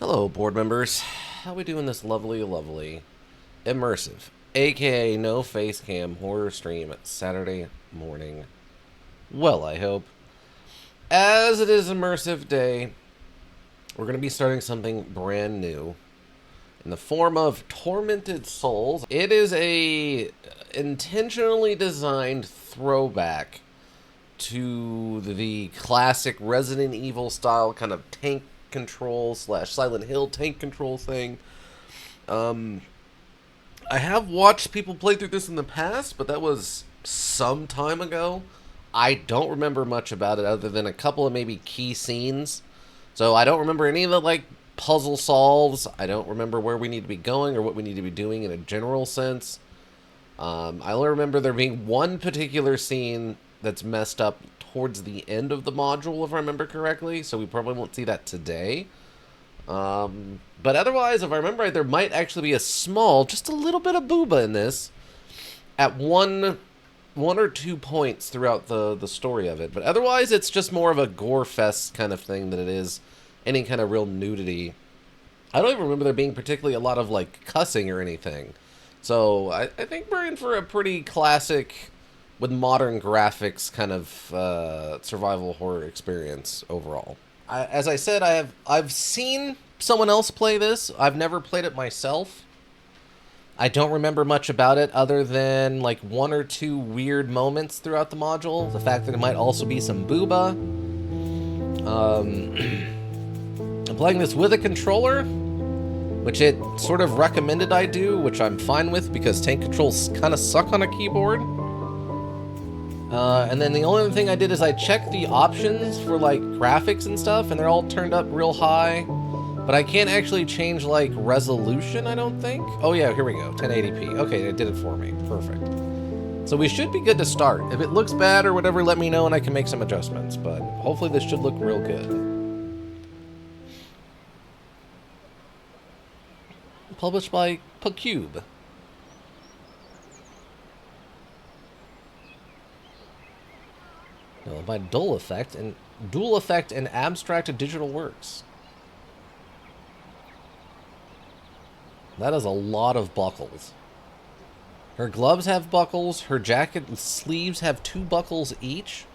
Hello, board members. How we doing this lovely, lovely, immersive, aka no face cam horror stream Saturday morning? Well, I hope. As it is immersive day, we're going to be starting something brand new in the form of Tormented Souls. It is a intentionally designed throwback to the classic Resident Evil style kind of tank control / Silent Hill tank control thing. I have watched people play through this in the past, but that was some time ago. I don't remember much about it other than a couple of maybe key scenes. So I don't remember any of the like puzzle solves. I don't remember where we need to be going or what we need to be doing in a general sense. I only remember there being one particular scene that's messed up towards the end of the module, if I remember correctly, so we probably won't see that today. But otherwise, if I remember right, there might actually be a small, just a little bit of booba in this at one or 2 points throughout the story of it. But otherwise, it's just more of a gore fest kind of thing than it is any kind of real nudity. I don't even remember there being particularly a lot of like cussing or anything. So I think we're in for a pretty classic, with modern graphics, kind of survival horror experience overall. As I said, I've seen someone else play this. I've never played it myself. I don't remember much about it other than like 1 or 2 weird moments throughout the module. The fact that it might also be some booba. I'm playing this with a controller, which it sort of recommended I do, which I'm fine with because tank controls kind of suck on a keyboard. And then the only other thing I did is I checked the options for like graphics and stuff, and they're all turned up real high. But I can't actually change like resolution, I don't think. Oh yeah, here we go, 1080p. Okay, it did it for me, perfect. So we should be good to start. If it looks bad or whatever, let me know and I can make some adjustments, but hopefully this should look real good. Published by Pacube. No, by Dual Effect and Abstract Digital Works. That is a lot of buckles. Her gloves have buckles. Her jacket sleeves have 2 buckles each.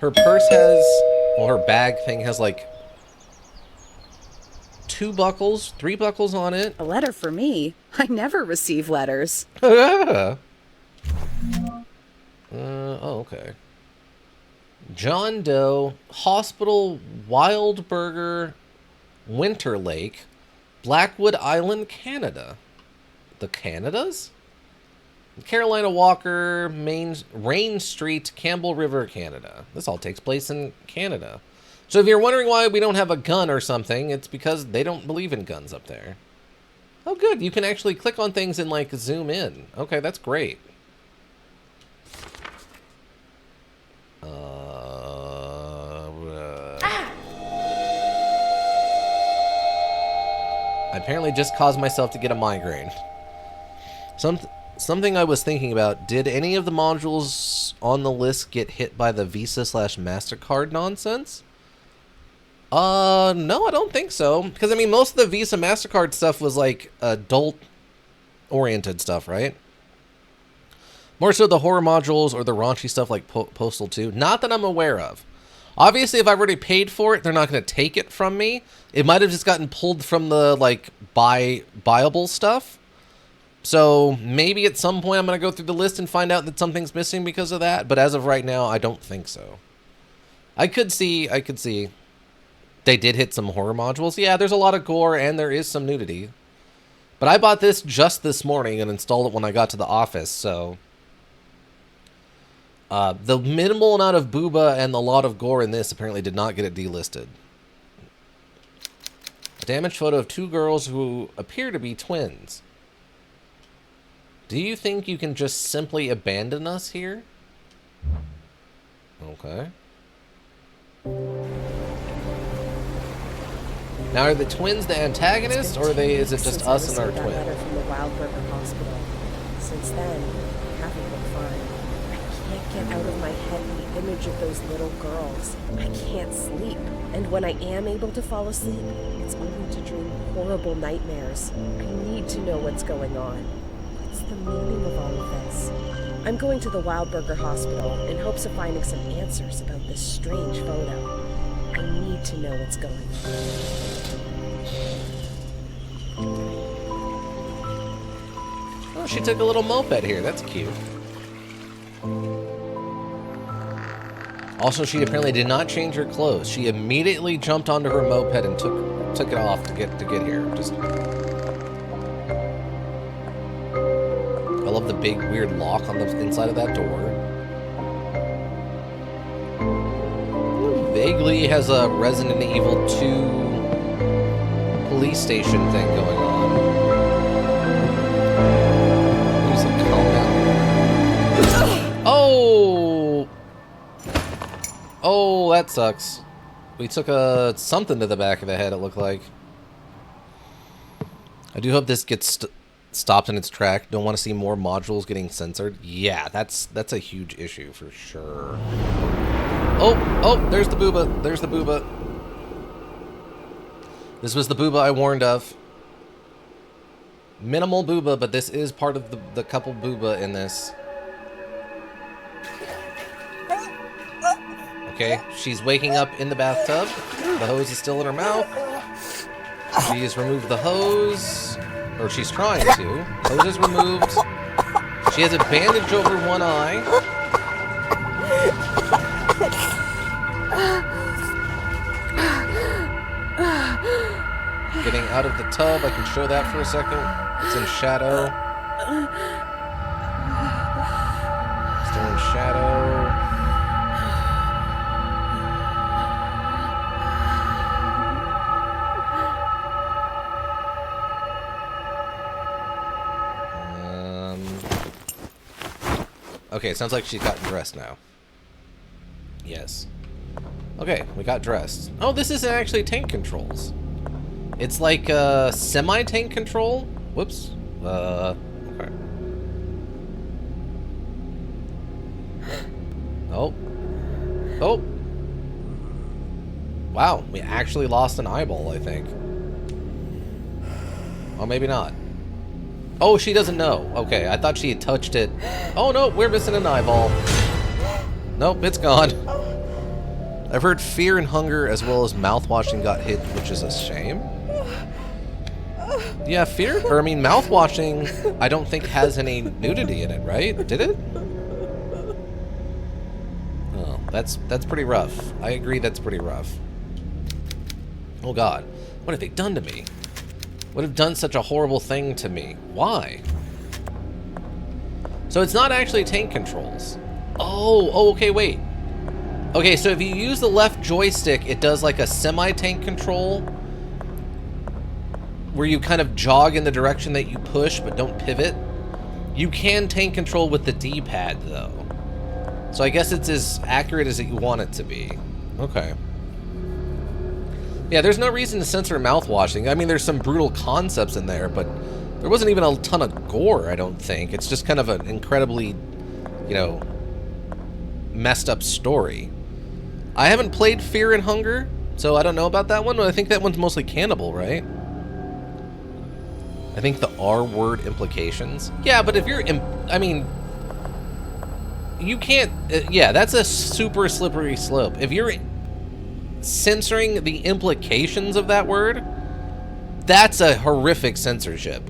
Her purse has, well, her bag thing has like 2 buckles, 3 buckles on it. A letter for me? I never receive letters. Oh, okay. John Doe, Hospital, Wild Burger, Winter Lake, Blackwood Island, Canada. The Canadas? Carolina Walker, Rain Street, Campbell River, Canada. This all takes place in Canada. So if you're wondering why we don't have a gun or something, it's because they don't believe in guns up there. Oh good, you can actually click on things and like zoom in. Okay, that's great. I apparently just caused myself to get a migraine. Something I was thinking about, did any of the modules on the list get hit by the Visa / MasterCard nonsense? No, I don't think so. Because, I mean, most of the Visa MasterCard stuff was, like, adult-oriented stuff, right? More so the horror modules or the raunchy stuff like Postal 2. Not that I'm aware of. Obviously, if I've already paid for it, they're not going to take it from me. It might have just gotten pulled from the, like, buyable stuff. So, maybe at some point I'm going to go through the list and find out that something's missing because of that. But as of right now, I don't think so. I could see they did hit some horror modules. Yeah, there's a lot of gore and there is some nudity. But I bought this just this morning and installed it when I got to the office, so... the minimal amount of booba and the lot of gore in this apparently did not get it delisted. A damaged photo of 2 girls who appear to be twins. Do you think you can just simply abandon us here? Okay. Now, are the twins the antagonists, or is it just us and our twin? Letter from the Wild Burger Hospital. Since then, I haven't been fine. I can't get out of my head the image of those little girls. I can't sleep. And when I am able to fall asleep, it's only to dream horrible nightmares. I need to know what's going on. What's the meaning of all of this? I'm going to the Wildberger Hospital in hopes of finding some answers about this strange photo. I need to know what's going on. Oh, she took a little moped here. That's cute. Also, she apparently did not change her clothes. She immediately jumped onto her moped and took it off to get here. Just, I love the big weird lock on the inside of that door. Vaguely has a Resident Evil 2 police station thing going on. Music, calm down. Oh! Oh, that sucks. We took something to the back of the head, it looked like. I do hope this gets stopped in its track. Don't want to see more modules getting censored. Yeah, that's a huge issue for sure. Oh, there's the booba. There's the booba. This was the booba I warned of. Minimal booba, but this is part of the couple booba in this. Okay, she's waking up in the bathtub. The hose is still in her mouth. She's removed the hose, or she's trying to. Hose is removed. She has a bandage over one eye. Getting out of the tub, I can show that for a second. It's in shadow. Still in shadow. Okay, sounds like she's gotten dressed now. Yes. Okay, we got dressed. Oh, this isn't actually tank controls. It's like semi-tank control. Whoops. Okay. Oh. Oh. Wow, we actually lost an eyeball, I think. Oh, maybe not. Oh, she doesn't know. Okay, I thought she had touched it. Oh no, we're missing an eyeball. Nope, it's gone. I've heard fear and hunger as well as mouthwashing got hit, which is a shame. Yeah, mouthwashing I don't think has any nudity in it, right? Did it? Oh, that's pretty rough. I agree that's pretty rough. Oh god, what have they done to me? Would have done such a horrible thing to me. Why? So it's not actually tank controls. Oh, okay, wait. Okay, so if you use the left joystick, it does like a semi-tank control where you kind of jog in the direction that you push but don't pivot. You can tank control with the D-pad though. So I guess it's as accurate as you want it to be. Okay. Yeah, there's no reason to censor mouthwashing. I mean, there's some brutal concepts in there, but there wasn't even a ton of gore, I don't think. It's just kind of an incredibly, you know, messed up story. I haven't played Fear and Hunger, so I don't know about that one, but I think that one's mostly cannibal, right? I think the R-word implications. Yeah, but if you're, I mean, you can't, yeah, that's a super slippery slope. If you're censoring the implications of that word, that's a horrific censorship.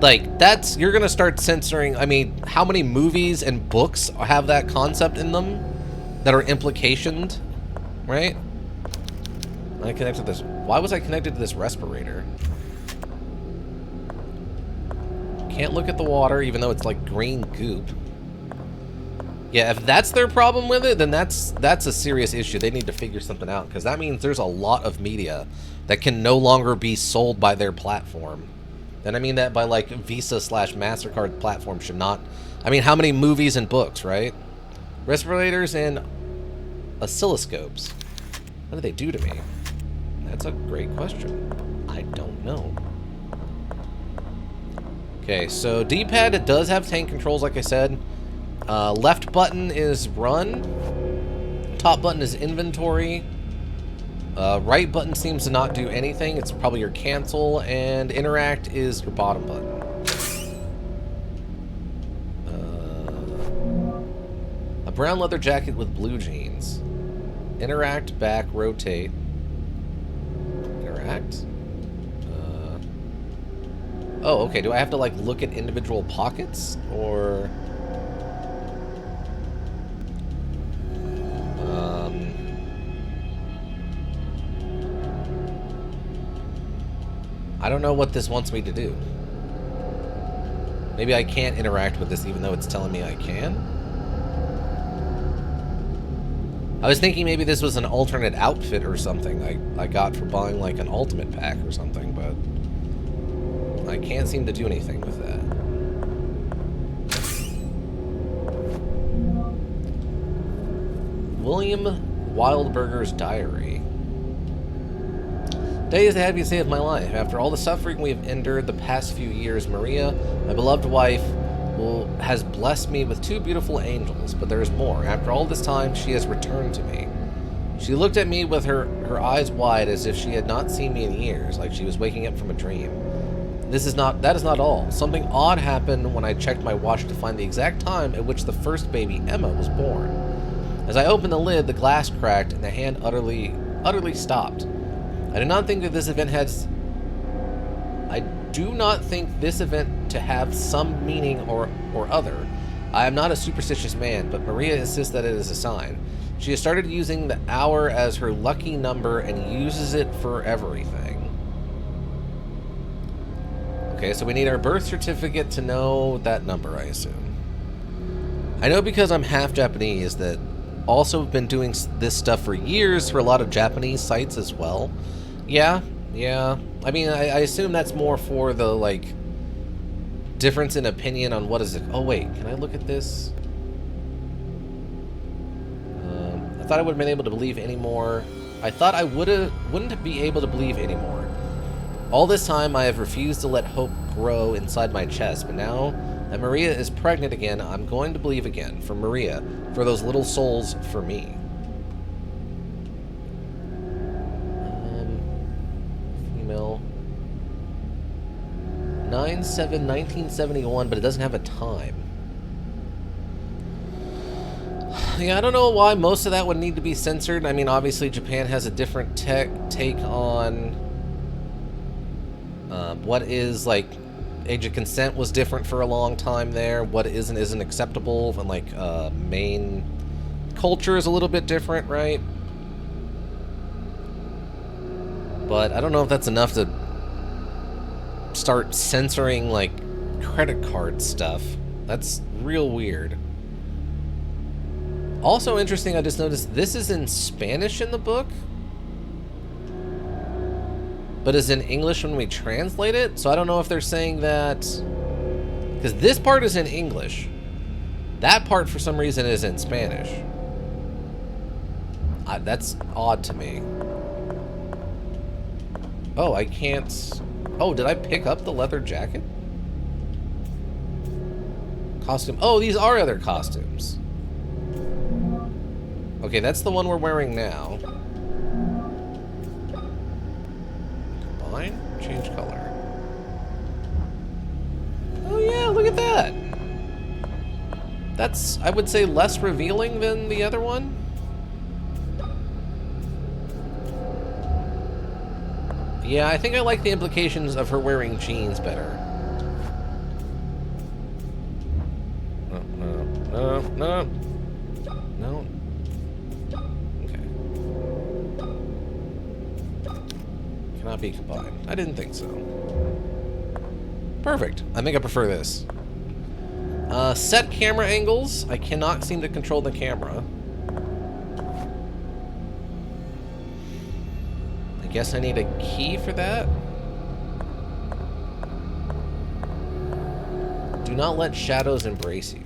Like, that's, you're gonna start censoring, I mean, how many movies and books have that concept in them that are implicationed, right? I connected this, why was I connected to this respirator? Can't look at the water, even though it's like green goop. Yeah, if that's their problem with it, then that's a serious issue. They need to figure something out, because that means there's a lot of media that can no longer be sold by their platform. And I mean that by like Visa/MasterCard platform should not. I mean, how many movies and books, right? Respirators and oscilloscopes. What do they do to me? That's a great question. I don't know. Okay, so D-pad, it does have tank controls, like I said. Left button is run. Top button is inventory. Right button seems to not do anything. It's probably your cancel, and interact is your bottom button. A brown leather jacket with blue jeans. Interact, back, rotate. Interact? Oh, okay. Do I have to, like, look at individual pockets? Or... I don't know what this wants me to do. Maybe I can't interact with this even though it's telling me I can? I was thinking maybe this was an alternate outfit or something I got for buying like an ultimate pack or something, but I can't seem to do anything with that. William Wildberger's diary. Day is the happiest day of my life. After all the suffering we have endured the past few years, Maria, my beloved wife, has blessed me with 2 beautiful angels, but there is more. After all this time, she has returned to me. She looked at me with her eyes wide as if she had not seen me in years, like she was waking up from a dream. That is not all. Something odd happened when I checked my watch to find the exact time at which the first baby, Emma, was born. As I opened the lid, the glass cracked and the hand utterly stopped. I do not think this event to have some meaning or other. I am not a superstitious man, but Maria insists that it is a sign. She has started using the hour as her lucky number and uses it for everything. Okay, so we need our birth certificate to know that number, I assume. I know because I'm half Japanese that also been doing this stuff for years for a lot of Japanese sites as well. Yeah. I mean, I assume that's more for the, like, difference in opinion on what is it. Oh, wait. Can I look at this? I thought I would have been able to believe anymore. I thought I wouldn't be able to believe anymore. All this time, I have refused to let hope grow inside my chest, but now that Maria is pregnant again, I'm going to believe again. For Maria. For those little souls. For me. Female. 9/7/1971, but it doesn't have a time. Yeah, I don't know why most of that would need to be censored. I mean, obviously Japan has a different take on what is, like, age of consent was different for a long time there. What isn't acceptable, and, like, main culture is a little bit different, right? But I don't know if that's enough to start censoring, like, credit card stuff. That's real weird. Also interesting, I just noticed this is in Spanish in the book, but is in English when we translate it. So I don't know if they're saying that, because this part is in English. That part, for some reason, is in Spanish. That's odd to me. Oh, I can't... Oh, did I pick up the leather jacket? Costume. Oh, these are other costumes. Okay, that's the one we're wearing now. Combine, change color. Oh yeah, look at that. That's, I would say, less revealing than the other one. Yeah, I think I like the implications of her wearing jeans better. No. Okay. Cannot be combined. I didn't think so. Perfect. I think I prefer this. Set camera angles. I cannot seem to control the camera. I guess I need a key for that. Do not let shadows embrace you.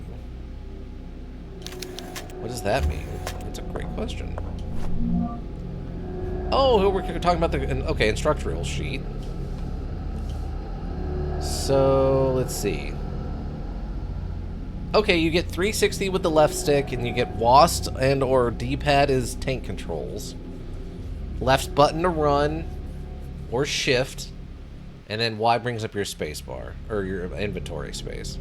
What does that mean? That's a great question. Oh, we're talking about the... Okay, instructional sheet. So, let's see. Okay, you get 360 with the left stick, and you get WASD and or D-pad is tank controls. Left button to run, or shift, and then Y brings up your space bar, or your inventory space.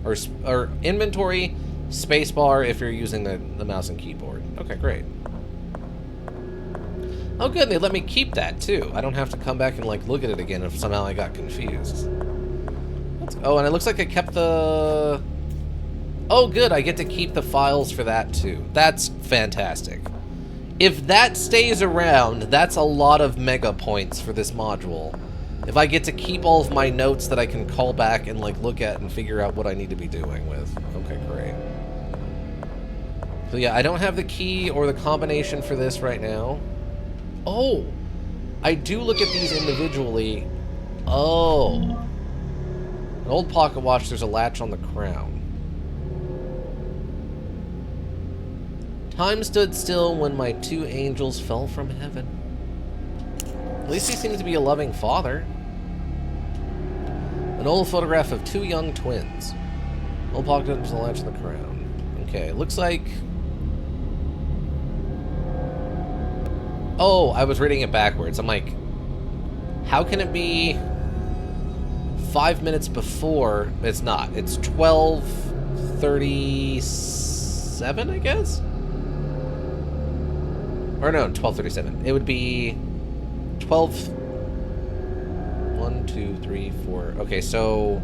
Or inventory, space bar if you're using the mouse and keyboard. Okay, great. Oh good, they let me keep that too. I don't have to come back and like look at it again if somehow I got confused. Oh, and it looks like I kept the... Oh good, I get to keep the files for that too. That's fantastic. If that stays around, that's a lot of mega points for this module. If I get to keep all of my notes that I can call back and like look at and figure out what I need to be doing with. Okay, great. So yeah, I don't have the key or the combination for this right now. Oh, I do look at these individually. Oh. An old pocket watch, there's a latch on the crown. Time stood still when my two angels fell from heaven. At least he seems to be a loving father. An old photograph of two young twins. Old pocket there's a latch on the crown. Okay, looks like... Oh, I was reading it backwards. I'm like, how can it be 5 minutes before? It's not. It's 12:37, I guess? Or no, 12:37. It would be 12... 1, 2, 3, 4... Okay, so...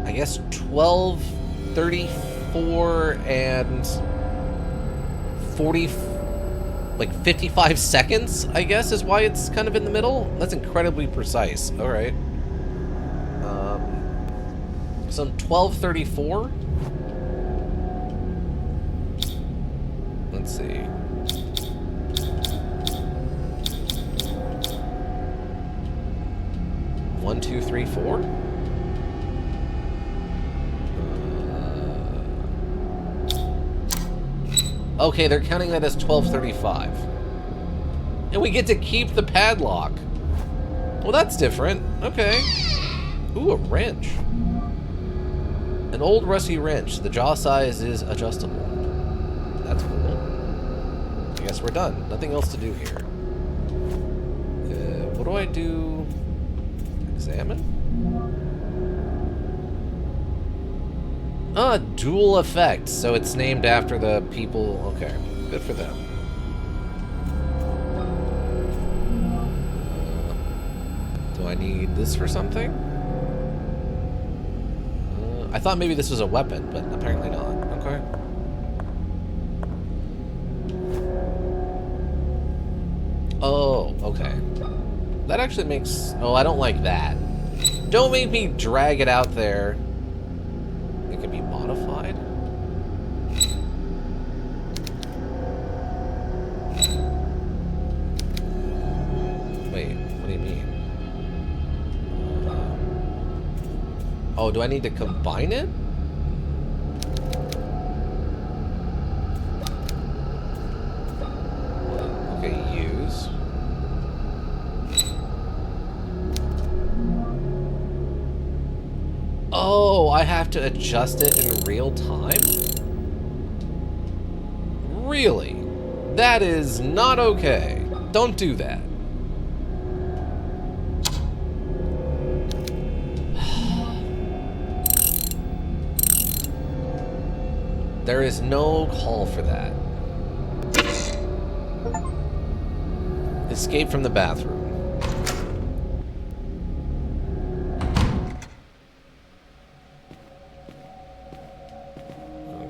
I guess 12:34 and 40... like 55 seconds, I guess, is why it's kind of in the middle. That's incredibly precise. Alright. So 12:34? Let's see. One, two, three, four? Okay, they're counting that as 12:35. And we get to keep the padlock. Well, that's different. Okay. Ooh, a wrench. An old rusty wrench. The jaw size is adjustable. That's cool. I guess we're done. Nothing else to do here. What do I do? Examine? Ah, dual effect. So it's named after the people. Okay, good for them. Do I need this for something? I thought maybe this was a weapon, but apparently not. Okay. Oh, okay. That actually makes... Oh, I don't like that. Don't make me drag it out there. It can be modified? Wait, what do you mean? Oh, do I need to combine it? Okay, use. Oh, I have to adjust it in real time? Really? That is not okay. Don't do that. There is no call for that. Escape from the bathroom.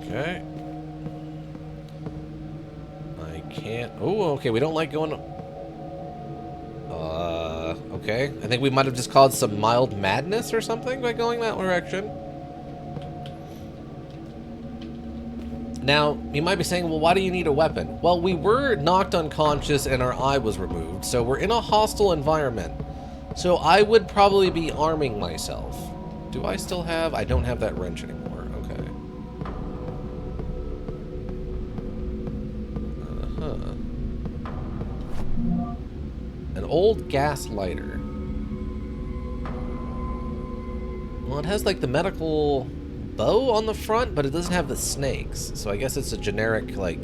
Okay. I can't... Oh, okay, we don't like going... Okay. I think we might have just caused some mild madness or something by going that direction. Now, you might be saying, well, why do you need a weapon? Well, we were knocked unconscious and our eye was removed, so we're in a hostile environment. So I would probably be arming myself. Do I still have... I don't have that wrench anymore. Okay. Uh-huh. An old gas lighter. Well, it has, like, the medical bow on the front, but it doesn't have the snakes. So I guess it's a generic, like,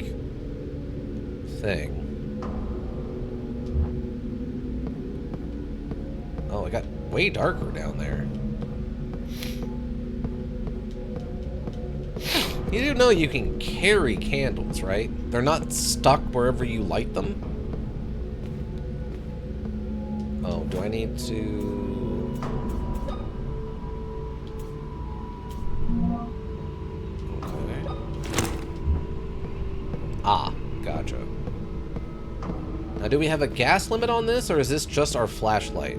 thing. Oh, it got way darker down there. You do know you can carry candles, right? They're not stuck wherever you light them. Oh, do I need to... Okay. Ah, gotcha. Now, do we have a gas limit on this, or is this just our flashlight?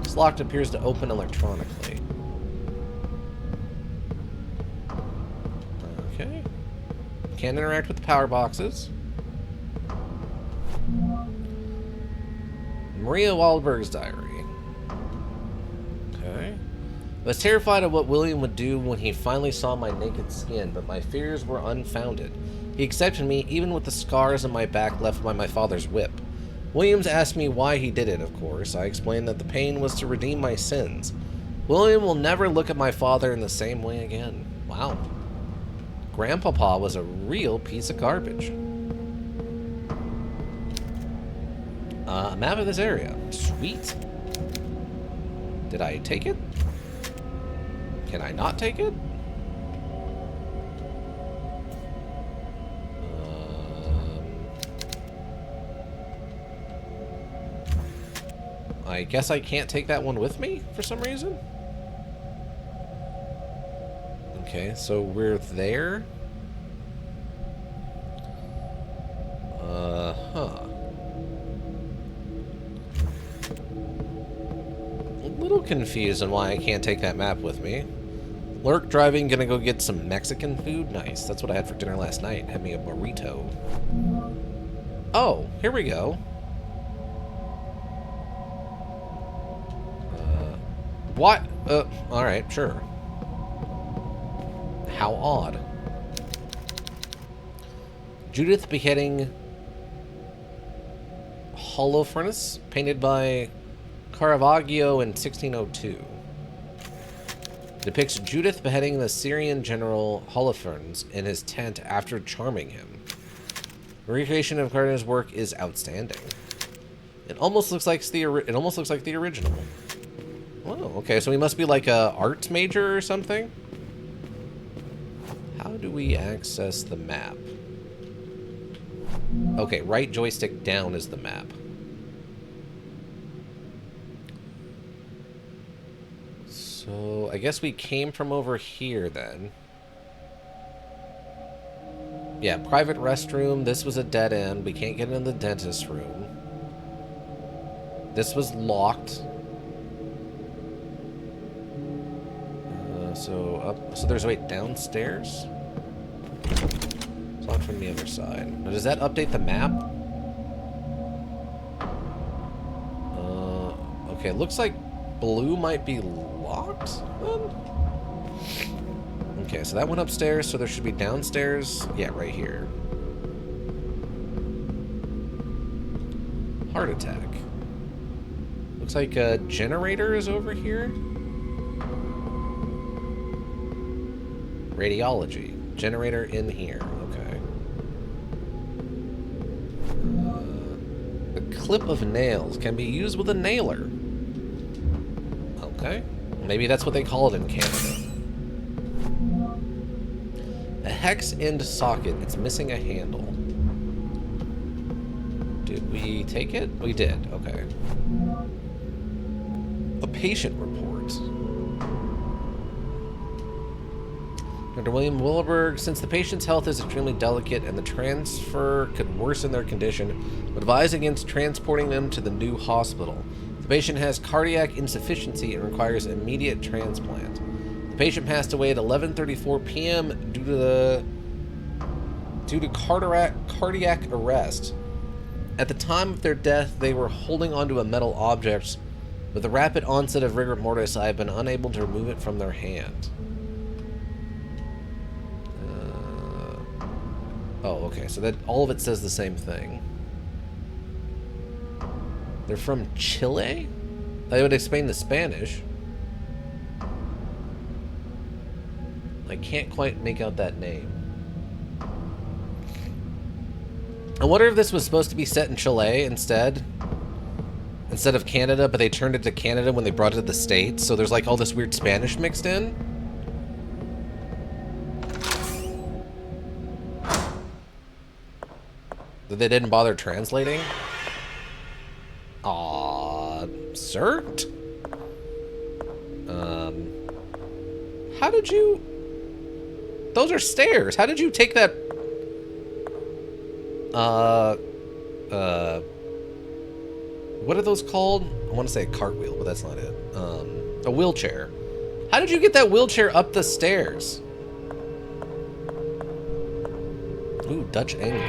This lock appears to open electronically. Okay. Can't interact with the power boxes. Maria Wahlberg's diary. Okay. I was terrified of what William would do when he finally saw my naked skin, but my fears were unfounded. He accepted me, even with the scars on my back left by my father's whip. Williams asked me why he did it, of course. I explained that the pain was to redeem my sins. William will never look at my father in the same way again. Wow. Grandpapa was a real piece of garbage. A map of this area. Sweet. Did I take it? Can I not take it? I guess I can't take that one with me for some reason. Okay, so we're there. Huh. A little confused on why I can't take that map with me. Lurk driving, gonna go get some Mexican food? Nice, that's what I had for dinner last night. Had me a burrito. Oh, here we go. What? Alright, sure. How odd. Judith beheading Holofernes, painted by Caravaggio in 1602. Depicts Judith beheading the Syrian general Holofernes in his tent after charming him. The recreation of Caravaggio's work is outstanding. It almost looks like the original. Oh, okay, so we must be like a art major or something? How do we access the map? Okay, right joystick down is the map. So, I guess we came from over here then. Yeah, private restroom. This was a dead end. We can't get in the dentist's room. This was locked. So there's a way downstairs? It's locked from the other side. Now, does that update the map? Okay, it looks like blue might be locked then? Okay, so that went upstairs, so there should be downstairs. Yeah, right here. Heart attack. Looks like a generator is over here. Radiology. Generator in here. Okay. A clip of nails can be used with a nailer. Okay. Maybe that's what they call it in Canada. A hex end socket. It's missing a handle. Did we take it? We did. Okay. A patient report. Dr. William Wilberg, since the patient's health is extremely delicate and the transfer could worsen their condition, would advise against transporting them to the new hospital. The patient has cardiac insufficiency and requires immediate transplant. The patient passed away at 11:34 p.m. due to cardiac arrest. At the time of their death, they were holding onto a metal object. With the rapid onset of rigor mortis, I have been unable to remove it from their hand. Oh, okay, so that all of it says the same thing. They're from Chile? That would explain the Spanish. I can't quite make out that name. I wonder if this was supposed to be set in Chile instead of Canada, but they turned it to Canada when they brought it to the States, so there's like all this weird Spanish mixed in. That they didn't bother translating? Cert? How did you... Those are stairs. How did you take that... What are those called? I want to say a cartwheel, but that's not it. A wheelchair. How did you get that wheelchair up the stairs? Ooh, Dutch angle.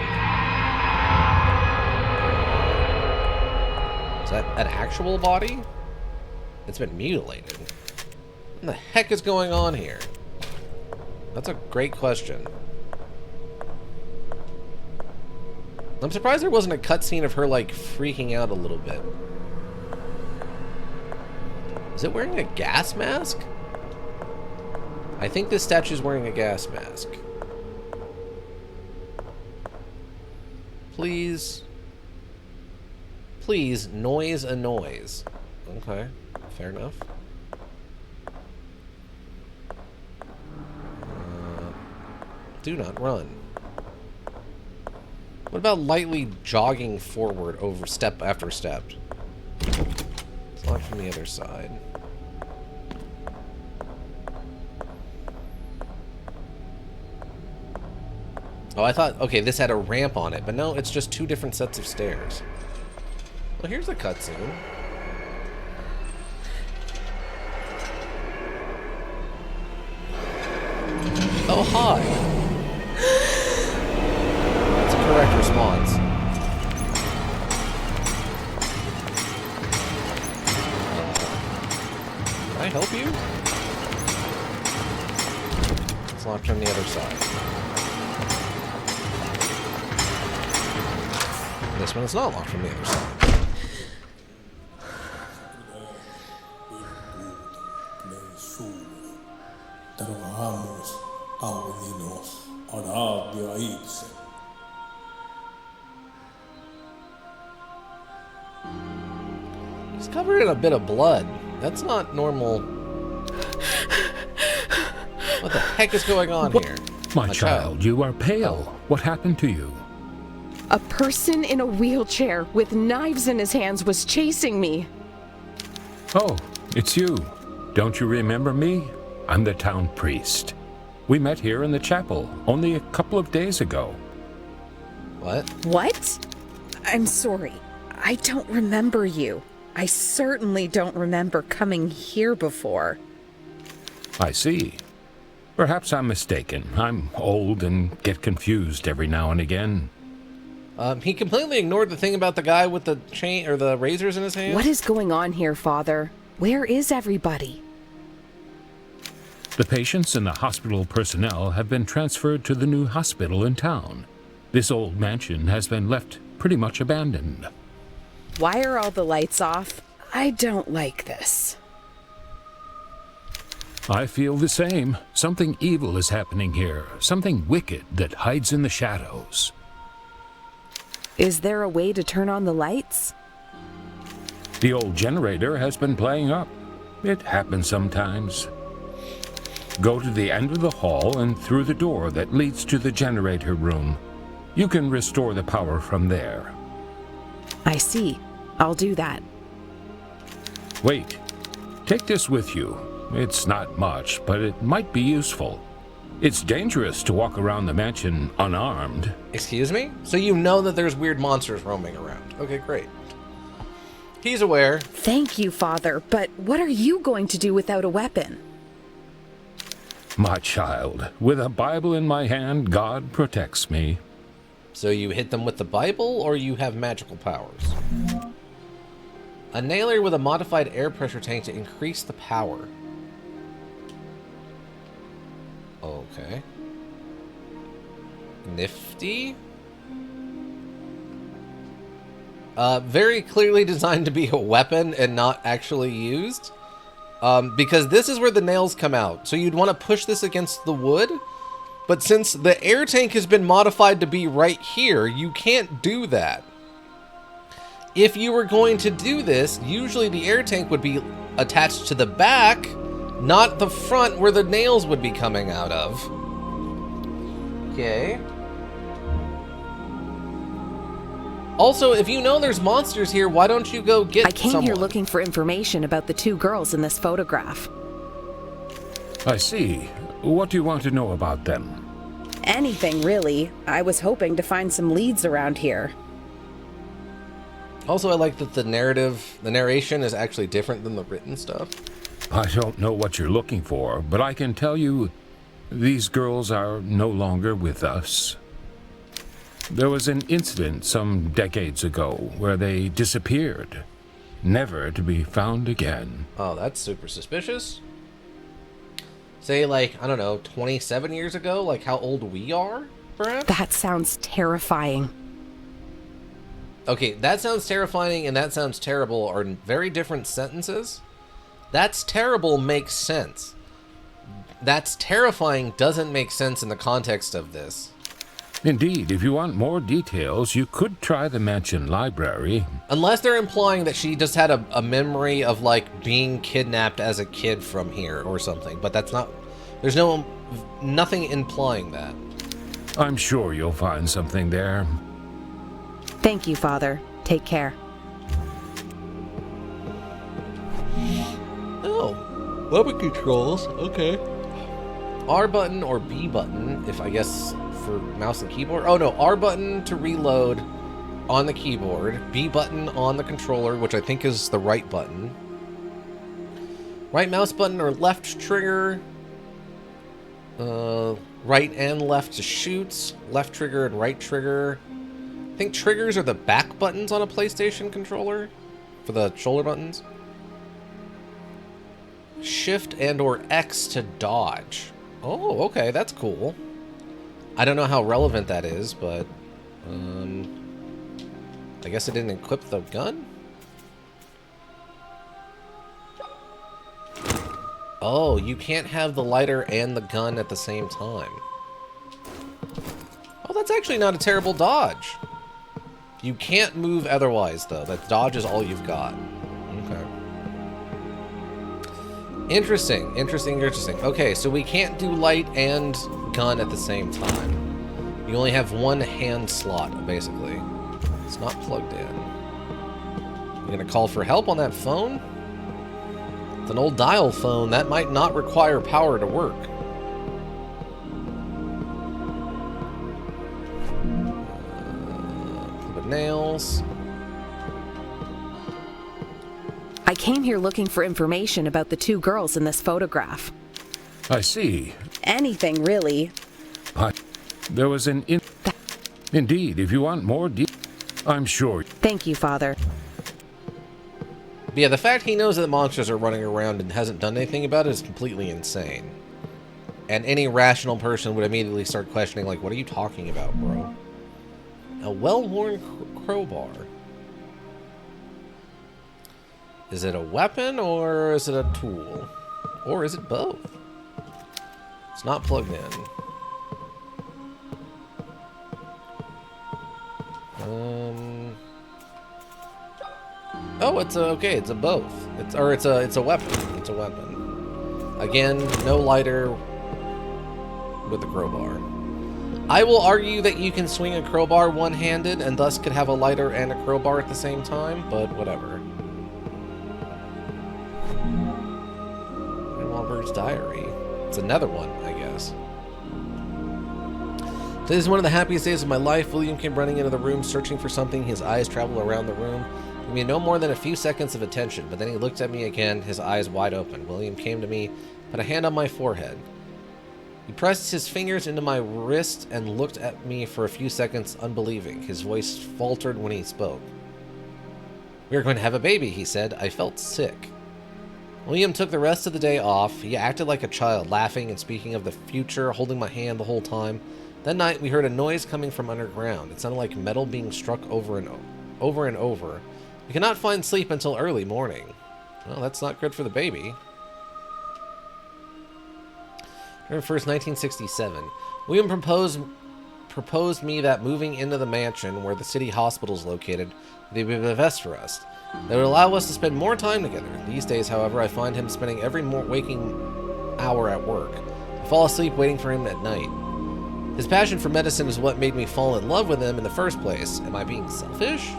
Is that an actual body? It's been mutilated. What the heck is going on here? That's a great question. I'm surprised there wasn't a cutscene of her, like, freaking out a little bit. Is it wearing a gas mask? I think this statue's wearing a gas mask. Please. Please, noise a noise. Okay, fair enough. Do not run. What about lightly jogging forward over step after step? It's not from the other side. Oh, I thought, okay, this had a ramp on it, but no, it's just two different sets of stairs. Well, here's a cutscene. Oh, hi. That's a correct response. Can I help you? It's locked on the other side. This one is not locked from the other side. He's covered in a bit of blood. That's not normal. What the heck is going on here? My child, you are pale. What happened to you? A person in a wheelchair with knives in his hands was chasing me. Oh, it's you. Don't you remember me? I'm the town priest. We met here in the chapel only a couple of days ago. What? What? I'm sorry. I don't remember you. I certainly don't remember coming here before. I see. Perhaps I'm mistaken. I'm old and get confused every now and again. He completely ignored the thing about the guy with the chain or the razors in his hand. What is going on here, Father? Where is everybody? The patients and the hospital personnel have been transferred to the new hospital in town. This old mansion has been left pretty much abandoned. Why are all the lights off? I don't like this. I feel the same. Something evil is happening here. Something wicked that hides in the shadows. Is there a way to turn on the lights? The old generator has been playing up. It happens sometimes. Go to the end of the hall and through the door that leads to the generator room. You can restore the power from there. I see. I'll do that. Wait. Take this with you. It's not much, but it might be useful. It's dangerous to walk around the mansion unarmed. Excuse me? So you know that there's weird monsters roaming around. Okay, great. He's aware. Thank you, Father, but what are you going to do without a weapon? My child, with a Bible in my hand, God protects me. So you hit them with the Bible, or you have magical powers? A nailer with a modified air pressure tank to increase the power. Okay. Nifty? Very clearly designed to be a weapon and not actually used. Because this is where the nails come out. So you'd want to push this against the wood. But since the air tank has been modified to be right here, you can't do that. If you were going to do this, usually the air tank would be attached to the back, not the front where the nails would be coming out of. Okay. Also, if you know there's monsters here, why don't you go get I came someone? here looking for information about the two girls in this photograph. I see. What do you want to know about them? Anything, really. I was hoping to find some leads around here. Also, I like that the narration is actually different than the written stuff. I don't know what you're looking for, but I can tell you these girls are no longer with us. There was an incident some decades ago where they disappeared, never to be found again. Oh, that's super suspicious. Say, like, I don't know, 27 years ago? Like how old we are, perhaps? That sounds terrifying. Okay, that sounds terrifying and that sounds terrible are very different sentences. That's terrible makes sense. That's terrifying doesn't make sense in the context of this. Indeed, if you want more details, you could try the mansion library. Unless they're implying that she just had a memory of, like, being kidnapped as a kid from here or something. But that's not... There's nothing implying that. I'm sure you'll find something there. Thank you, Father. Take care. Oh, weapon controls. Okay. R button or B button, if I guess for mouse and keyboard. Oh no, R button to reload on the keyboard. B button on the controller, which I think is the right button. Right mouse button or left trigger. Right and left to shoot. Left trigger and right trigger. I think triggers are the back buttons on a PlayStation controller for the shoulder buttons. Shift and or X to dodge. Oh, okay, that's cool. I don't know how relevant that is, but I guess it didn't equip the gun? Oh, you can't have the lighter and the gun at the same time. Oh, that's actually not a terrible dodge. You can't move otherwise, though. That dodge is all you've got. Okay. Interesting. Okay, so we can't do light and gun at the same time. You only have one hand slot, basically. It's not plugged in. You're gonna call for help on that phone? It's an old dial phone. That might not require power to work. Nails. I came here looking for information about the two girls in this photograph. I see. Anything, really. But there was an Indeed, if you want more I'm sure. Thank you, Father. But yeah, the fact he knows that monsters are running around and hasn't done anything about it is completely insane. And any rational person would immediately start questioning, like, what are you talking about, bro? A well-worn crowbar. Is it a weapon or is it a tool? Or is it both? It's not plugged in. Oh, it's a both. It's a weapon. It's a weapon. Again, no lighter with the crowbar. I will argue that you can swing a crowbar one-handed and thus could have a lighter and a crowbar at the same time, but whatever. Wahlberg's Diary. It's another one, I guess. Today is one of the happiest days of my life. William came running into the room, searching for something. His eyes traveled around the room. Gave me no more than a few seconds of attention, but then he looked at me again, his eyes wide open. William came to me, put a hand on my forehead. He pressed his fingers into my wrist and looked at me for a few seconds, unbelieving. His voice faltered when he spoke. "We are going to have a baby," he said. I felt sick. William took the rest of the day off. He acted like a child, laughing and speaking of the future, holding my hand the whole time. That night, we heard a noise coming from underground. It sounded like metal being struck over and over and over. We cannot find sleep until early morning. Well, that's not good for the baby. November 1st, 1967. William proposed me that moving into the mansion where the city hospital is located would be the best for us. That would allow us to spend more time together. These days, however, I find him spending every waking hour at work. I fall asleep waiting for him at night. His passion for medicine is what made me fall in love with him in the first place. Am I being selfish?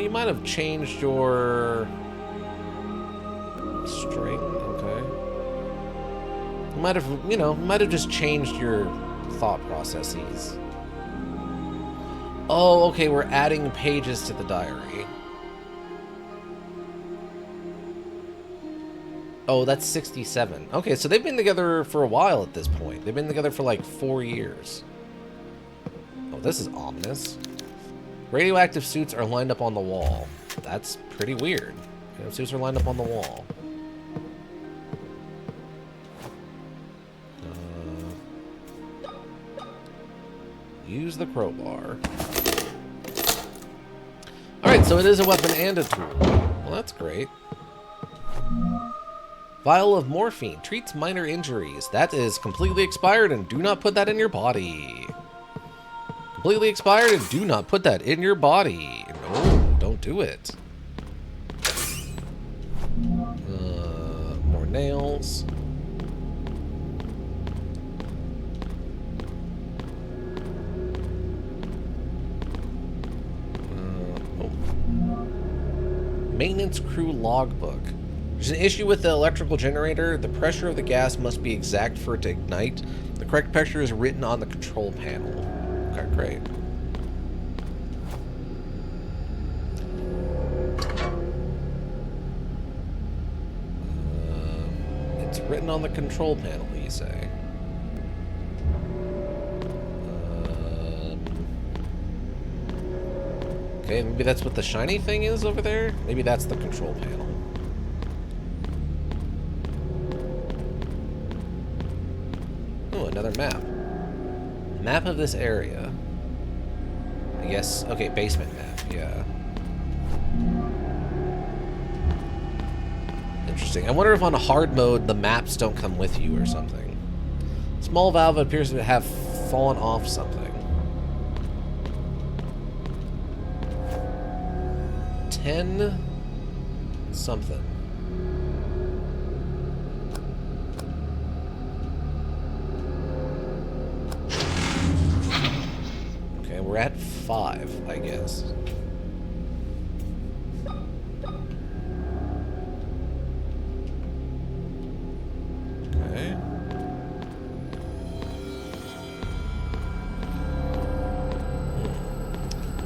You might have changed your string. Okay. You might have, might have just changed your thought processes. Oh, okay, we're adding pages to the diary. Oh, that's 67. Okay, so they've been together for a while at this point. They've been together for like 4 years. Oh, this is ominous. Radioactive suits are lined up on the wall. That's pretty weird. Suits are lined up on the wall. Use the crowbar. Alright, so it is a weapon and a tool. Well, that's great. Vial of morphine. Treats minor injuries. That is completely expired and do not put that in your body. Completely expired and do not put that in your body. No, don't do it. More nails. Maintenance crew logbook. There's an issue with the electrical generator. The pressure of the gas must be exact for it to ignite. The correct pressure is written on the control panel. Okay, great. It's written on the control panel, you say? Okay, maybe that's what the shiny thing is over there? Maybe that's the control panel. Oh, another map. Map of this area. I guess, okay, basement map, yeah. Interesting. I wonder if on a hard mode the maps don't come with you or something. Small valve appears to have fallen off something. 10 something. Okay, we're at 5, I guess. Okay.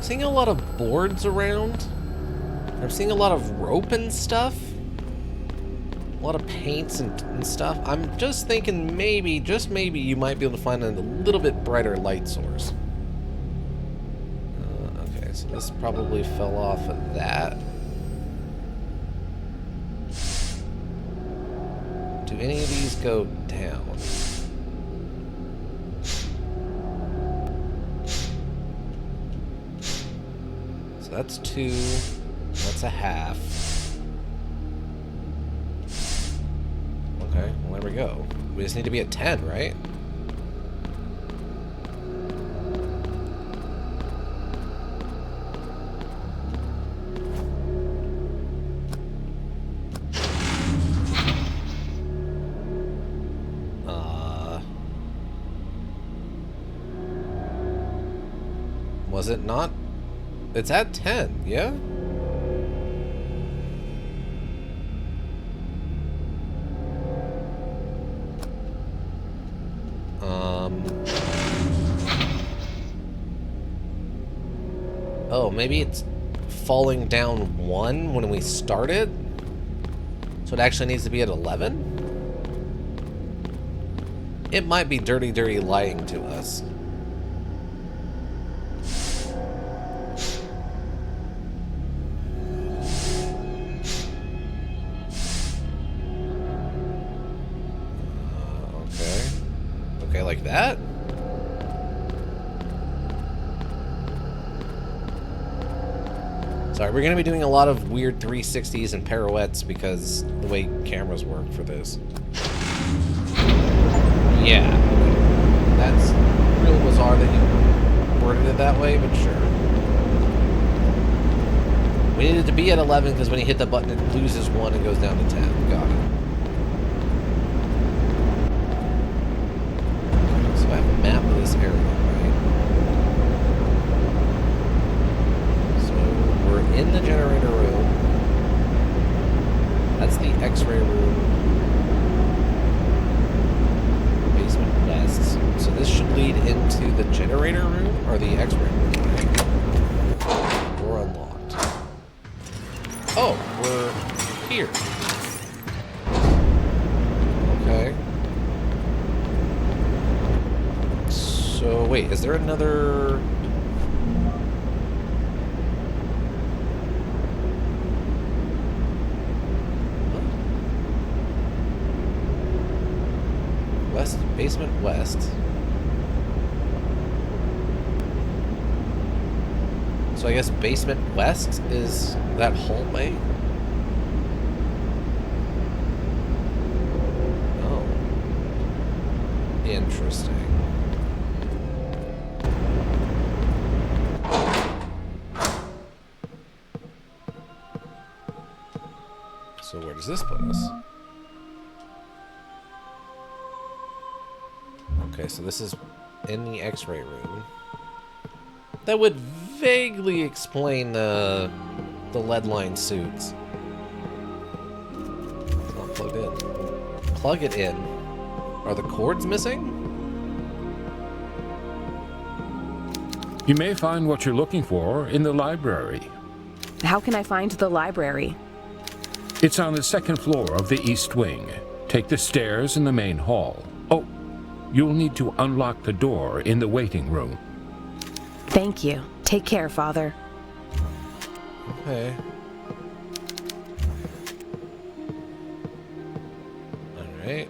Seeing a lot of boards around. I'm seeing a lot of rope and stuff. A lot of paints and stuff. I'm just thinking maybe, just maybe, you might be able to find a little bit brighter light source. Okay, so this probably fell off of that. Do any of these go down? So that's 2. That's a half. Okay, well, there we go. We just need to be at 10, right? Was it not? It's at 10, yeah? Oh, maybe it's falling down 1 when we started? So it actually needs to be at 11? It might be dirty lying to us. Okay. Okay, like that? Sorry, we're going to be doing a lot of weird 360s and pirouettes because the way cameras work for this. Yeah. That's real bizarre that you worded it that way, but sure. We needed to be at 11 because when you hit the button it loses 1 and goes down to 10. Got it. So I have a map of this area, right? So we're in the generator room. That's the X-ray room. Basement west. So this should lead into the generator room or the X-ray room. We're unlocked. Oh, we're here. Okay. So wait, is there another? West, basement west. So I guess basement west is that hallway? Oh. Interesting. So where does this put us? Okay, so this is in the X-ray room. That would vaguely explain the lead-lined suits. It's not plugged in. Plug it in. Are the cords missing? You may find what you're looking for in the library. How can I find the library? It's on the second floor of the East Wing. Take the stairs in the main hall. Oh, you'll need to unlock the door in the waiting room. Thank you. Take care, Father. Okay. Alright.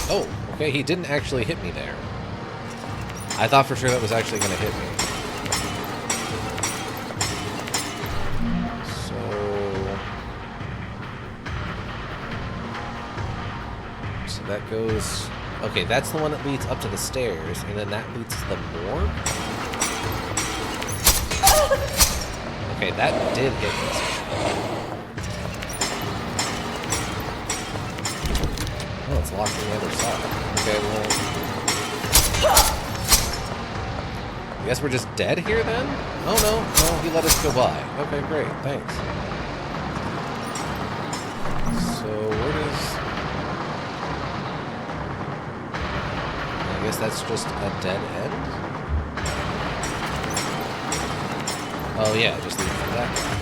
Oh, okay, he didn't actually hit me there. I thought for sure that was actually going to hit me. So that goes... Okay, that's the one that leads up to the stairs, and then that leads to the morgue? Okay, that did hit me. Oh, it's locked on the other side. Okay, well... I guess we're just dead here then? Oh no, no, he let us go by. Okay, great, thanks. So, where does... I guess that's just a dead end? Oh yeah, just leave for that guy.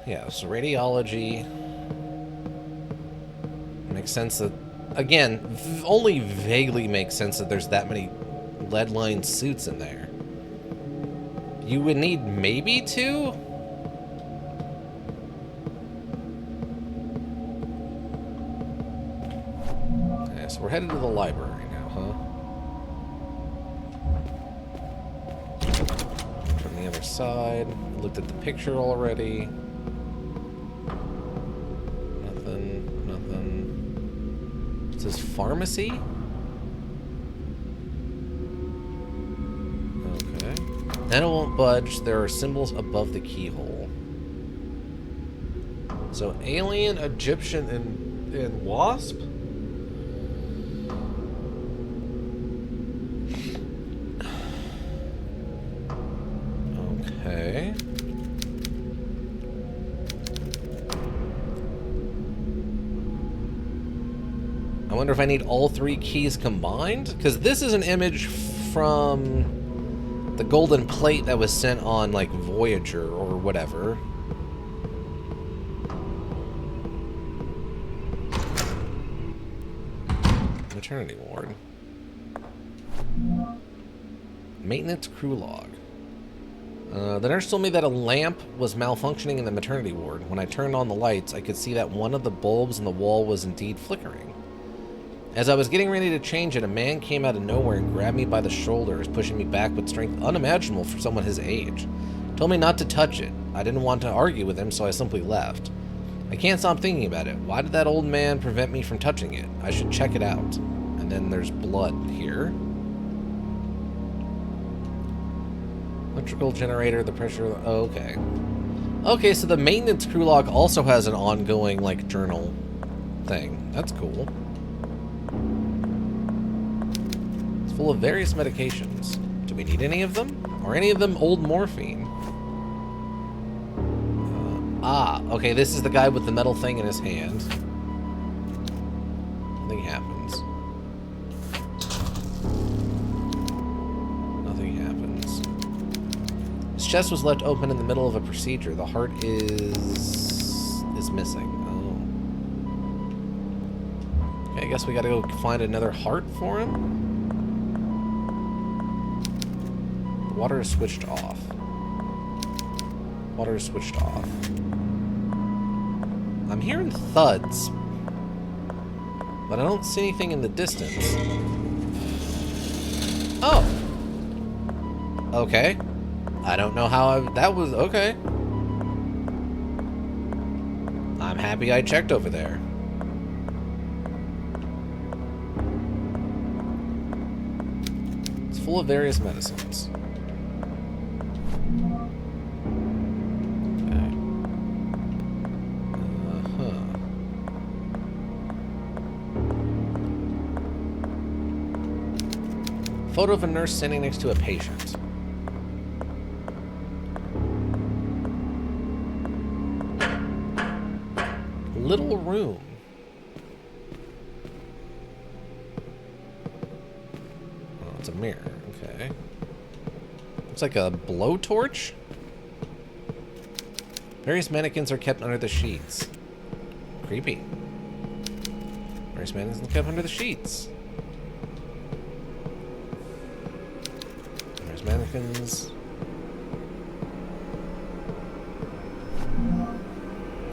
Yeah, so radiology makes sense that, again, only vaguely makes sense that there's that many lead-lined suits in there. You would need maybe 2? Okay, so we're headed to the library now, huh? From the other side. Looked at the picture already. It says pharmacy? Okay. And it won't budge. There are symbols above the keyhole. So alien, Egyptian, and wasp? Okay. I wonder if I need all 3 keys combined? Because this is an image from the golden plate that was sent on, like, Voyager or whatever. Maternity ward. Maintenance crew log. The nurse told me that a lamp was malfunctioning in the maternity ward. When I turned on the lights, I could see that one of the bulbs in the wall was indeed flickering. As I was getting ready to change it, a man came out of nowhere and grabbed me by the shoulders, pushing me back with strength unimaginable for someone his age. Told me not to touch it. I didn't want to argue with him, so I simply left. I can't stop thinking about it. Why did that old man prevent me from touching it? I should check it out. And then there's blood here. Electrical generator, the pressure... Oh, okay. Okay, so the maintenance crew log also has an ongoing, like, journal thing. That's cool. It's full of various medications. Do we need any of them? Or any of them old morphine? Okay, this is the guy with the metal thing in his hand. Nothing happens. Nothing happens. His chest was left open in the middle of a procedure. The heart is missing. Oh. Okay, I guess we gotta go find another heart for him. The water is switched off. Water is switched off. I'm hearing thuds, but I don't see anything in the distance. Oh. Okay. I don't know how that was okay. I'm happy I checked over there. It's full of various medicines. Photo of a nurse standing next to a patient. Little room. Oh, it's a mirror. Okay. Looks like a blowtorch. Various mannequins are kept under the sheets. Creepy. Various mannequins are kept under the sheets. Mannequins.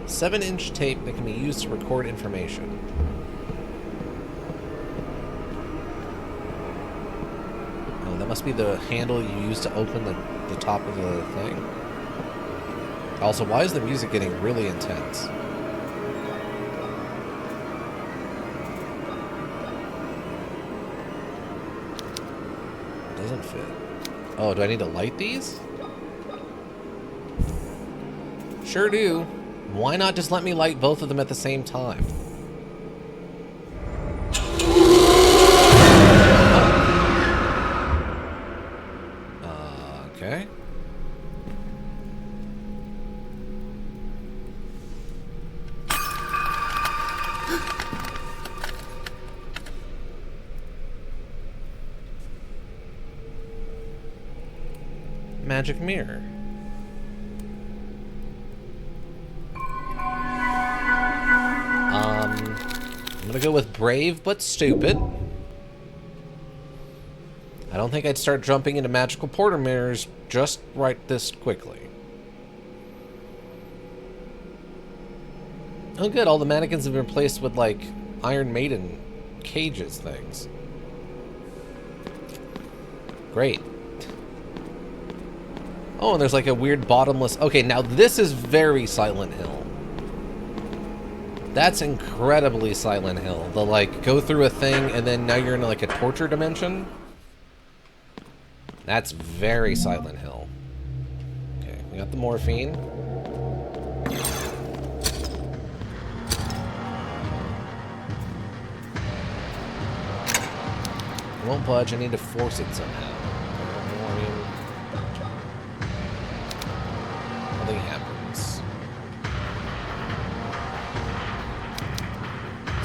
7-inch tape that can be used to record information. Oh, that must be the handle you use to open the top of the thing. Also, why is the music getting really intense? It doesn't fit. Oh, do I need to light these? Sure do. Why not just let me light both of them at the same time? Okay. Magic mirror. I'm gonna go with brave but stupid. I don't think I'd start jumping into magical portal mirrors just right this quickly. Oh good, all the mannequins have been replaced with like Iron Maiden cages things. Great. Oh, and there's like a weird bottomless... Okay, now this is very Silent Hill. That's incredibly Silent Hill. The, like, go through a thing and then now you're in, like, a torture dimension. That's very Silent Hill. Okay, we got the morphine. It won't budge. I need to force it somehow. Nothing happens.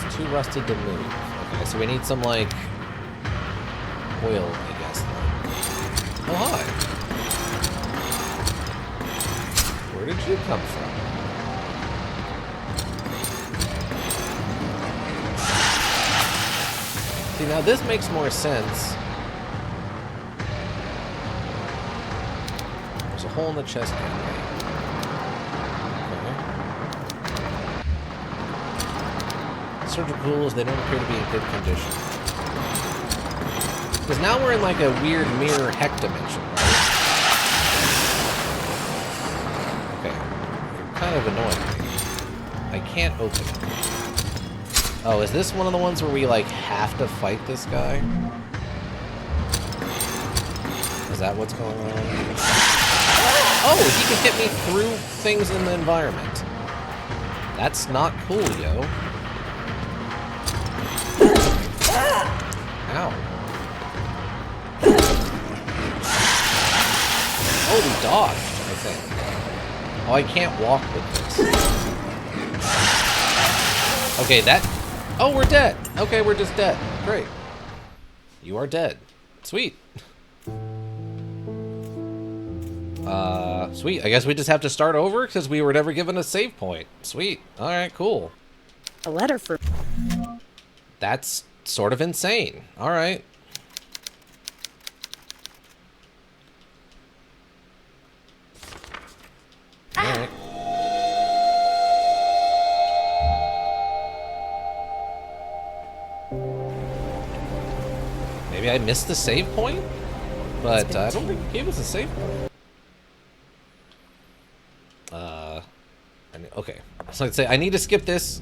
It's too rusted to move. Okay, so we need some, like, oil, I guess, then. Oh, hi. Where did you come from? See, now this makes more sense. There's a hole in the chest cavity. Okay. Surgical tools, they don't appear to be in good condition. Because now we're in like a weird mirror heck dimension, right? Okay. You're kind of annoying me. I can't open it. Oh, is this one of the ones where we like have to fight this guy? Is that what's going on? Oh, he can hit me through things in the environment. That's not cool, yo. Ow. Oh, we dodged, I think. Oh, I can't walk with this. Okay, that... Oh, we're dead. Okay, we're just dead. Great. You are dead. Sweet. Sweet. I guess we just have to start over because we were never given a save point. Sweet. Alright, cool. A letter for... That's sort of insane. Alright. Alright. Maybe I missed the save point? But I don't think it gave us a save point. Okay. So I'd say I need to skip this.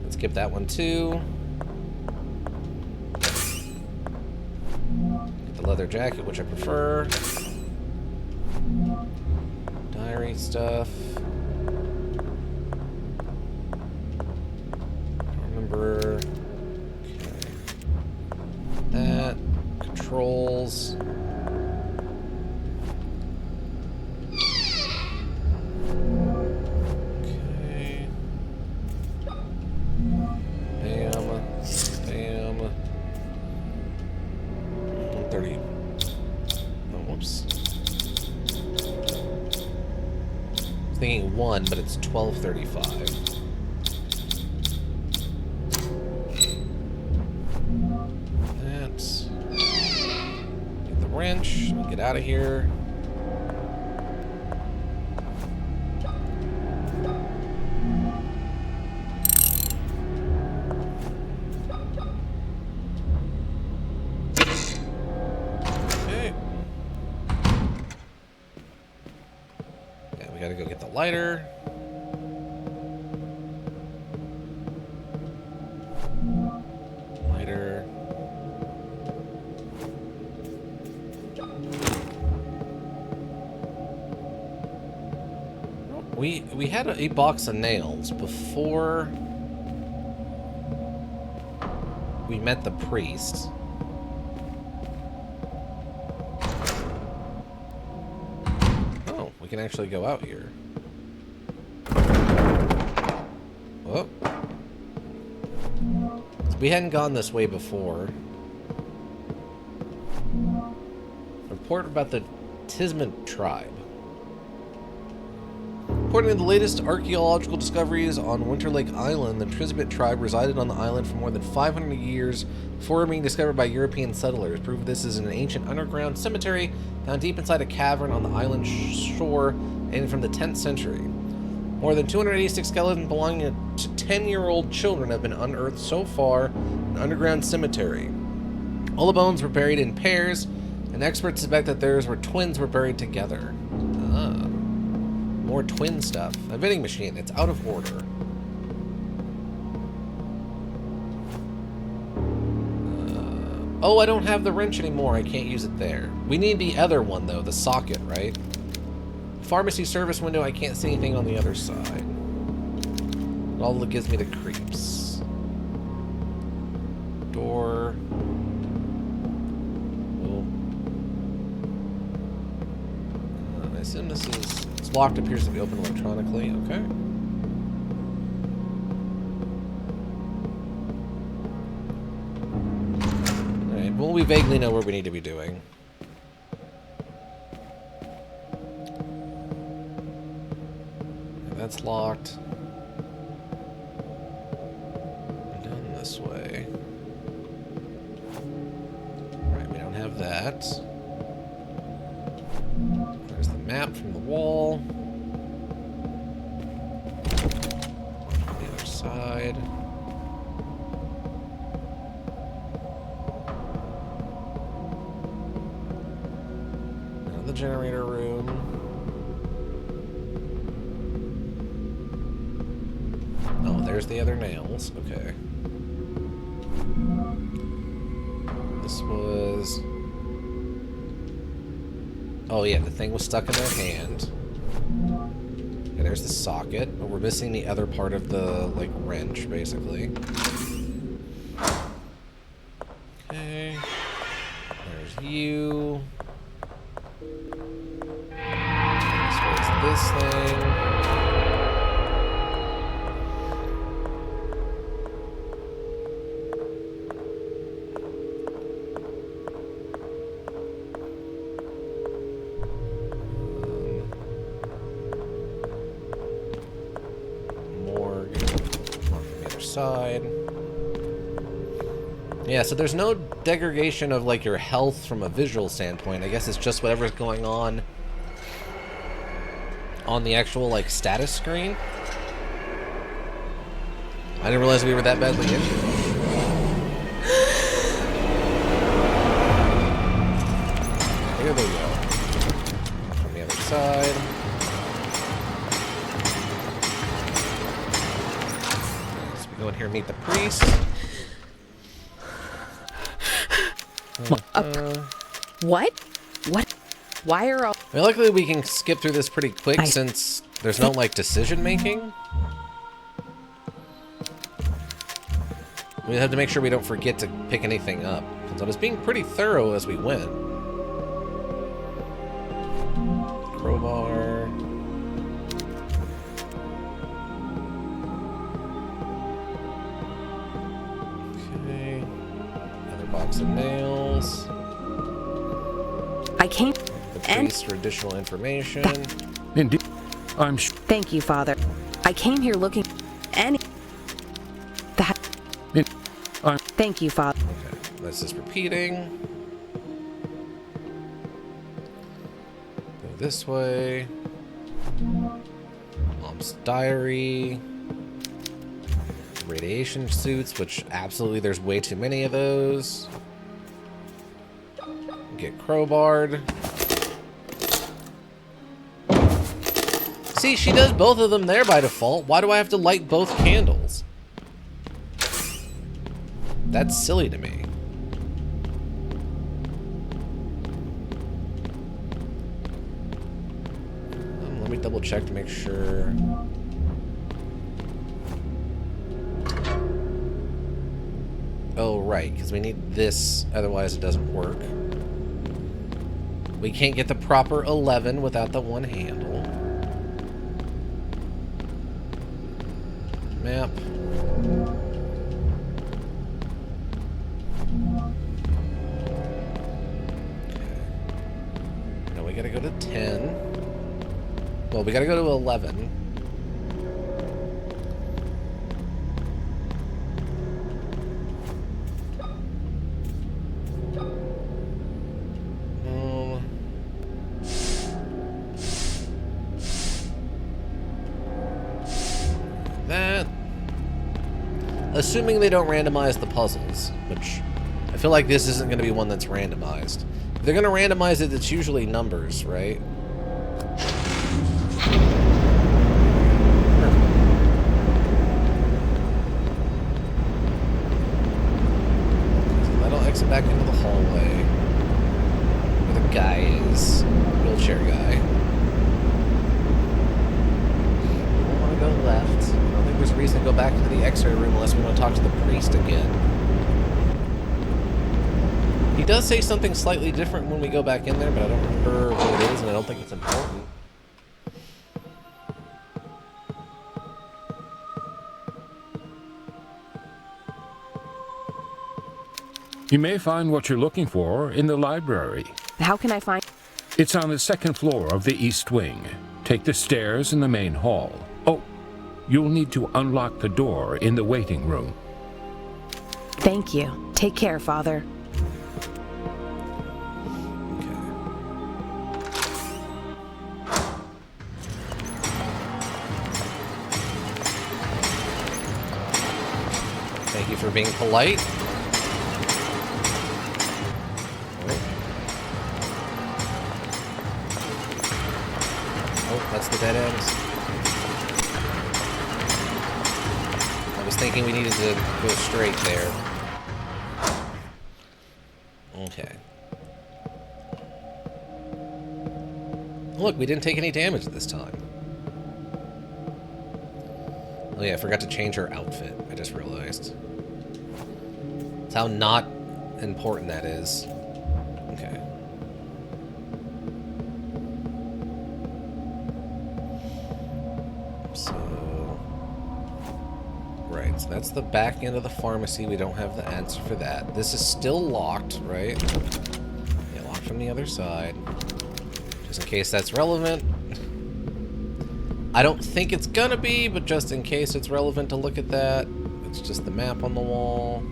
Let's skip that one too. Get the leather jacket, which I prefer. Diary stuff. Remember. Okay. That. Controls. Okay. Bam. Bam. 130. No, whoops. I was thinking 1, but it's 1235. That's... Get the wrench. Get out of here. Gotta go get the lighter. Lighter. We had a box of nails before we met the priest. We can actually go out here. Oh. So we hadn't gone this way before. Report about the Tismant tribe. According to the latest archaeological discoveries on Winterlake Island, the Tismant tribe resided on the island for more than 500 years before being discovered by European settlers. Proof this is an ancient underground cemetery found deep inside a cavern on the island shore dating from the 10th century. More than 286 skeletons belonging to 10-year-old children have been unearthed so far in the underground cemetery. All the bones were buried in pairs, and experts suspect that theirs were twins were buried together. Ah. More twin stuff. A vending machine. It's out of order. Oh, I don't have the wrench anymore. I can't use it there. We need the other one, though. The socket, right? Pharmacy service window. I can't see anything on the other side. All that gives me the creeps. Door. Oh. I assume this is... It's locked. Appears to be open electronically. Okay. Well, we vaguely know what we need to be doing. That's locked. Down this way. Right, we don't have that. map from the wall. The other side. Now the generator room. Oh, there's the other nails. Okay. This was... Oh yeah, the thing was stuck in their hand. Okay, there's the socket, but we're missing the other part of the, like, wrench, basically. Okay. There's you. This was this thing. Side. Yeah, so there's no degradation of like your health from a visual standpoint. I guess it's just whatever's going on the actual like status screen. I didn't realize we were that badly injured. Here they go. From the other side. Go in here and meet the priest. What? What? Why are all... I mean, luckily we can skip through this pretty quick since there's no, like, decision making. We have to make sure we don't forget to pick anything up, since I was being pretty thorough as we went. Crowbar. Okay. Another box of nails. I came... The priest for additional information. Indeed. I'm Thank you, Father. I came here looking... Any... That... Thank you, Father. Okay, this is repeating. Go this way. Mom's diary. Radiation suits, which absolutely there's way too many of those. Get crowbarred. See, she does both of them there by default. Why do I have to light both candles? That's silly to me. Let me double check to make sure. Oh, right, because we need this, otherwise it doesn't work. We can't get the proper 11 without the one handle. Map. Now we gotta go to 10. Well, we gotta go to 11. That. Assuming they don't randomize the puzzles, which I feel like this isn't going to be one that's randomized. If they're going to randomize it, it's usually numbers, right? So that'll exit back into the hallway where the guy is, wheelchair guy. We want to go left. I don't think there's a reason to go back into the X-ray room unless we want to talk to the priest again. He does say something slightly different when we go back in there, but I don't remember what it is, and I don't think it's important. You may find what you're looking for in the library. How can I find... It's on the second floor of the East Wing. Take the stairs in the main hall. Oh, you'll need to unlock the door in the waiting room. Thank you. Take care, Father. Okay. for being polite. Oh, that's the dead end. I was thinking we needed to go straight there. Okay. Look, we didn't take any damage this time. Oh yeah, I forgot to change her outfit. I just realized. That's how not important that is. Okay. So... Right, so that's the back end of the pharmacy. We don't have the answer for that. This is still locked, right? Yeah, locked from the other side. Just in case that's relevant. I don't think it's gonna be, but just in case it's relevant to look at that. It's just the map on the wall.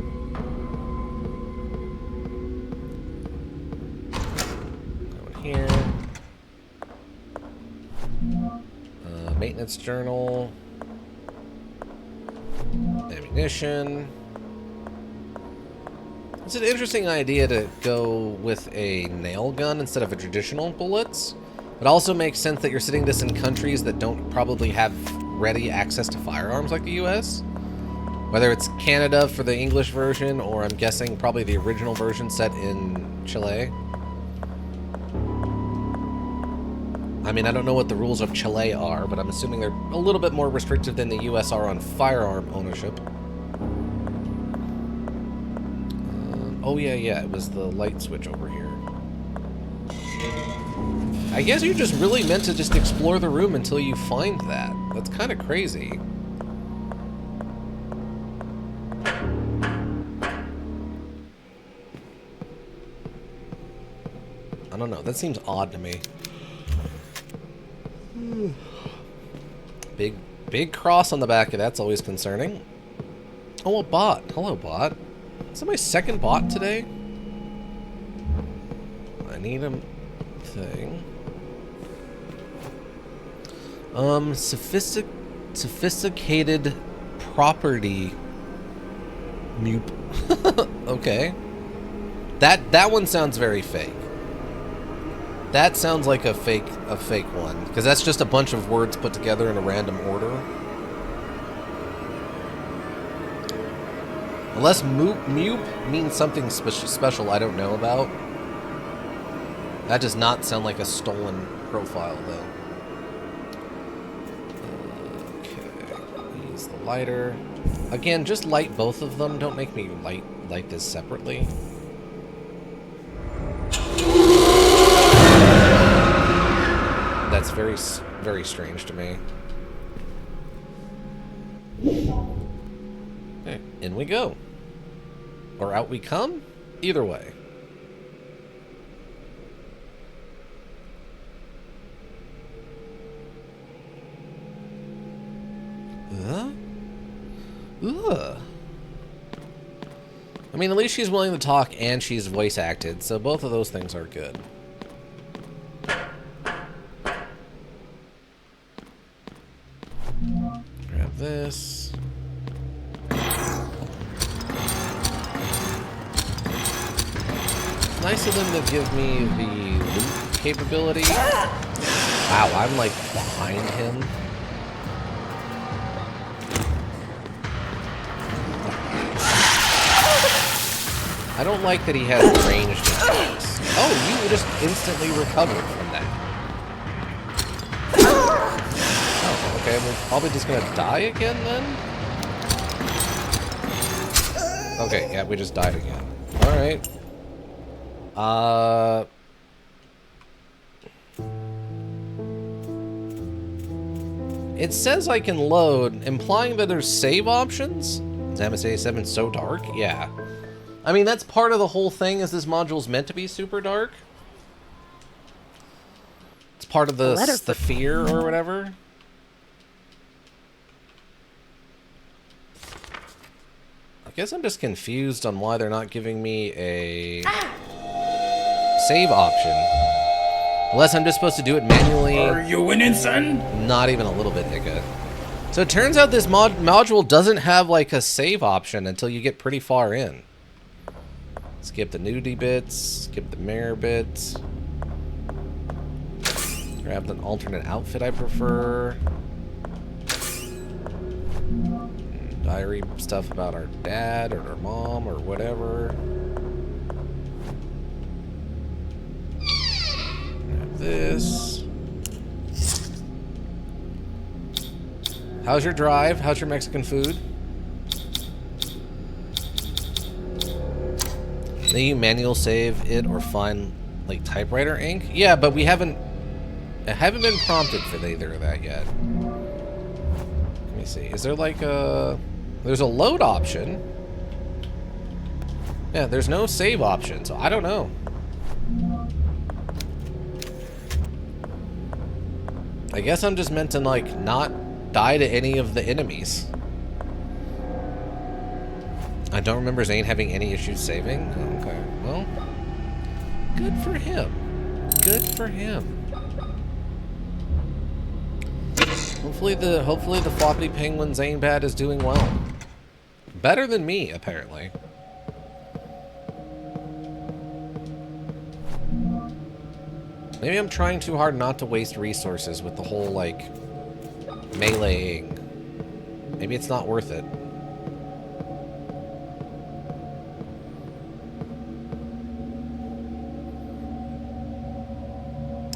Going here. Maintenance journal. Ammunition. It's an interesting idea to go with a nail gun instead of a traditional bullets. It also makes sense that you're sitting this in countries that don't probably have ready access to firearms like the US. Whether it's Canada for the English version, or I'm guessing probably the original version set in Chile. I mean, I don't know what the rules of Chile are, but I'm assuming they're a little bit more restrictive than the US are on firearm ownership. Oh yeah, it was the light switch over here. I guess you're just really meant to just explore the room until you find that. That's kind of crazy. I don't know, that seems odd to me. Big cross on the back of that's always concerning. Oh, a bot. Hello, bot. Is that my second bot today? I need a thing. Sophisticated property. Moop. Okay. That one sounds very fake. That sounds like a fake one, because that's just a bunch of words put together in a random order. Unless moop means something special I don't know about. That does not sound like a stolen profile, though. Okay, use the lighter. Again, just light both of them. Don't make me light this separately. That's very strange to me. Okay, in we go. Or out we come? Either way. Ugh. I mean, at least she's willing to talk and she's voice acted, so both of those things are good. Grab this. It's nice of them to give me the loot capability. Wow, I'm like behind him. I don't like that he has ranged attacks. Oh, you just instantly recovered from that. Oh, okay, we're probably just gonna die again then? Okay, yeah, we just died again. Alright. It says I can load, implying that there's save options? Is MSA7 so dark? Yeah. I mean, that's part of the whole thing, is this module's meant to be super dark. It's part of the fear or whatever. I guess I'm just confused on why they're not giving me a save option. Unless I'm just supposed to do it manually. Are you winning, son? Not even a little bit, Ika. So it turns out this module doesn't have like a save option until you get pretty far in. Skip the nudie bits, skip the mirror bits. Grab an alternate outfit I prefer. Diary stuff about our dad or our mom or whatever. Grab this. How's your drive? How's your Mexican food? Then you manual save it or find like typewriter ink? Yeah, but I haven't been prompted for either of that yet. Let me see. Is there like there's a load option. Yeah, there's no save option, so I don't know. I guess I'm just meant to like not die to any of the enemies. I don't remember Zane having any issues saving. Okay, well, good for him. Good for him. Hopefully the floppy penguin Zane Bad is doing well. Better than me, apparently. Maybe I'm trying too hard not to waste resources with the whole, like, meleeing. Maybe it's not worth it.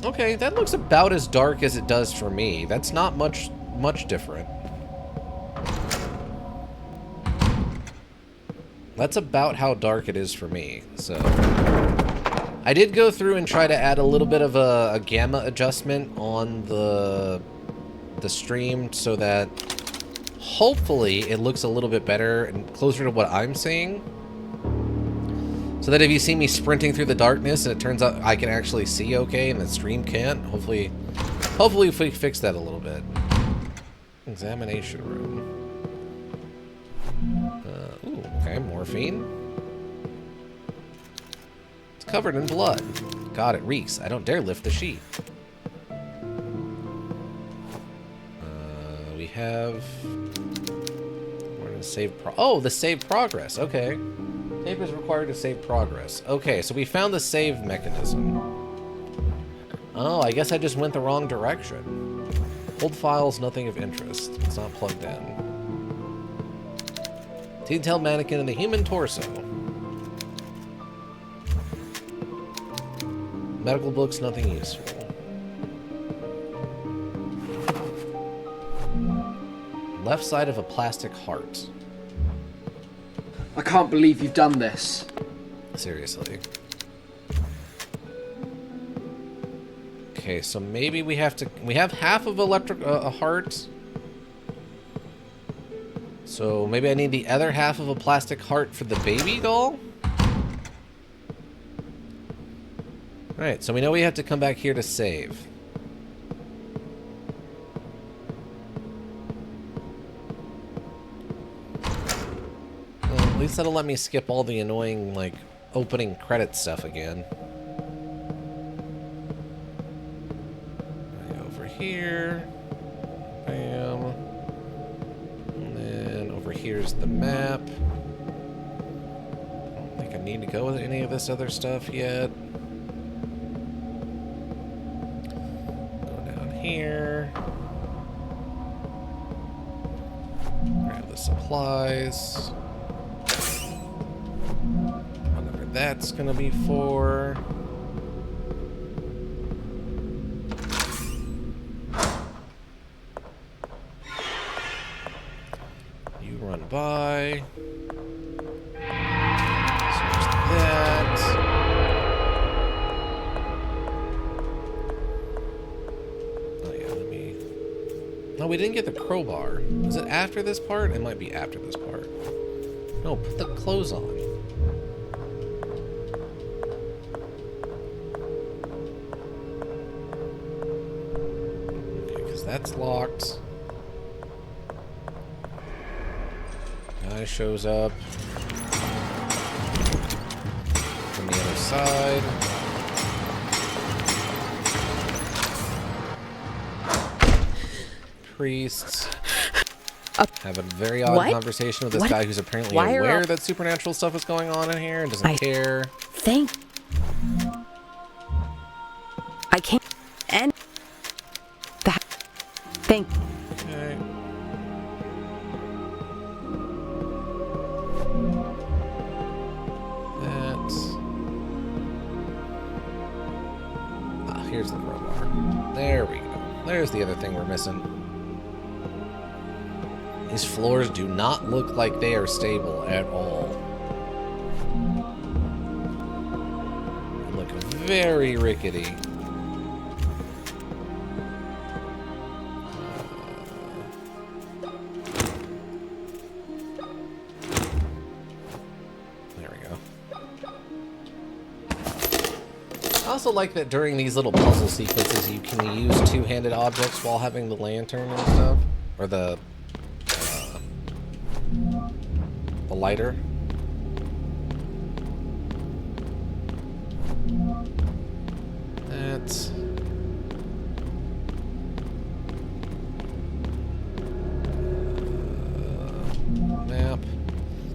Okay, that looks about as dark as it does for me. That's not much different. That's about how dark it is for me, so... I did go through and try to add a little bit of a gamma adjustment on the stream so that hopefully it looks a little bit better and closer to what I'm seeing. So that if you see me sprinting through the darkness and it turns out I can actually see okay and the stream can't, hopefully if we fix that a little bit. Examination room. Ooh, okay, morphine. It's covered in blood. God, it reeks. I don't dare lift the sheet. We have... We're gonna save the save progress. Okay. Tape is required to save progress. Okay, so we found the save mechanism. Oh, I guess I just went the wrong direction. Old files, nothing of interest. It's not plugged in. Detailed mannequin in the human torso. Medical books, nothing useful. Left side of a plastic heart. I can't believe you've done this. Seriously. Okay, so maybe we have half of a heart. So maybe I need the other half of a plastic heart for the baby doll? Alright, so we know we have to come back here to save. At least that'll let me skip all the annoying, like, opening credit stuff again. Over here. Bam. And then over here's the map. I don't think I need to go with any of this other stuff yet. Go down here. Grab the supplies. Whatever that's gonna be for. You run by. Search that. Oh yeah, let me... No, we didn't get the crowbar. Is it after this part? It might be after this part. No, put the clothes on. Okay, because that's locked. Guy shows up from the other side. Priests. Have a very odd What? conversation with this What? guy who's apparently Why are aware all- that supernatural stuff is going on in here and doesn't care. Thank. I can't. And that. Thank. Okay. Here's the crowbar. There we go. There's the other thing we're missing. These floors do not look like they are stable at all. They look very rickety. There we go. I also like that during these little puzzle sequences you can use two-handed objects while having the lantern and stuff. Or the lighter. That's... map.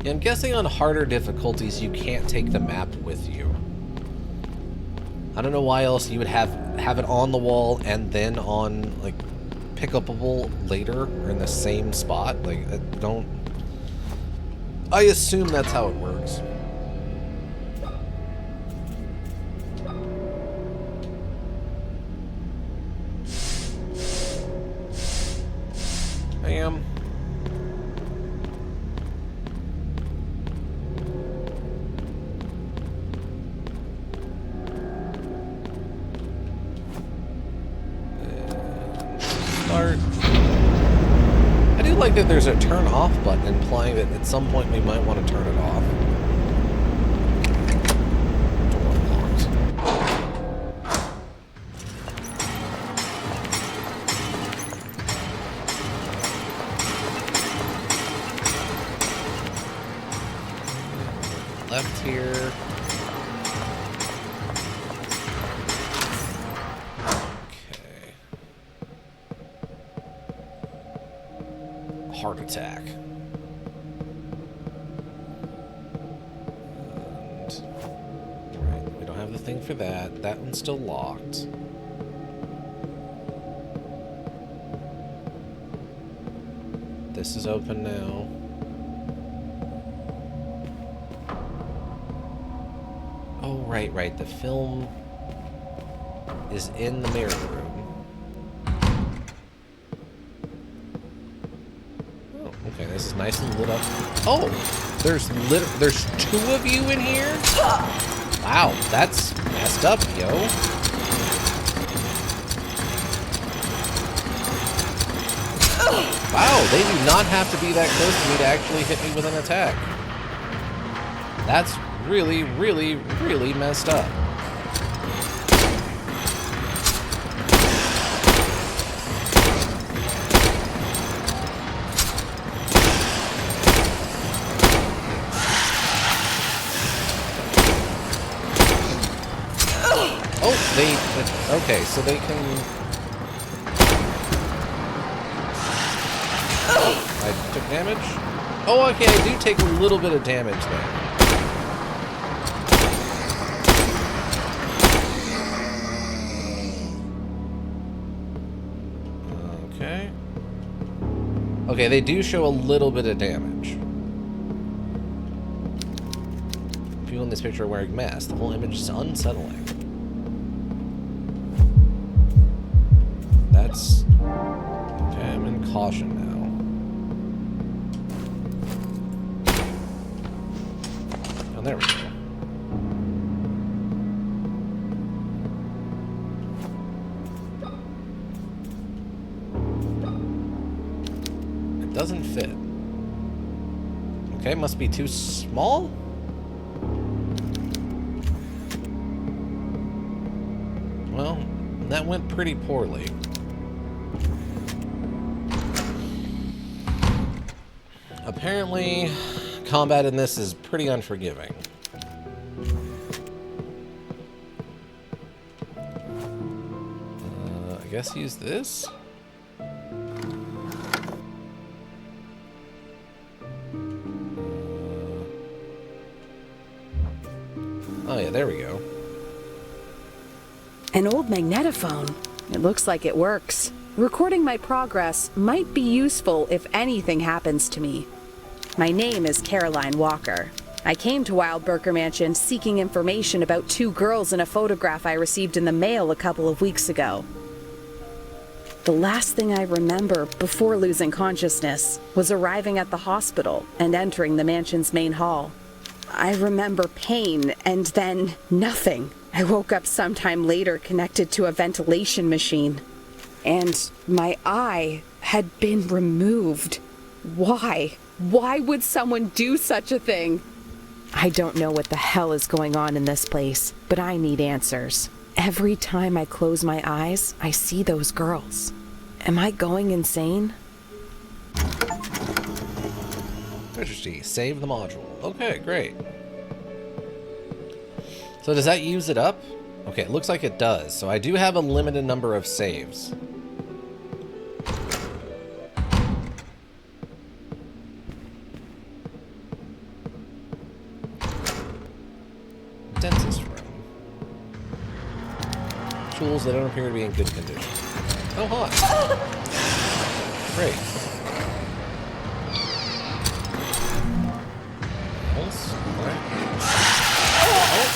Yeah, I'm guessing on harder difficulties you can't take the map with you. I don't know why else you would have it on the wall and then on, like, pick-upable later or in the same spot. Like, I assume that's how it works. Bam. Start. I do like that there's a turn off button implying that at some point we might want to turn it off. Door locked. Left here. Heart attack. And, right, we don't have the thing for that. That one's still locked. This is open now. Oh, right. The film is in the mirror room. Okay, this is nice and lit up. Oh, there's two of you in here? Wow, that's messed up, yo. Wow, they do not have to be that close to me to actually hit me with an attack. That's really, really, really messed up. Okay, so they can... I took damage? Oh, okay, I do take a little bit of damage there. Okay. Okay, they do show a little bit of damage. People in this picture are wearing masks. The whole image is unsettling. That's... okay, I'm in caution now. Oh, there we go. It doesn't fit. Okay, must be too small? Well, that went pretty poorly. Apparently, combat in this is pretty unforgiving. I guess use this? Oh yeah, there we go. An old magnetophone. It looks like it works. Recording my progress might be useful if anything happens to me. My name is Caroline Walker. I came to Wildberger Mansion seeking information about 2 girls in a photograph I received in the mail a couple of weeks ago. The last thing I remember before losing consciousness was arriving at the hospital and entering the mansion's main hall. I remember pain and then nothing. I woke up sometime later connected to a ventilation machine. And my eye had been removed. Why? Why would someone do such a thing? I don't know what the hell is going on in this place, but I need answers. Every time I close my eyes, I see those girls. Am I going insane? Interesting. Save the module. Okay, great. So does that use it up? Okay, it looks like it does. So I do have a limited number of saves. Dentist room. Tools that don't appear to be in good condition. Oh, hi. Great. Else? Alright. Oh.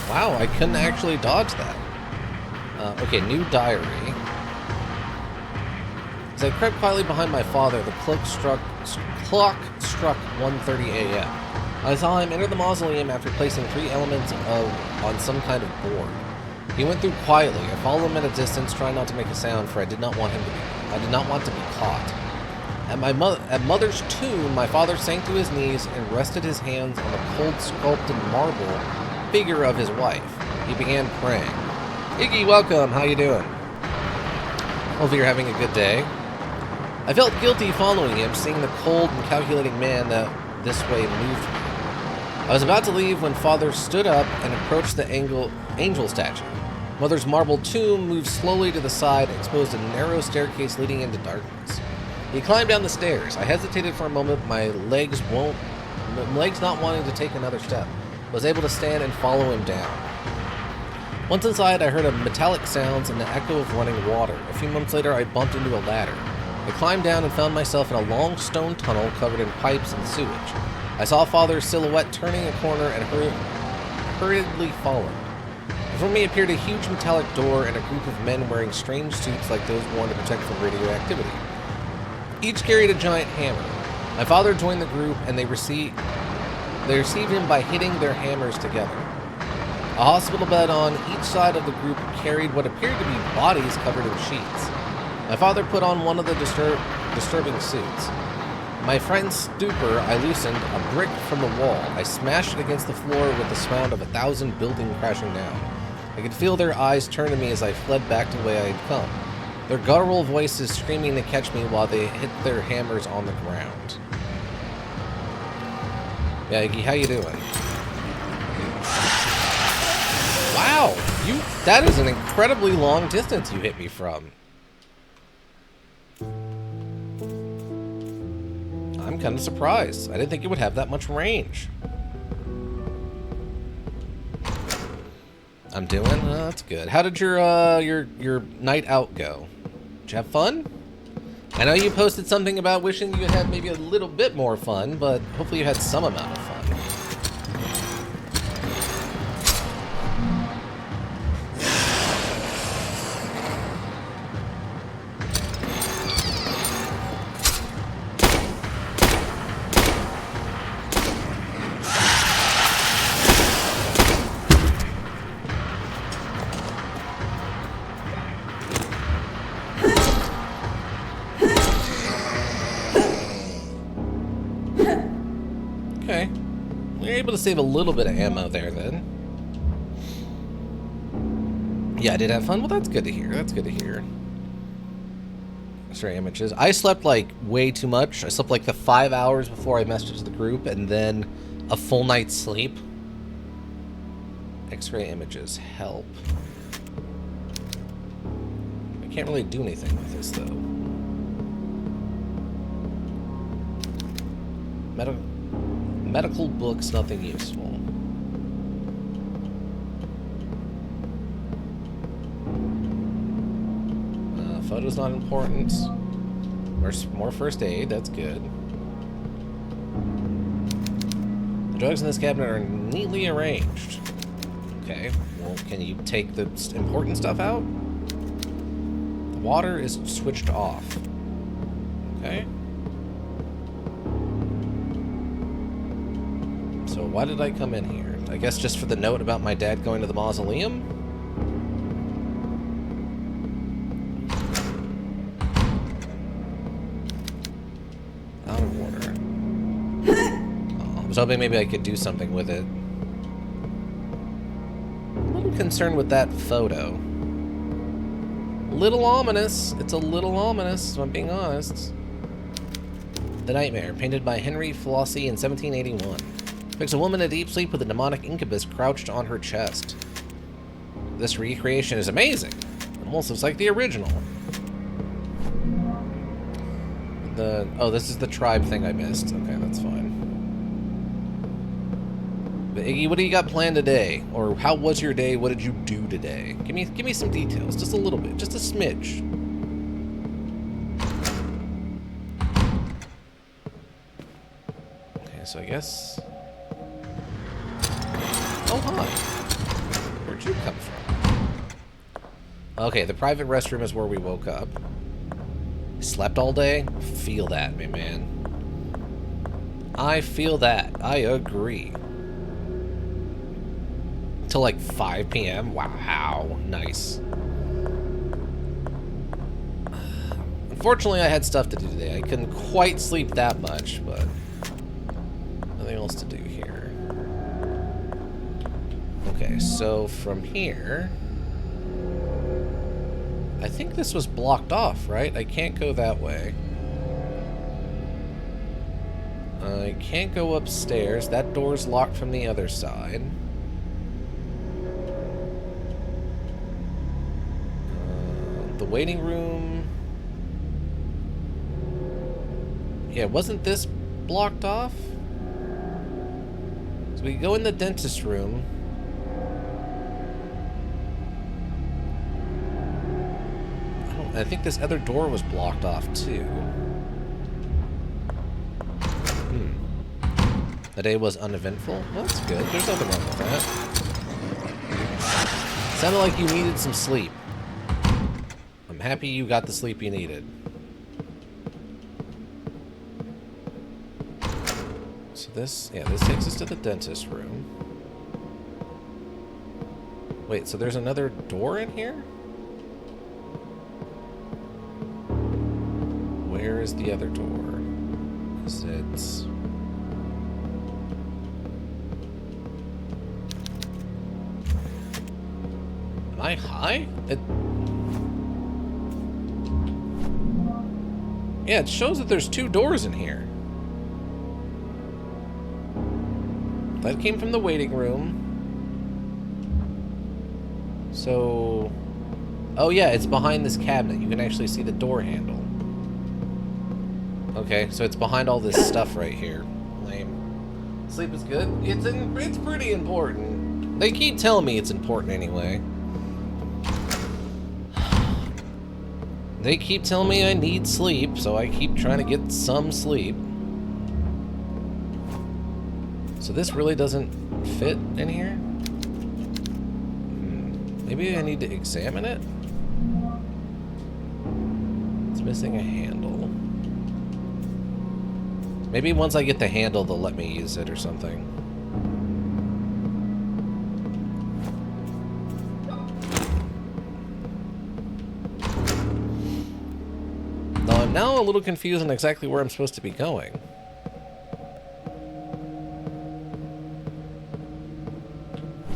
Wow, I couldn't actually dodge that. Okay, new diary. As I crept quietly behind my father, the clock struck 1:30 a.m. I saw him enter the mausoleum after placing 3 elements on some kind of board. He went through quietly. I followed him at a distance, trying not to make a sound, for I did not want to be caught. At Mother's tomb, my father sank to his knees and rested his hands on the cold sculpted marble figure of his wife. He began praying. Iggy, welcome. How you doing? Hopefully you're having a good day. I felt guilty following him, seeing the cold and calculating man that this way moved me. I was about to leave when Father stood up and approached the angel statue. Mother's marble tomb moved slowly to the side and exposed a narrow staircase leading into darkness. He climbed down the stairs. I hesitated for a moment, my legs not wanting to take another step. I was able to stand and follow him down. Once inside, I heard a metallic sounds and the echo of running water. A few moments later, I bumped into a ladder. I climbed down and found myself in a long stone tunnel covered in pipes and sewage. I saw Father's silhouette turning a corner and hurriedly followed. Before me appeared a huge metallic door and a group of men wearing strange suits like those worn to protect from radioactivity. Each carried a giant hammer. My father joined the group and they received him by hitting their hammers together. A hospital bed on each side of the group carried what appeared to be bodies covered in sheets. My father put on one of the disturbing suits. My friend's stupor, I loosened a brick from the wall. I smashed it against the floor with the sound of 1,000 buildings crashing down. I could feel their eyes turn to me as I fled back to the way I had come. Their guttural voices screaming to catch me while they hit their hammers on the ground. Yeah, Iggy, how you doing? Wow, that is an incredibly long distance you hit me from. I'm kind of surprised. I didn't think it would have that much range. I'm doing? That's good. How did your night out go? Did you have fun? I know you posted something about wishing you had maybe a little bit more fun, but hopefully you had some amount of fun. Okay. We were able to save a little bit of ammo there, then. Yeah, I did have fun. Well, that's good to hear. That's good to hear. X-ray images. I slept, like, way too much. I slept, like, the 5 hours before I messaged the group, and then a full night's sleep. X-ray images. Help. I can't really do anything with this, though. Medical books, nothing useful. Photo's not important. More first aid, that's good. The drugs in this cabinet are neatly arranged. Okay, well, can you take the important stuff out? The water is switched off. Okay. So why did I come in here? I guess just for the note about my dad going to the mausoleum? Out of water. Oh, I was hoping maybe I could do something with it. A little concerned with that photo. Little ominous. It's a little ominous, if I'm being honest. The Nightmare, painted by Henry Flossie in 1781. Depicts a woman in deep sleep with a demonic incubus crouched on her chest. This recreation is amazing. It almost looks like the original. Oh, this is the tribe thing I missed. Okay, that's fine. But Iggy, what do you got planned today? Or how was your day? What did you do today? Give me some details, just a little bit, just a smidge. Okay, so I guess. Oh, hi. Where'd you come from? Okay, the private restroom is where we woke up. Slept all day? Feel that, my man. I feel that. I agree. Till like 5 p.m.? Wow. Nice. Unfortunately, I had stuff to do today. I couldn't quite sleep that much, but nothing else to do here. Okay, so from here, I think this was blocked off, right? I can't go that way. I can't go upstairs. That door's locked from the other side. The waiting room. Yeah, wasn't this blocked off? So we go in the dentist room. I think this other door was blocked off too. The day was uneventful. Well, that's good. There's nothing wrong with that. Sounded like you needed some sleep. I'm happy you got the sleep you needed. So this takes us to the dentist room. Wait, so there's another door in here? Where is the other door? Is it... Am I high? Yeah, it shows that there's 2 doors in here. That came from the waiting room. So... Oh yeah, it's behind this cabinet. You can actually see the door handle. Okay, so it's behind all this stuff right here. Lame. Sleep is good? It's pretty important. They keep telling me it's important anyway. They keep telling me I need sleep, so I keep trying to get some sleep. So this really doesn't fit in here? Maybe I need to examine it? It's missing a handle. Maybe once I get the handle, they'll let me use it or something. Though I'm now a little confused on exactly where I'm supposed to be going.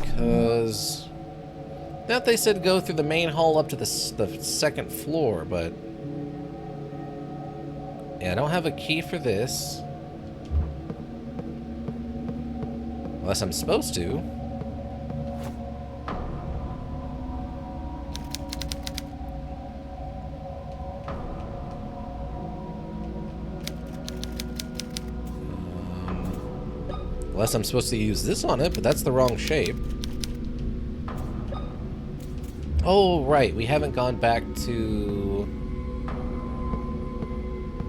Because... That they said go through the main hall up to the second floor, but... Yeah, I don't have a key for this. Unless I'm supposed to. Unless I'm supposed to use this on it, but that's the wrong shape. Oh, right. We haven't gone back to...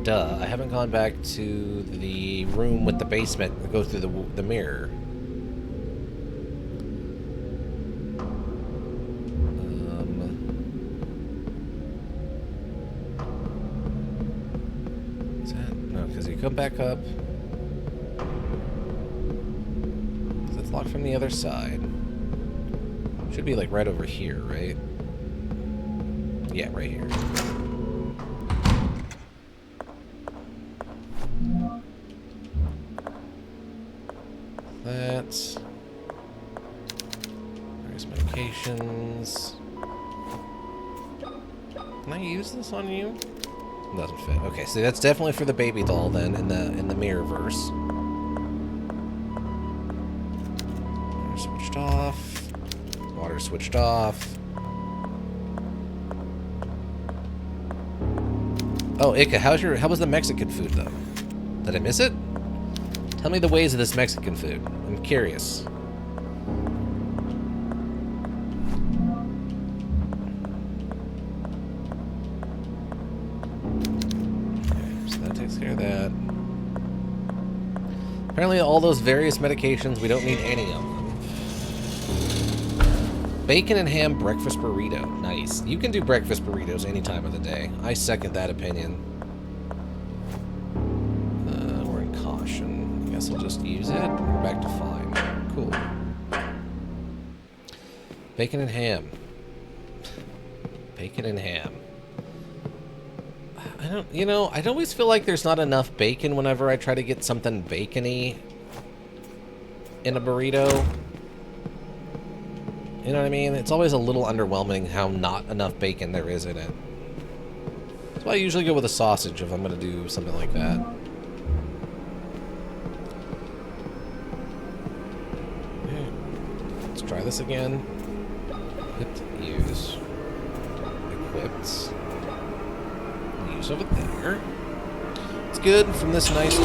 Duh, I haven't gone back to the room with the basement that goes through the mirror. Is that... No, because you come back up. It's locked from the other side. Should be like right over here, right? Yeah, right here. That's... Various medications. Can I use this on you? It doesn't fit. Okay, so that's definitely for the baby doll then in the mirror verse. Water switched off. Water switched off. Oh, Ika, how was the Mexican food though? Did I miss it? Tell me the ways of this Mexican food. I'm curious. Okay, so that takes care of that. Apparently all those various medications, we don't need any of them. Bacon and ham breakfast burrito. Nice. You can do breakfast burritos any time of the day. I second that opinion. We're in caution. I guess I'll just use it. We're back to fine. Cool. Bacon and ham. Bacon and ham. I'd always feel like there's not enough bacon whenever I try to get something bacony in a burrito. You know what I mean? It's always a little underwhelming how not enough bacon there is in it. That's why I usually go with a sausage if I'm going to do something like that. Okay. Let's try this again. Hit use. Equipped. Use over there. It's good from this nice...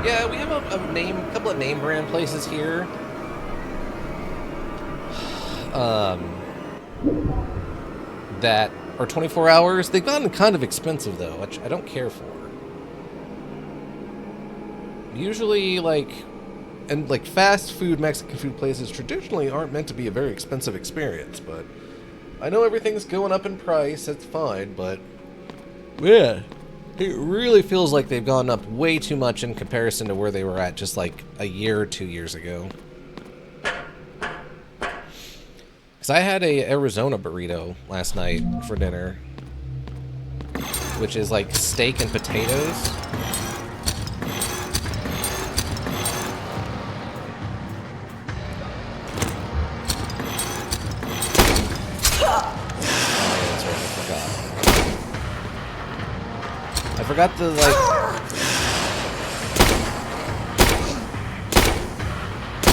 Yeah, we have a couple of name brand places here. That are 24 hours. They've gotten kind of expensive though, which I don't care for. Usually, like fast food Mexican food places traditionally aren't meant to be a very expensive experience, but I know everything's going up in price. That's fine, but yeah. It really feels like they've gone up way too much in comparison to where they were at just like a year or 2 years ago. Because I had a Arizona burrito last night for dinner, which is like steak and potatoes. I forgot to, like...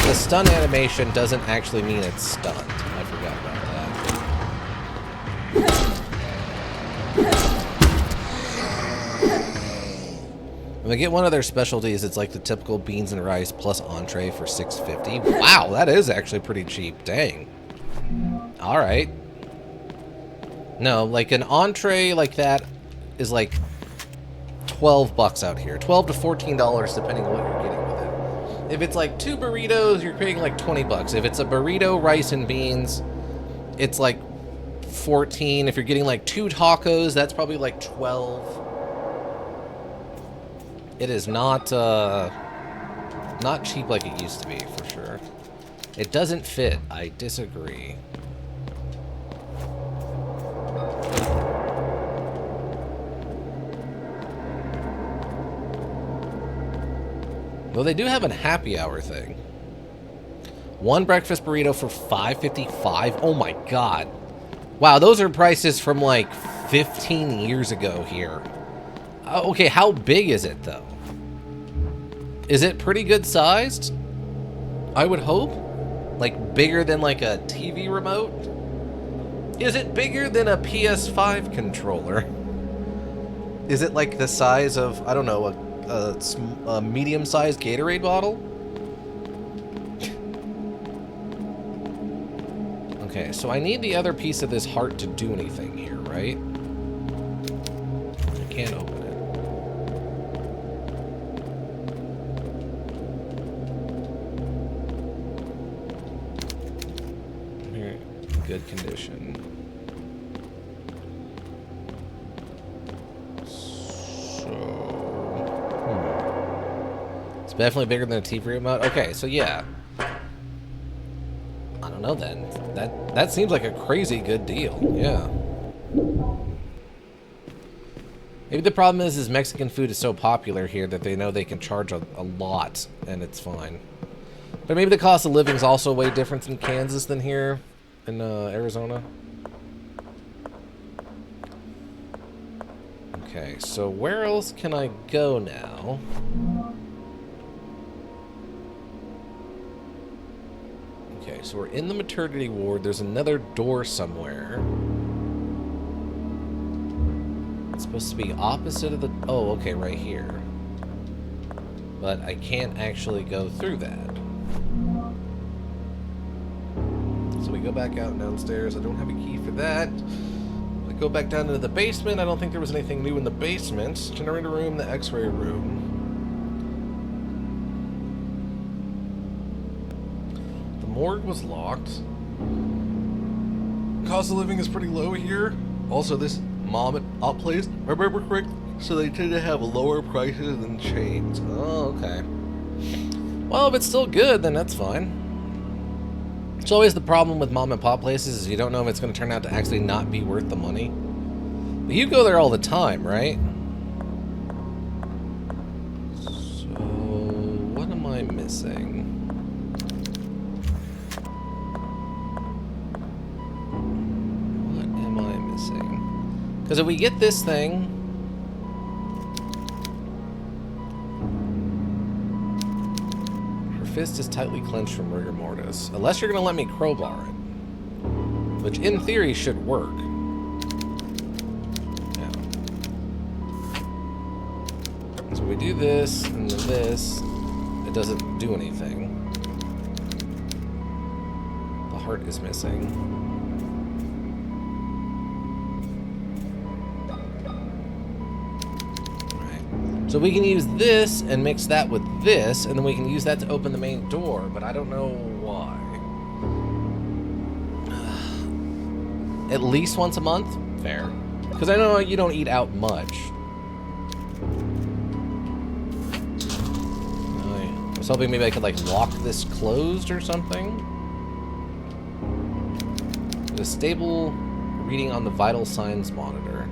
The stun animation doesn't actually mean it's stunned. I forgot about that. When they get one of their specialties, it's like the typical beans and rice plus entree for $6.50. Wow, that is actually pretty cheap. Dang. Alright. No, like an entree like that is like... $12 out here. $12 to $14 depending on what you're getting with it. If it's like 2 burritos, you're paying like $20. If it's a burrito, rice, and beans, it's like $14. If you're getting like 2 tacos, that's probably like $12. It is not cheap like it used to be, for sure. It doesn't fit. I disagree. Well, they do have a happy hour thing. 1 breakfast burrito for $5.55. Oh my god. Wow, those are prices from like 15 years ago here. Okay, how big is it though? Is it pretty good sized? I would hope. Like bigger than like a TV remote? Is it bigger than a PS5 controller? Is it like the size of, I don't know, a medium-sized Gatorade bottle? Okay, so I need the other piece of this heart to do anything here, right? can't open it. Here, good condition. It's definitely bigger than a TV remote. Okay, so yeah. I don't know then. That seems like a crazy good deal. Yeah. Maybe the problem is Mexican food is so popular here that they know they can charge a lot and it's fine. But maybe the cost of living is also way different in Kansas than here in Arizona. Okay, so where else can I go now? Okay, so we're in the maternity ward. There's another door somewhere. It's supposed to be opposite of the... Oh, okay, right here. But I can't actually go through that. So we go back out and downstairs. I don't have a key for that. I go back down into the basement. I don't think there was anything new in the basement. Generator room, the x-ray room. Morgue was locked. Cost of living is pretty low here. Also, this mom and pop place, I remember correct, so they tend to have lower prices than chains. Oh, okay. Well, if it's still good, then that's fine. It's always the problem with mom and pop places is you don't know if it's going to turn out to actually not be worth the money. But you go there all the time, right? So, what am I missing? Because if we get this thing... Her fist is tightly clenched from rigor mortis. Unless you're going to let me crowbar it. Which, in theory, should work. Yeah. So we do this, and then this. It doesn't do anything. The heart is missing. So we can use this and mix that with this, and then we can use that to open the main door, but I don't know why. At least once a month? Fair. Because I know you don't eat out much. I was hoping maybe I could, like, lock this closed or something. A stable reading on the vital signs monitor.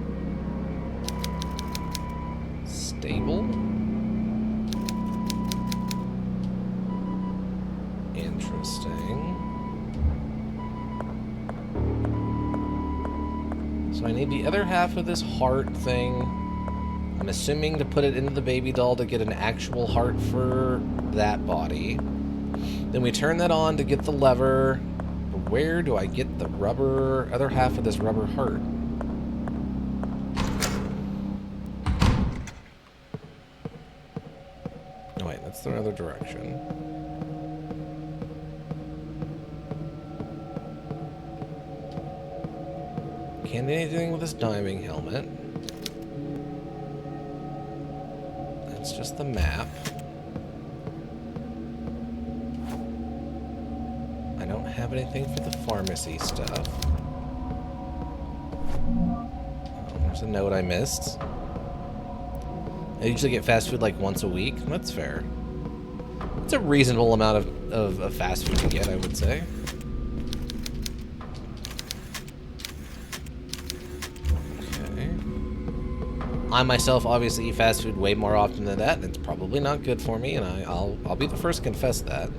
Stable. Interesting. So I need the other half of this heart thing. I'm assuming to put it into the baby doll to get an actual heart for that body. Then we turn that on to get the lever. But where do I get the rubber, other half of this rubber heart? That's the other direction. Can't do anything with this diving helmet. That's just the map. I don't have anything for the pharmacy stuff. Oh, there's a note I missed. I usually get fast food like once a week. That's fair. It's a reasonable amount of fast food to get, I would say. Okay. I myself obviously eat fast food way more often than that, and it's probably not good for me, and I'll be the first to confess that.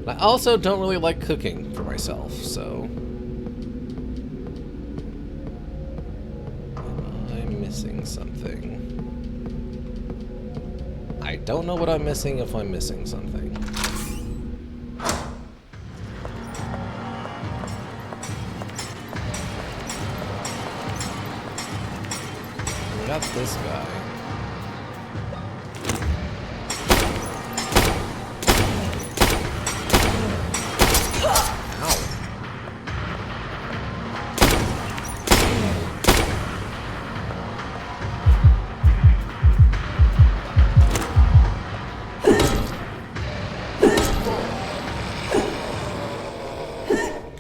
But I also don't really like cooking for myself, so... Am I missing something? I don't know what I'm missing if I'm missing something. We got this guy. Ow.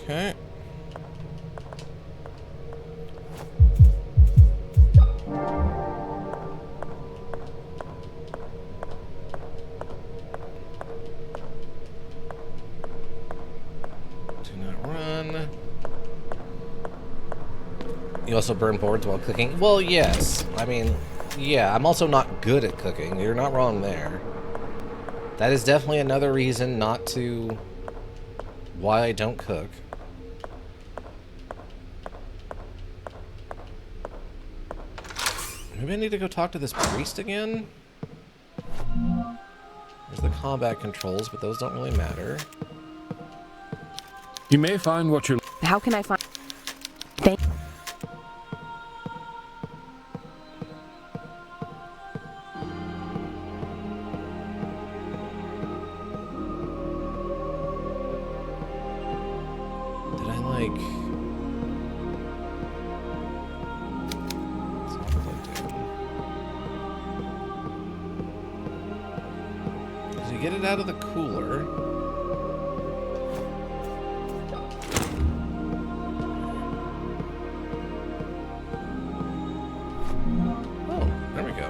Okay. Do not run. You also burn boards while cooking? Well, yes. I mean, yeah, I'm also not good at cooking. You're not wrong there. That is definitely another reason not to... why I don't cook. Maybe I need to go talk to this priest again? There's the combat controls, but those don't really matter. You may find what you're... How can I find... Thank... Did I, like... Let's not what I do. Did you get it out of the cooler? Oh, there we go.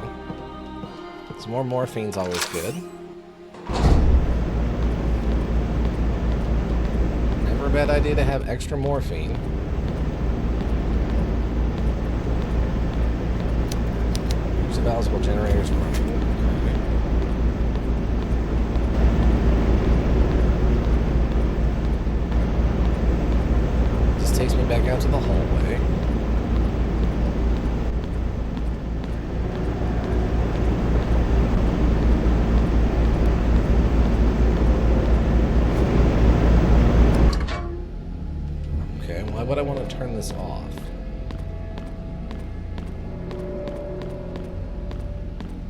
Some more morphine's always good. Never a bad idea to have extra morphine. Use the valuable generators. This takes me back out to the hallway. Okay, why would I want to turn this off?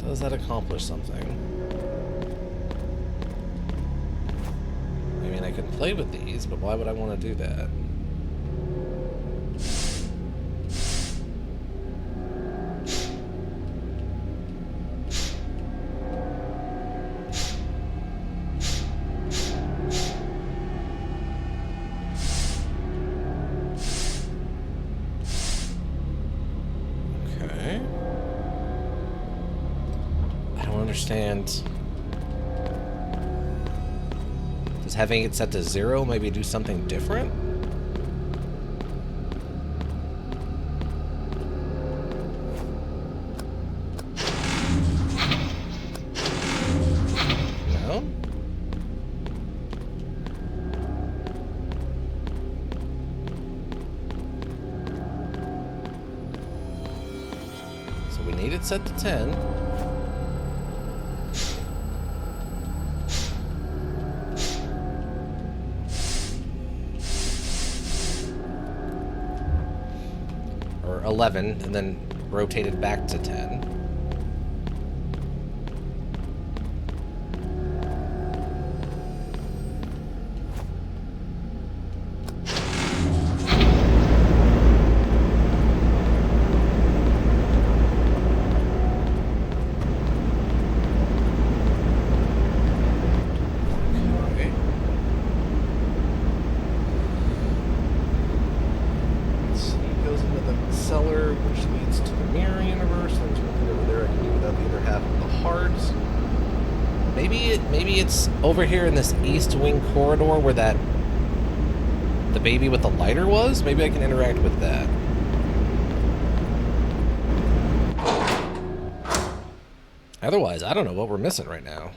Does that accomplish something? I mean, I can play with these, but why would I want to do that? Okay. I don't understand. Does having it set to 0 maybe do something different? No? So we need it set to 10. Or 11, and then rotated back to 10. Okay. Let's see, it goes into the cellar, which leads to the mirror universe. There's nothing over there I can do without the other half of the heart. Maybe it's over here in this east wing corridor where the baby with the lighter was. Maybe I can interact with that. Otherwise, I don't know what we're missing right now.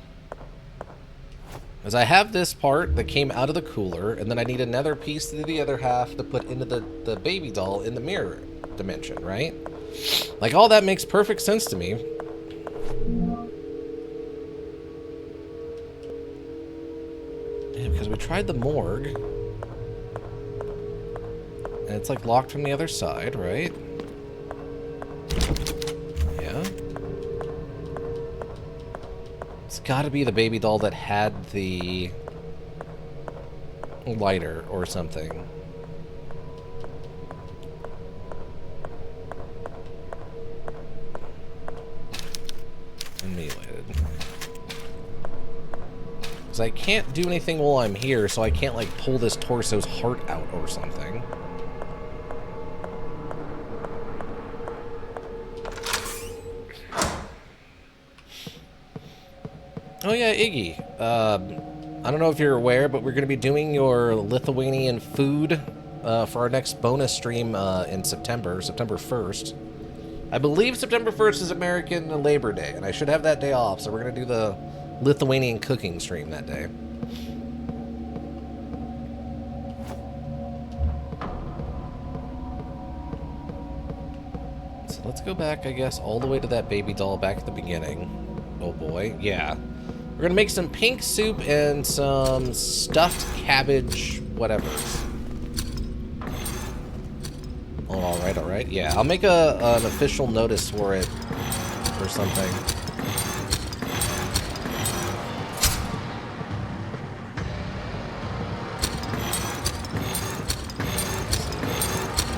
As I have this part that came out of the cooler, and then I need another piece to do the other half to put into the baby doll in the mirror dimension, right? Like, all that makes perfect sense to me. Yeah, because we tried the morgue. And it's, like, locked from the other side, right? Yeah. It's gotta be the baby doll that had the lighter or something. Emulated. Because I can't do anything while I'm here, so I can't, like, pull this torso's heart out or something. Oh yeah, Iggy. I don't know if you're aware, but we're going to be doing your Lithuanian food for our next bonus stream in September 1st. I believe September 1st is American Labor Day, and I should have that day off, so we're going to do the Lithuanian cooking stream that day. So let's go back, I guess, all the way to that baby doll back at the beginning. Oh boy, yeah. We're gonna make some pink soup and some stuffed cabbage whatever. Oh, all right. Yeah, I'll make an official notice for it or something.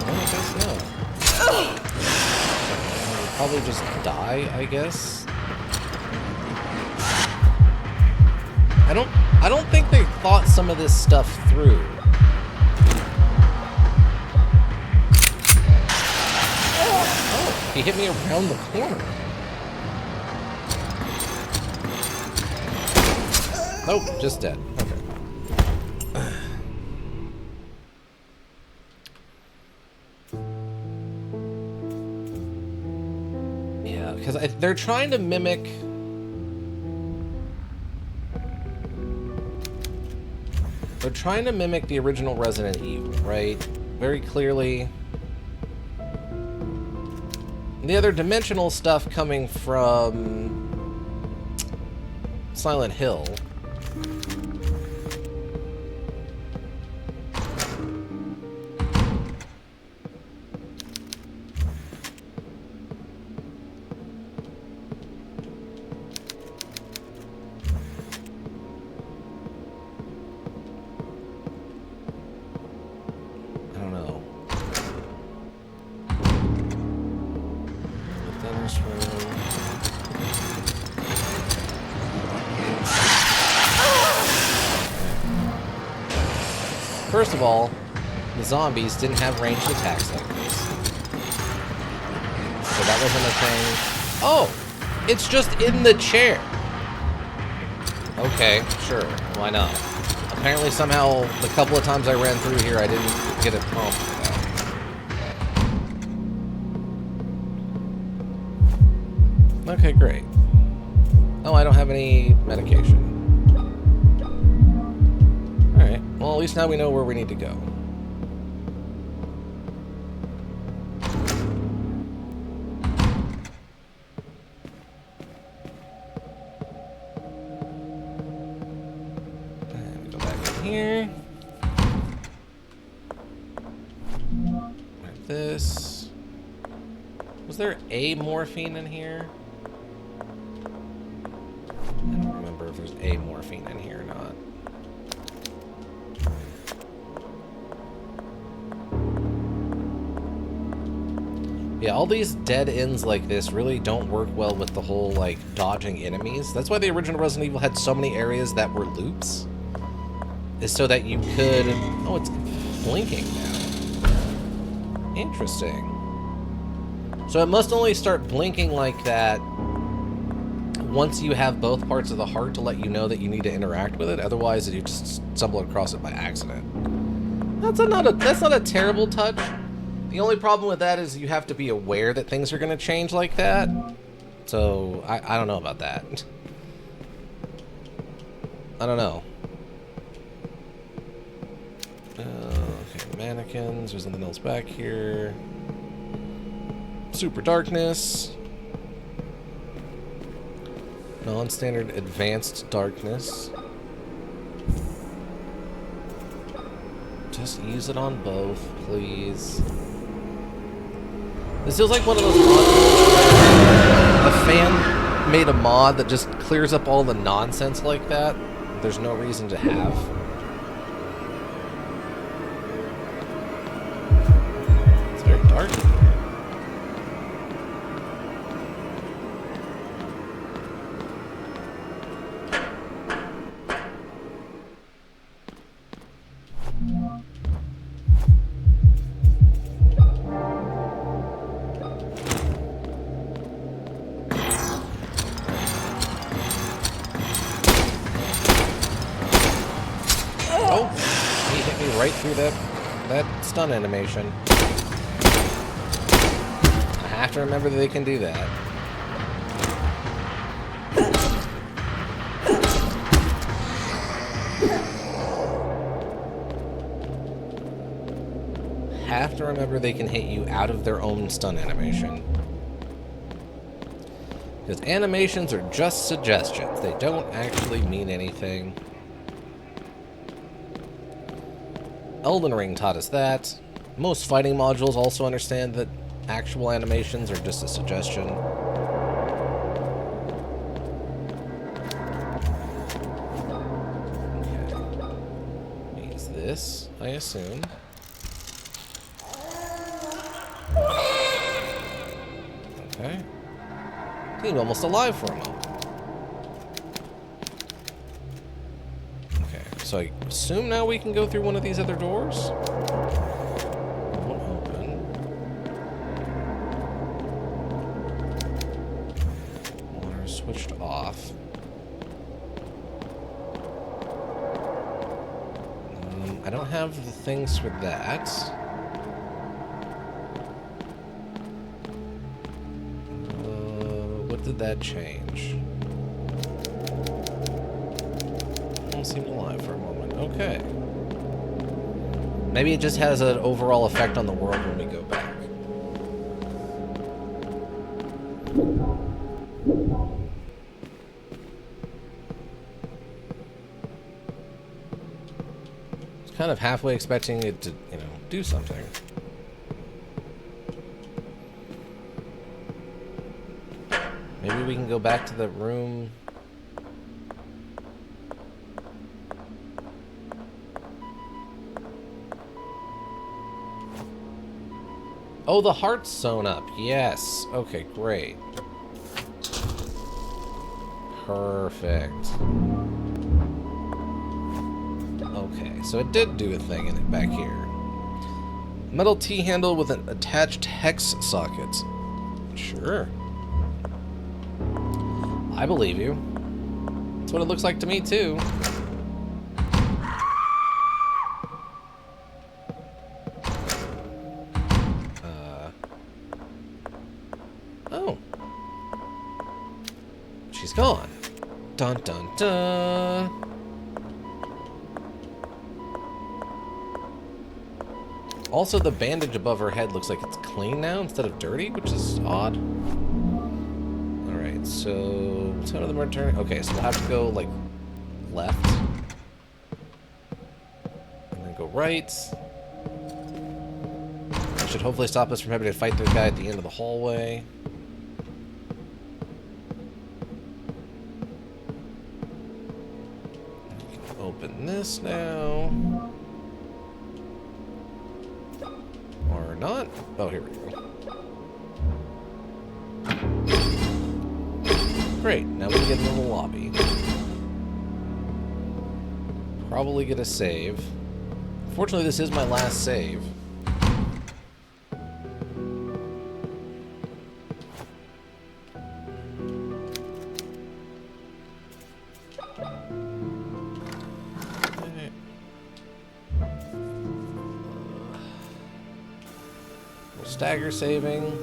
I guess no. I'll probably just die, I guess. I don't think they thought some of this stuff through. Oh, he hit me around the corner. Nope, just dead. Okay. Yeah, because they're trying to mimic... They're trying to mimic the original Resident Evil, right? Very clearly. The other dimensional stuff coming from Silent Hill. First of all, the zombies didn't have ranged attacks like this. So that wasn't a thing. Oh! It's just in the chair! Okay, sure. Why not? Apparently somehow, the couple of times I ran through here, I didn't get a prompt for that. Okay, great. Oh, I don't have any medication. Alright, well at least now we know where we need to go. And go back in here. Like this. Was there a morphine in here? I don't remember if there's a morphine in here or not. Yeah, all these dead ends like this really don't work well with the whole, like, dodging enemies. That's why the original Resident Evil had so many areas that were loops. Is so that you could... Oh, it's blinking now. Interesting. So it must only start blinking like that once you have both parts of the heart to let you know that you need to interact with it. Otherwise, you just stumble across it by accident. That's not a terrible touch. The only problem with that is you have to be aware that things are going to change like that. So, I don't know about that. I don't know. Okay, mannequins. There's nothing else back here. Super darkness. Non-standard advanced darkness. Just use it on both, please. This feels like one of those mods. A fan made a mod that just clears up all the nonsense like that. There's no reason to have. It's very dark in here. Oh, he hit me right through that stun animation. I have to remember that they can do that. Have to remember they can hit you out of their own stun animation. Because animations are just suggestions. They don't actually mean anything. Elden Ring taught us that. Most fighting modules also understand that actual animations are just a suggestion. Okay. Use this, I assume. Okay. Seemed almost alive for a moment. Okay, so I assume now we can go through one of these other doors? Won't open. Water switched off. I don't have the things for that. Did that change? Don't seem alive for a moment. Okay. Maybe it just has an overall effect on the world when we go back. I was kind of halfway expecting it to, you know, do something. Maybe we can go back to the room. Oh, the heart's sewn up. Yes. Okay, great. Perfect. Okay, so it did do a thing in it back here. Metal T-handle with an attached hex socket. Sure. I believe you. That's what it looks like to me, too. Oh. She's gone. Dun dun dun. Also, the bandage above her head looks like it's clean now instead of dirty, which is odd. Alright, so some of them are turning. Okay, so we'll have to go, like, left. And then go right. That should hopefully stop us from having to fight the guy at the end of the hallway. We can open this now. Or not. Oh, here we go. Great, now we can get into the lobby. Probably get a save. Fortunately, this is my last save. Stagger saving.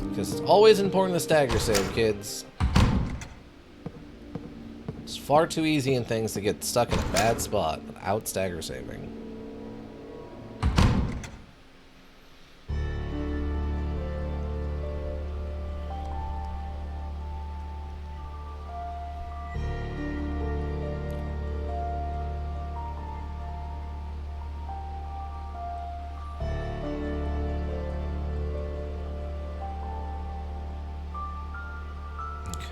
Because it's always important to stagger save, kids. It's far too easy in things to get stuck in a bad spot without stagger saving.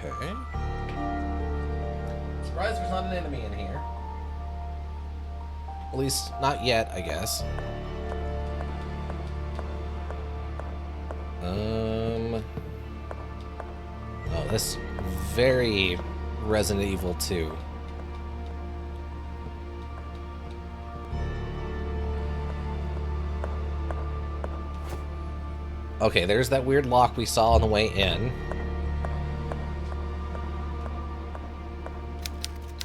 Okay. Surprised there's not an enemy in here. At least, not yet, I guess. Oh, this very Resident Evil 2. Okay, there's that weird lock we saw on the way in.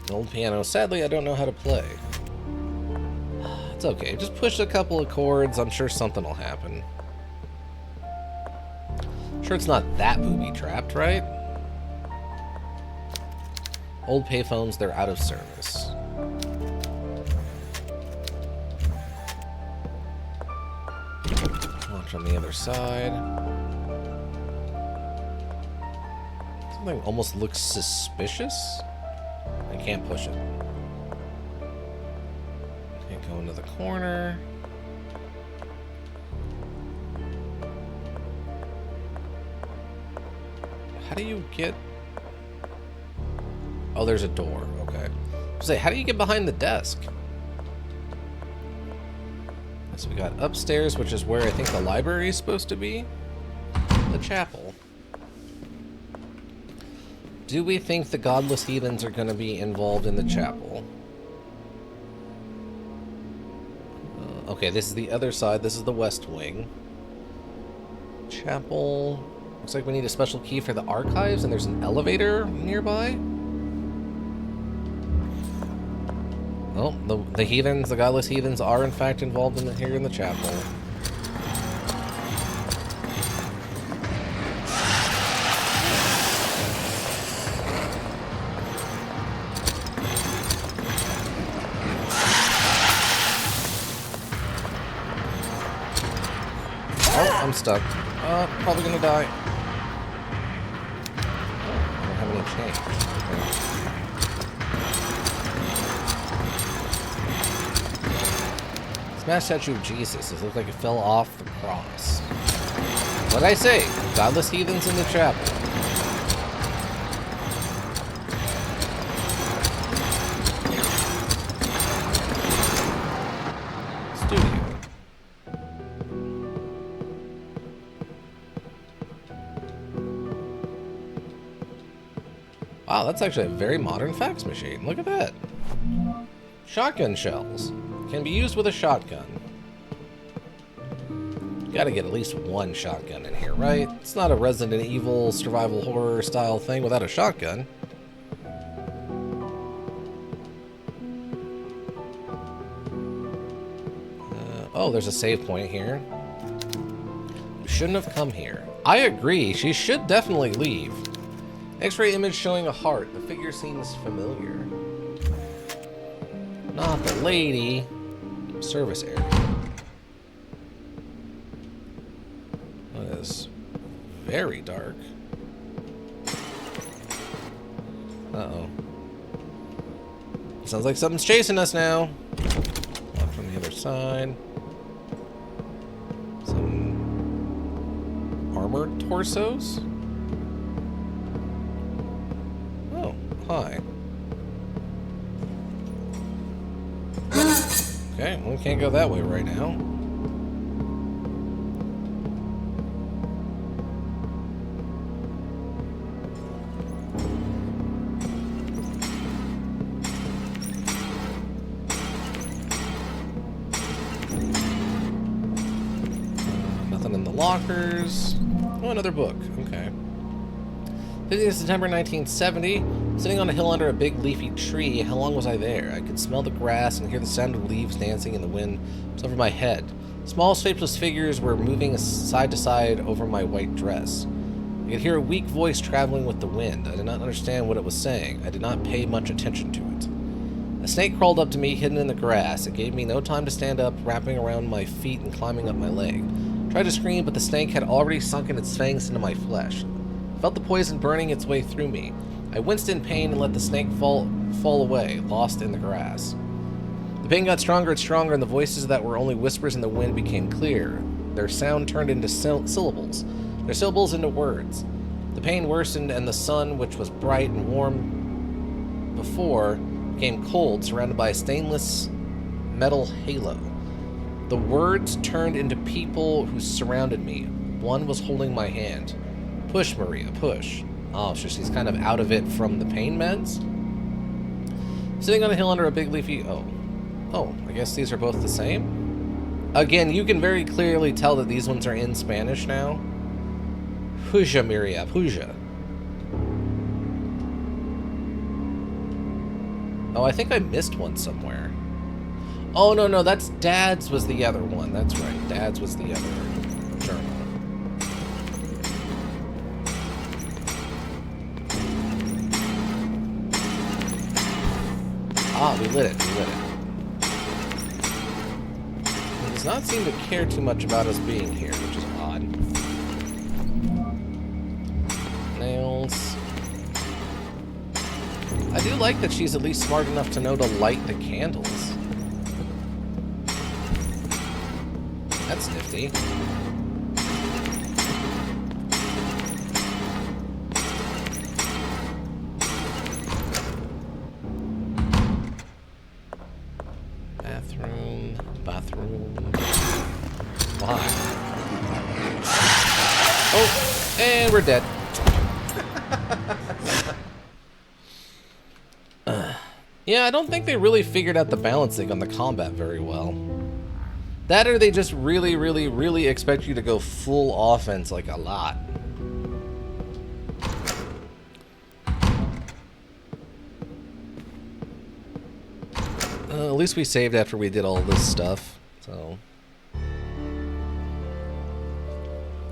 An old piano. Sadly, I don't know how to play. It's okay. Just push a couple of chords. I'm sure something will happen. Sure it's not that booby-trapped, right? Old payphones, they're out of service. Watch on the other side. Something almost looks suspicious. I can't push it. Can't go into the corner. How do you get... Oh, there's a door. Okay. Say, how do you get behind the desk? So we got upstairs, which is where I think the library is supposed to be. The chapel. Do we think the godless heathens are going to be involved in the chapel? Okay, this is the other side. This is the west wing. Chapel. Looks like we need a special key for the archives, and there's an elevator nearby. Well, the heathens, the godless heathens, are in fact involved in here in the chapel. Oh, I'm stuck. Probably gonna die. I don't have any change. Okay. Smash statue of Jesus. It looked like it fell off the cross. What'd I say? Godless heathens in the chapel. Studio. Wow, that's actually a very modern fax machine. Look at that. Shotgun shells. Can be used with a shotgun. Gotta get at least one shotgun in here, right? It's not a Resident Evil survival horror style thing without a shotgun. Oh, there's a save point here. You shouldn't have come here. I agree, she should definitely leave. X-ray image showing a heart. The figure seems familiar. Not the lady. Service area. That is very dark. Uh-oh. Sounds like something's chasing us now. Up from the other side. Some armored torsos? Oh, hi. Okay, well, we can't go that way right now. Nothing in the lockers. Oh, another book. Okay. 15th September 1970. Sitting on a hill under a big leafy tree. How long was I there? I could smell the grass and hear the sound of leaves dancing in the wind. It was over my head. Small, shapeless figures were moving side to side over my white dress. I could hear a weak voice traveling with the wind. I did not understand what it was saying. I did not pay much attention to it. A snake crawled up to me, hidden in the grass. It gave me no time to stand up, wrapping around my feet and climbing up my leg. I tried to scream, but the snake had already sunken its fangs into my flesh. I felt the poison burning its way through me. I winced in pain and let the snake fall away, lost in the grass. The pain got stronger and stronger, and the voices that were only whispers in the wind became clear. Their sound turned into syllables, their syllables into words. The pain worsened, and the sun, which was bright and warm before, became cold, surrounded by a stainless metal halo. The words turned into people who surrounded me. One was holding my hand. Push, Maria, push. Oh, so she's kind of out of it from the pain meds? Sitting on a hill under a big leafy... Oh, I guess these are both the same? Again, you can very clearly tell that these ones are in Spanish now. Puja, Miria, puja. Oh, I think I missed one somewhere. Oh, no, no, that's Dad's was the other one. That's right. Dad's was the other journal. Ah, we lit it. We lit it. It does not seem to care too much about us being here, which is odd. Nails. I do like that she's at least smart enough to know to light the candles. That's nifty. Bathroom. Why? Oh, and we're dead. Yeah, I don't think they really figured out the balancing on the combat very well. That or they just really, really, really expect you to go full offense like a lot. At least we saved after we did all this stuff, so...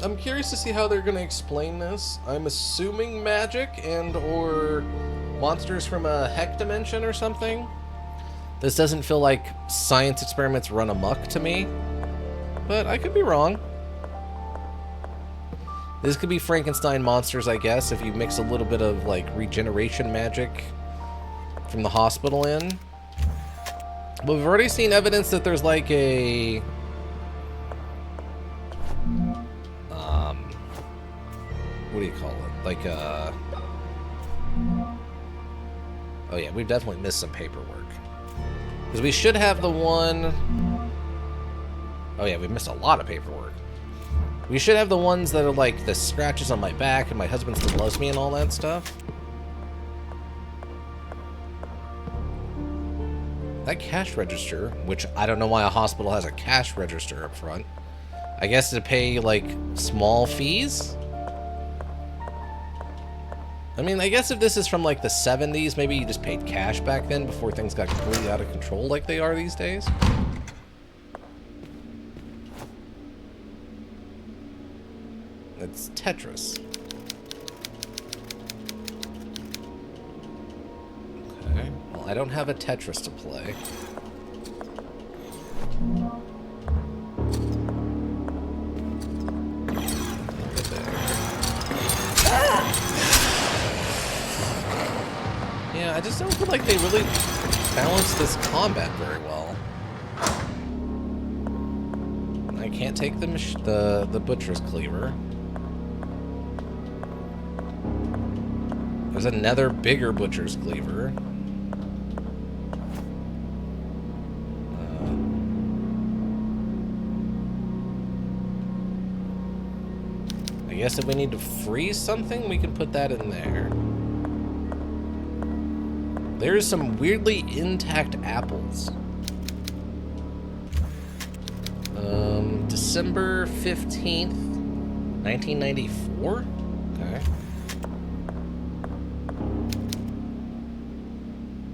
I'm curious to see how they're going to explain this. I'm assuming magic and or monsters from a heck dimension or something. This doesn't feel like science experiments run amok to me, but I could be wrong. This could be Frankenstein monsters, I guess, if you mix a little bit of, like, regeneration magic from the hospital in. But we've already seen evidence that there's, like, a... what do you call it? Like a... Oh yeah, we've definitely missed some paperwork. Because we should have the one... Oh yeah, we missed a lot of paperwork. We should have the ones that are like the scratches on my back and my husband still loves me and all that stuff. That cash register, which I don't know why a hospital has a cash register up front. I guess to pay, like, small fees? I mean, I guess if this is from, like, the 70s, maybe you just paid cash back then before things got completely out of control like they are these days. It's Tetris. Okay. Well, I don't have a Tetris to play. Yeah, I just don't feel like they really balanced this combat very well. I can't take the butcher's cleaver. There's another bigger butcher's cleaver. I guess if we need to freeze something, we can put that in there. There's some weirdly intact apples. December 15th, 1994? Okay.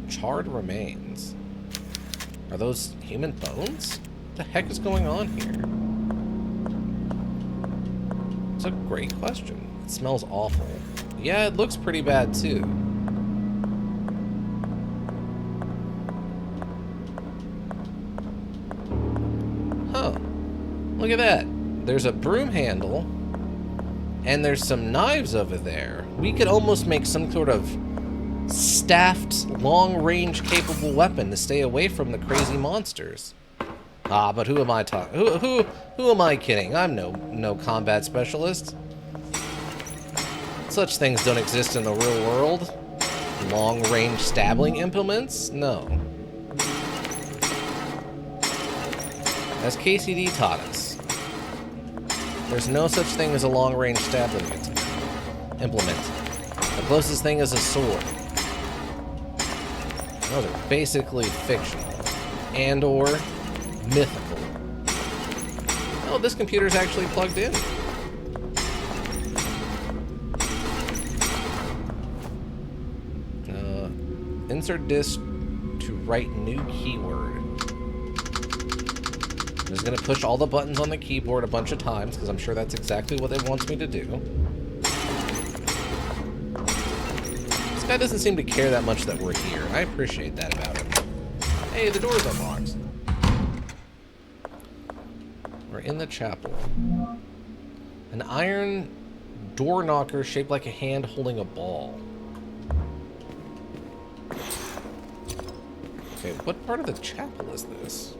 Charred remains. Are those human bones? What the heck is going on here? It's a great question. It smells awful. Yeah, it looks pretty bad too. Huh. Look at that. There's a broom handle, and there's some knives over there. We could almost make some sort of staffed, long-range capable weapon to stay away from the crazy monsters. Ah, but who am I talking? Who am I kidding? I'm no combat specialist. Such things don't exist in the real world. Long-range stabbing implements? No. As KCD taught us, there's no such thing as a long-range stabbing implement. The closest thing is a sword. Those are basically fictional and or mythical. Oh, this computer's actually plugged in. Insert disk to write new keyword. I'm just going to push all the buttons on the keyboard a bunch of times, because I'm sure that's exactly what it wants me to do. This guy doesn't seem to care that much that we're here. I appreciate that about him. Hey, the door's unlocked. We're in the chapel. An iron door knocker shaped like a hand holding a ball. Okay, what part of the chapel is this?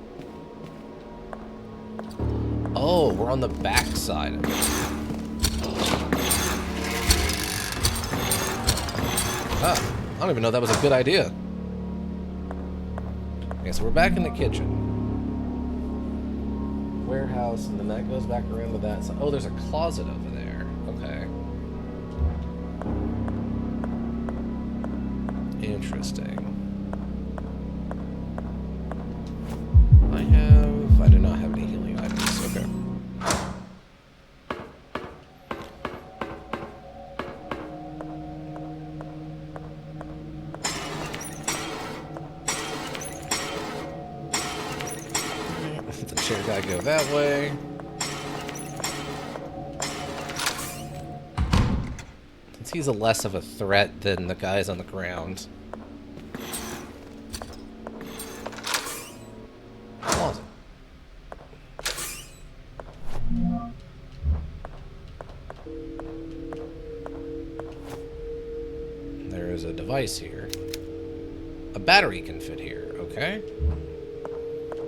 Oh, we're on the back side of it. Ah, I don't even know that was a good idea. Okay, so we're back in the kitchen. Warehouse, and then that goes back around to that side. Oh, there's a closet over there. Okay. Interesting. I do not have any healing items. Okay. The chair guy go that way. Since he's a less of a threat than the guys on the ground. Closet. There is a device here. A battery can fit here, okay?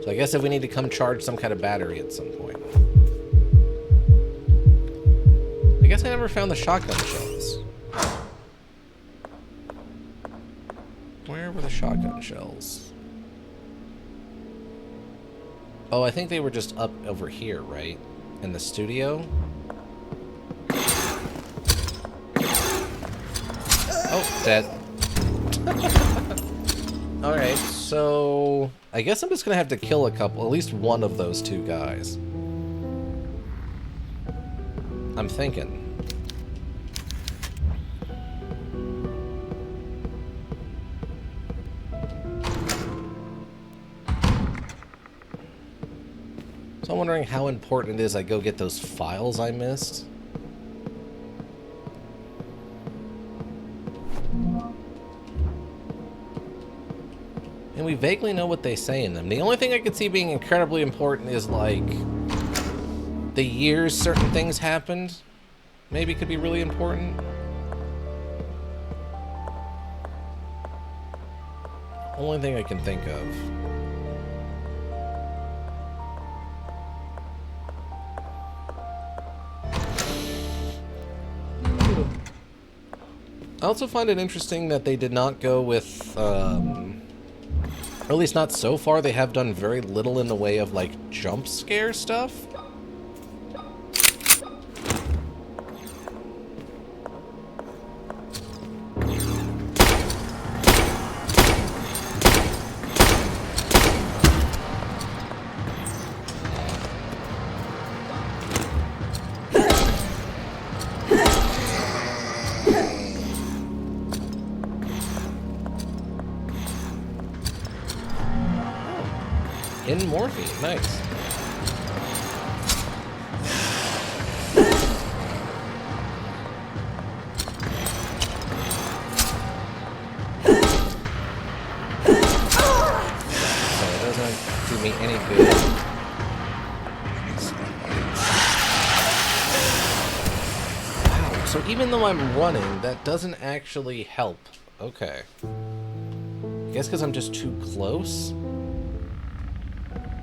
So I guess if we need to come charge some kind of battery at some point. I guess I never found the shotgun shells. Where were the shotgun shells? Oh, I think they were just up over here, right? In the studio? Oh, dead. Alright, so I guess I'm just gonna have to kill at least one of those two guys. I'm thinking. So I'm wondering how important it is I go get those files I missed. And we vaguely know what they say in them. The only thing I could see being incredibly important is, like, the years certain things happened. Maybe could be really important. Only thing I can think of. I also find it interesting that they did not go with, or at least not so far. They have done very little in the way of, like, jump scare stuff. In morphine, nice. So it doesn't do me any good. Wow, so even though I'm running, that doesn't actually help. Okay. I guess because I'm just too close?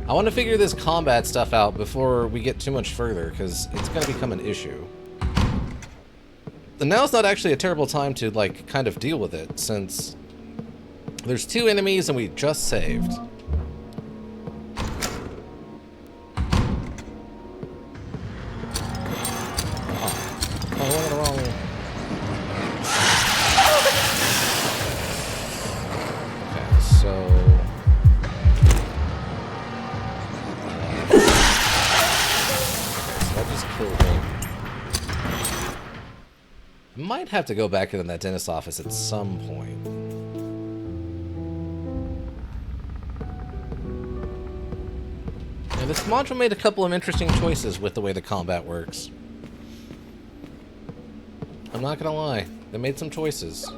I want to figure this combat stuff out before we get too much further, because it's going to become an issue. And now's not actually a terrible time to, like, kind of deal with it, since there's two enemies and we just saved. Oh, I went the wrong way. Okay, so... Might have to go back into that dentist's office at some point. this module made a couple of interesting choices with the way the combat works. I'm not gonna lie. They made some choices.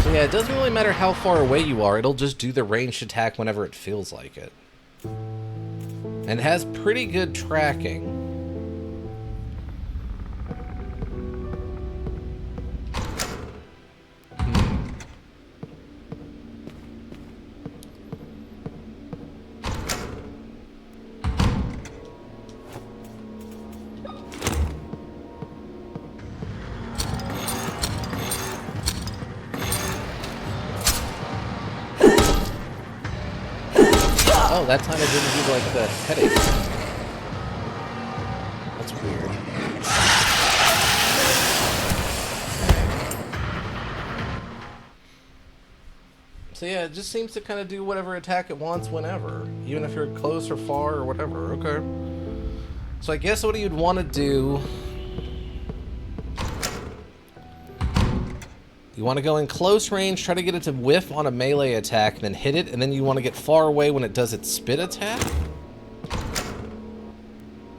Yeah, it doesn't really matter how far away you are, it'll just do the ranged attack whenever it feels like it. And it has pretty good tracking. Oh, that time I didn't do, like, the headache. That's weird. So yeah, it just seems to kind of do whatever attack it wants whenever. Even if you're close or far or whatever. Okay. So I guess what you'd want to do... You want to go in close range, try to get it to whiff on a melee attack, then hit it, and then you want to get far away when it does its spit attack.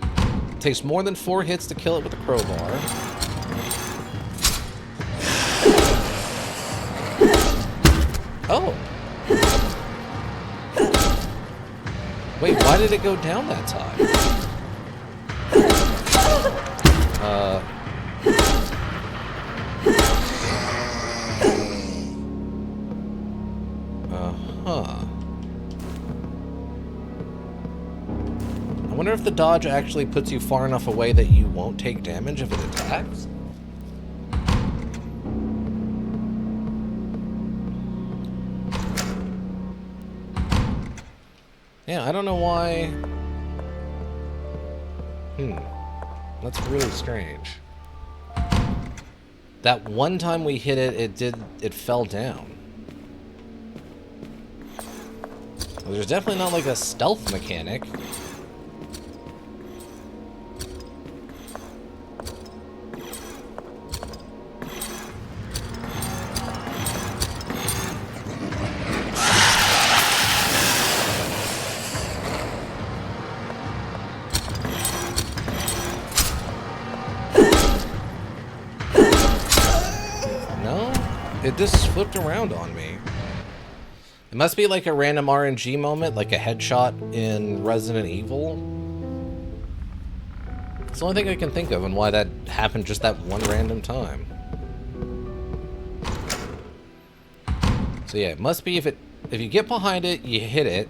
It takes more than 4 hits to kill it with a crowbar. Oh! Wait, why did it go down that time? I wonder if the dodge actually puts you far enough away that you won't take damage if it attacks? Yeah, I don't know why... That's really strange. That one time we hit it, it fell down. Well, there's definitely not like a stealth mechanic. It just flipped around on me. It must be like a random RNG moment, like a headshot in Resident Evil. It's the only thing I can think of and why that happened just that one random time. So yeah, it must be if you get behind it, you hit it,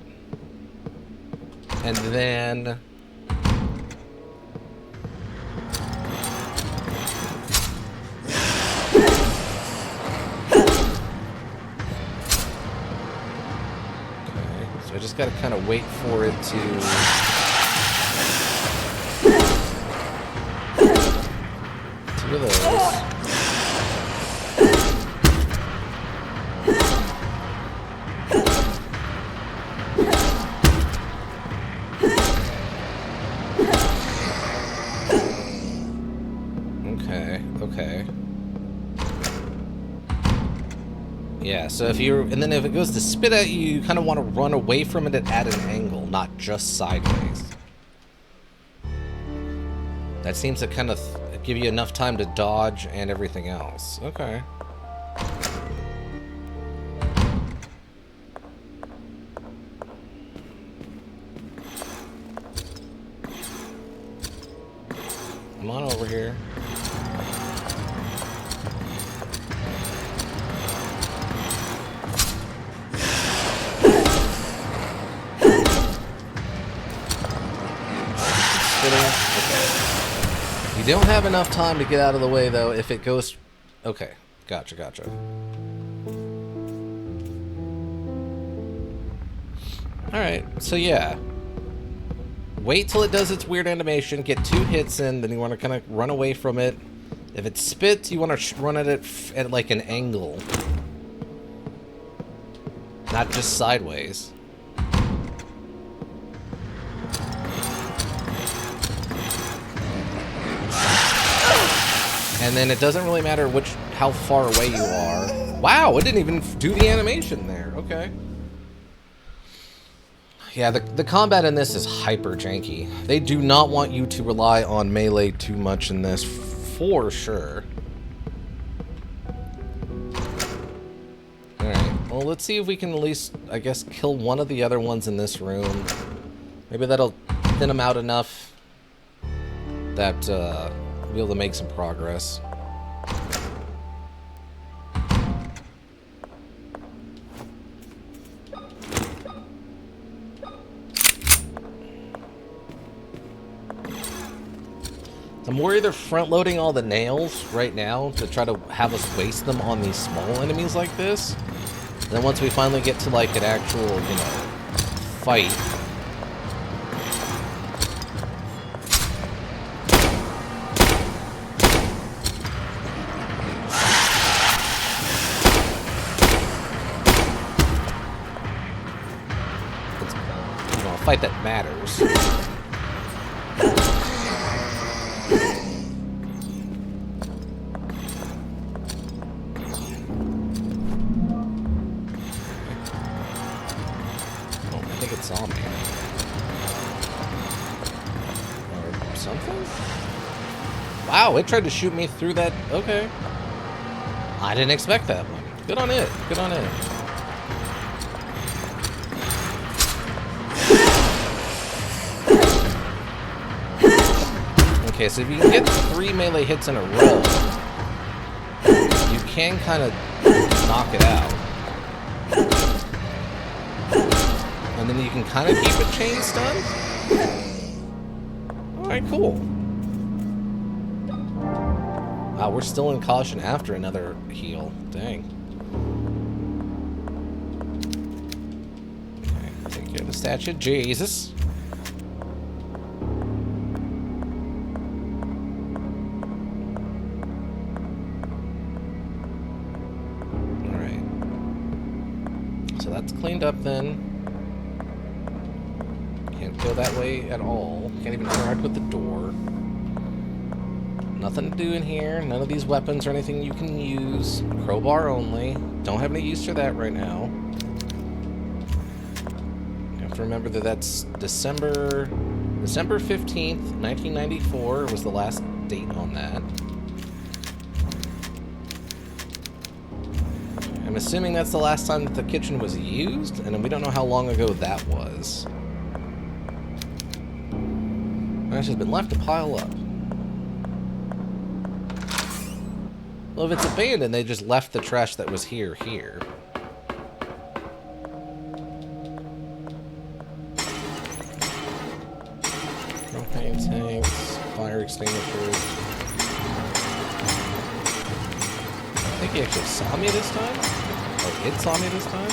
and then... I just gotta kind of wait for it to... Two of those. Okay. Yeah, so if it goes to spit at you, you kind of want to run away from it at an angle, not just sideways. That seems to kind of give you enough time to dodge and everything else. Okay. Come on over here. You don't have enough time to get out of the way, though, if it goes... Okay, gotcha. Alright, so yeah. Wait till it does its weird animation, get 2 hits in, then you want to kind of run away from it. If it spits, you want to run at it at like an angle. not just sideways. And then it doesn't really matter how far away you are. Wow, it didn't even do the animation there. Okay. Yeah, the combat in this is hyper janky. They do not want you to rely on melee too much in this, for sure. Alright, well, let's see if we can at least, I guess, kill one of the other ones in this room. Maybe that'll thin them out enough that we'll be able to make some progress. I'm worried they're front-loading all the nails right now to try to have us waste them on these small enemies like this. And then once we finally get to, like, an actual, you know, fight... It's, you know, a fight that matters. Saw me. Or something? Wow, it tried to shoot me through that. Okay. I didn't expect that one. Good on it. Good on it. Okay, so if you can get 3 melee hits in a row, you can kind of knock it out. And then you can kind of keep it chain stunned. Alright, cool. Wow, we're still in caution after another heal. Dang. Okay, take care of the statue. Jesus. Alright. So that's cleaned up then. Can't go that way at all. Can't even interact with the door. Nothing to do in here. None of these weapons or anything you can use. Crowbar only. Don't have any use for that right now. You have to remember that that's December 15th, 1994 was the last date on that. I'm assuming that's the last time that the kitchen was used, and we don't know how long ago that was. Trash has been left to pile up. Well, if it's abandoned, they just left the trash that was here. Propane tanks, fire extinguishers. I think he actually saw me this time? Or it saw me this time?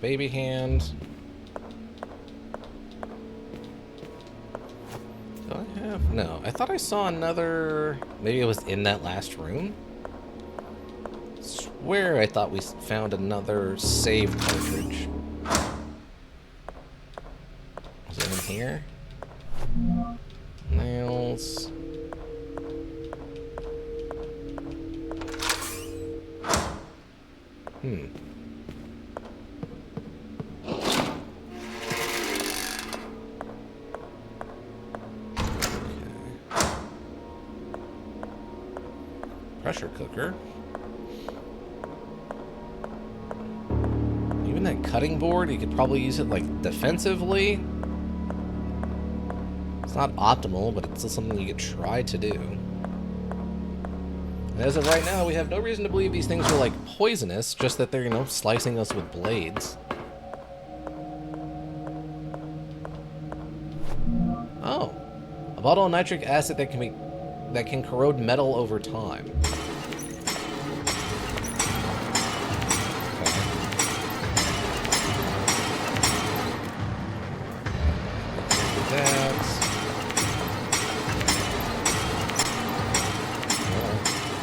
Baby hand. Do I have? No. I thought I saw another... Maybe it was in that last room? I swear I thought we found another save cartridge. Is it in here? Nails. Pressure cooker. Even that cutting board, you could probably use it like defensively. It's not optimal, but it's still something you could try to do. And as of right now, we have no reason to believe these things are like poisonous, just that they're, you know, slicing us with blades. Oh. A bottle of nitric acid that can corrode metal over time.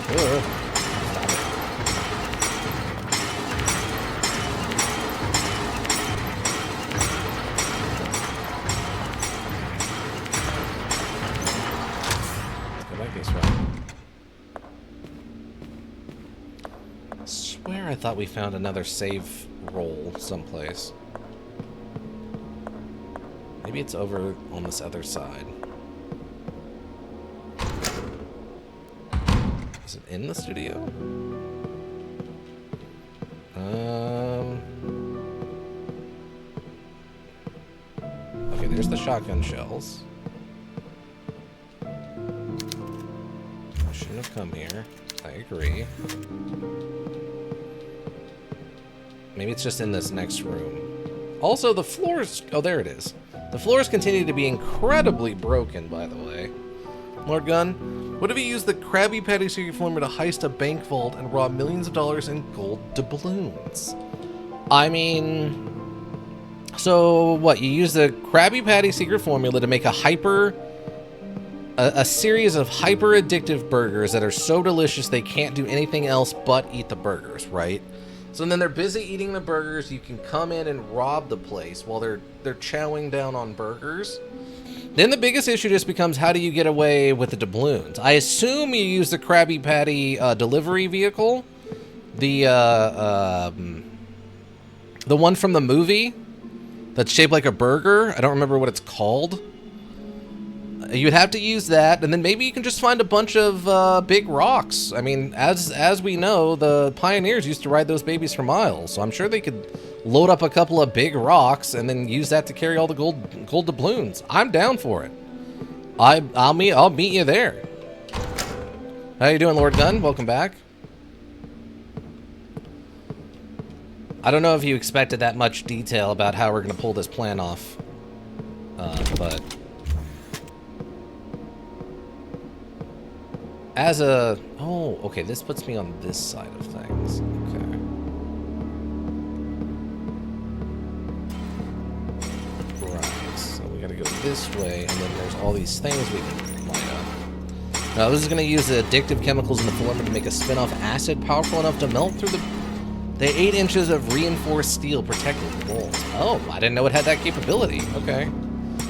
Ugh. Let's go back this way. I swear I thought we found another save roll someplace. Maybe it's over on this other side. Is it in the studio? Okay, there's the shotgun shells. I shouldn't have come here. I agree. Maybe it's just in this next room. Also, the floors... Oh, there it is. The floors continue to be incredibly broken, by the way. Lord Gunn, what if you used the Krabby Patty secret formula to heist a bank vault and rob millions of dollars in gold doubloons? I mean... So, what? You use the Krabby Patty secret formula to make a series of hyper-addictive burgers that are so delicious they can't do anything else but eat the burgers, right? So then they're busy eating the burgers. You can come in and rob the place while they're chowing down on burgers. Then the biggest issue just becomes, how do you get away with the doubloons? I assume you use the Krabby Patty delivery vehicle, the one from the movie that's shaped like a burger. I don't remember what it's called. You'd have to use that, and then maybe you can just find a bunch of big rocks. I mean, as we know, the pioneers used to ride those babies for miles, so I'm sure they could load up a couple of big rocks and then use that to carry all the gold doubloons. I'm down for it. I'll meet you there. How you doing, Lord Gunn? Welcome back. I don't know if you expected that much detail about how we're going to pull this plan off, but as a... Oh, okay, this puts me on this side of things. Okay. Right, so we gotta go this way, and then there's all these things we can line up. Now, this is gonna use the addictive chemicals in the formula to make a spin-off acid powerful enough to melt through the 8 inches of reinforced steel protecting the walls. Oh, I didn't know it had that capability. Okay.